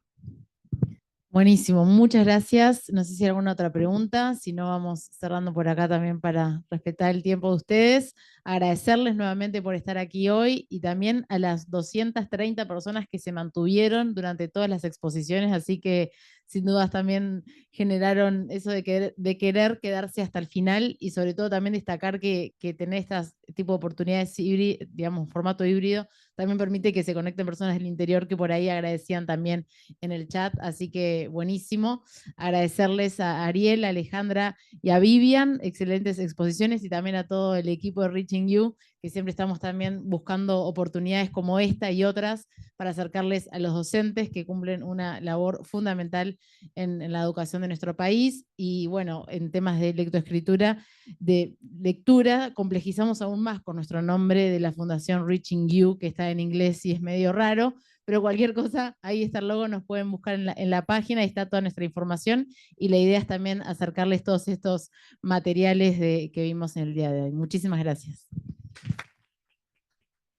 Buenísimo, muchas gracias. No sé si hay alguna otra pregunta, si no vamos cerrando por acá también para respetar el tiempo de ustedes. Agradecerles nuevamente por estar aquí hoy y también a las 230 personas que se mantuvieron durante todas las exposiciones, así que sin dudas también generaron eso de querer quedarse hasta el final y sobre todo también destacar que tener estas tipo de oportunidades digamos, formato híbrido, también permite que se conecten personas del interior que por ahí agradecían también en el chat, así que buenísimo. Agradecerles a Ariel, a Alejandra y a Vivian, excelentes exposiciones, y también a todo el equipo de Reaching You, que siempre estamos también buscando oportunidades como esta y otras para acercarles a los docentes que cumplen una labor fundamental en la educación de nuestro país. Y bueno, en temas de lectoescritura, de lectura, complejizamos aún más con nuestro nombre de la Fundación Reaching You, que está en inglés y es medio raro, pero cualquier cosa, ahí está el logo, nos pueden buscar en la página, ahí está toda nuestra información, y la idea es también acercarles todos estos materiales que vimos en el día de hoy. Muchísimas gracias.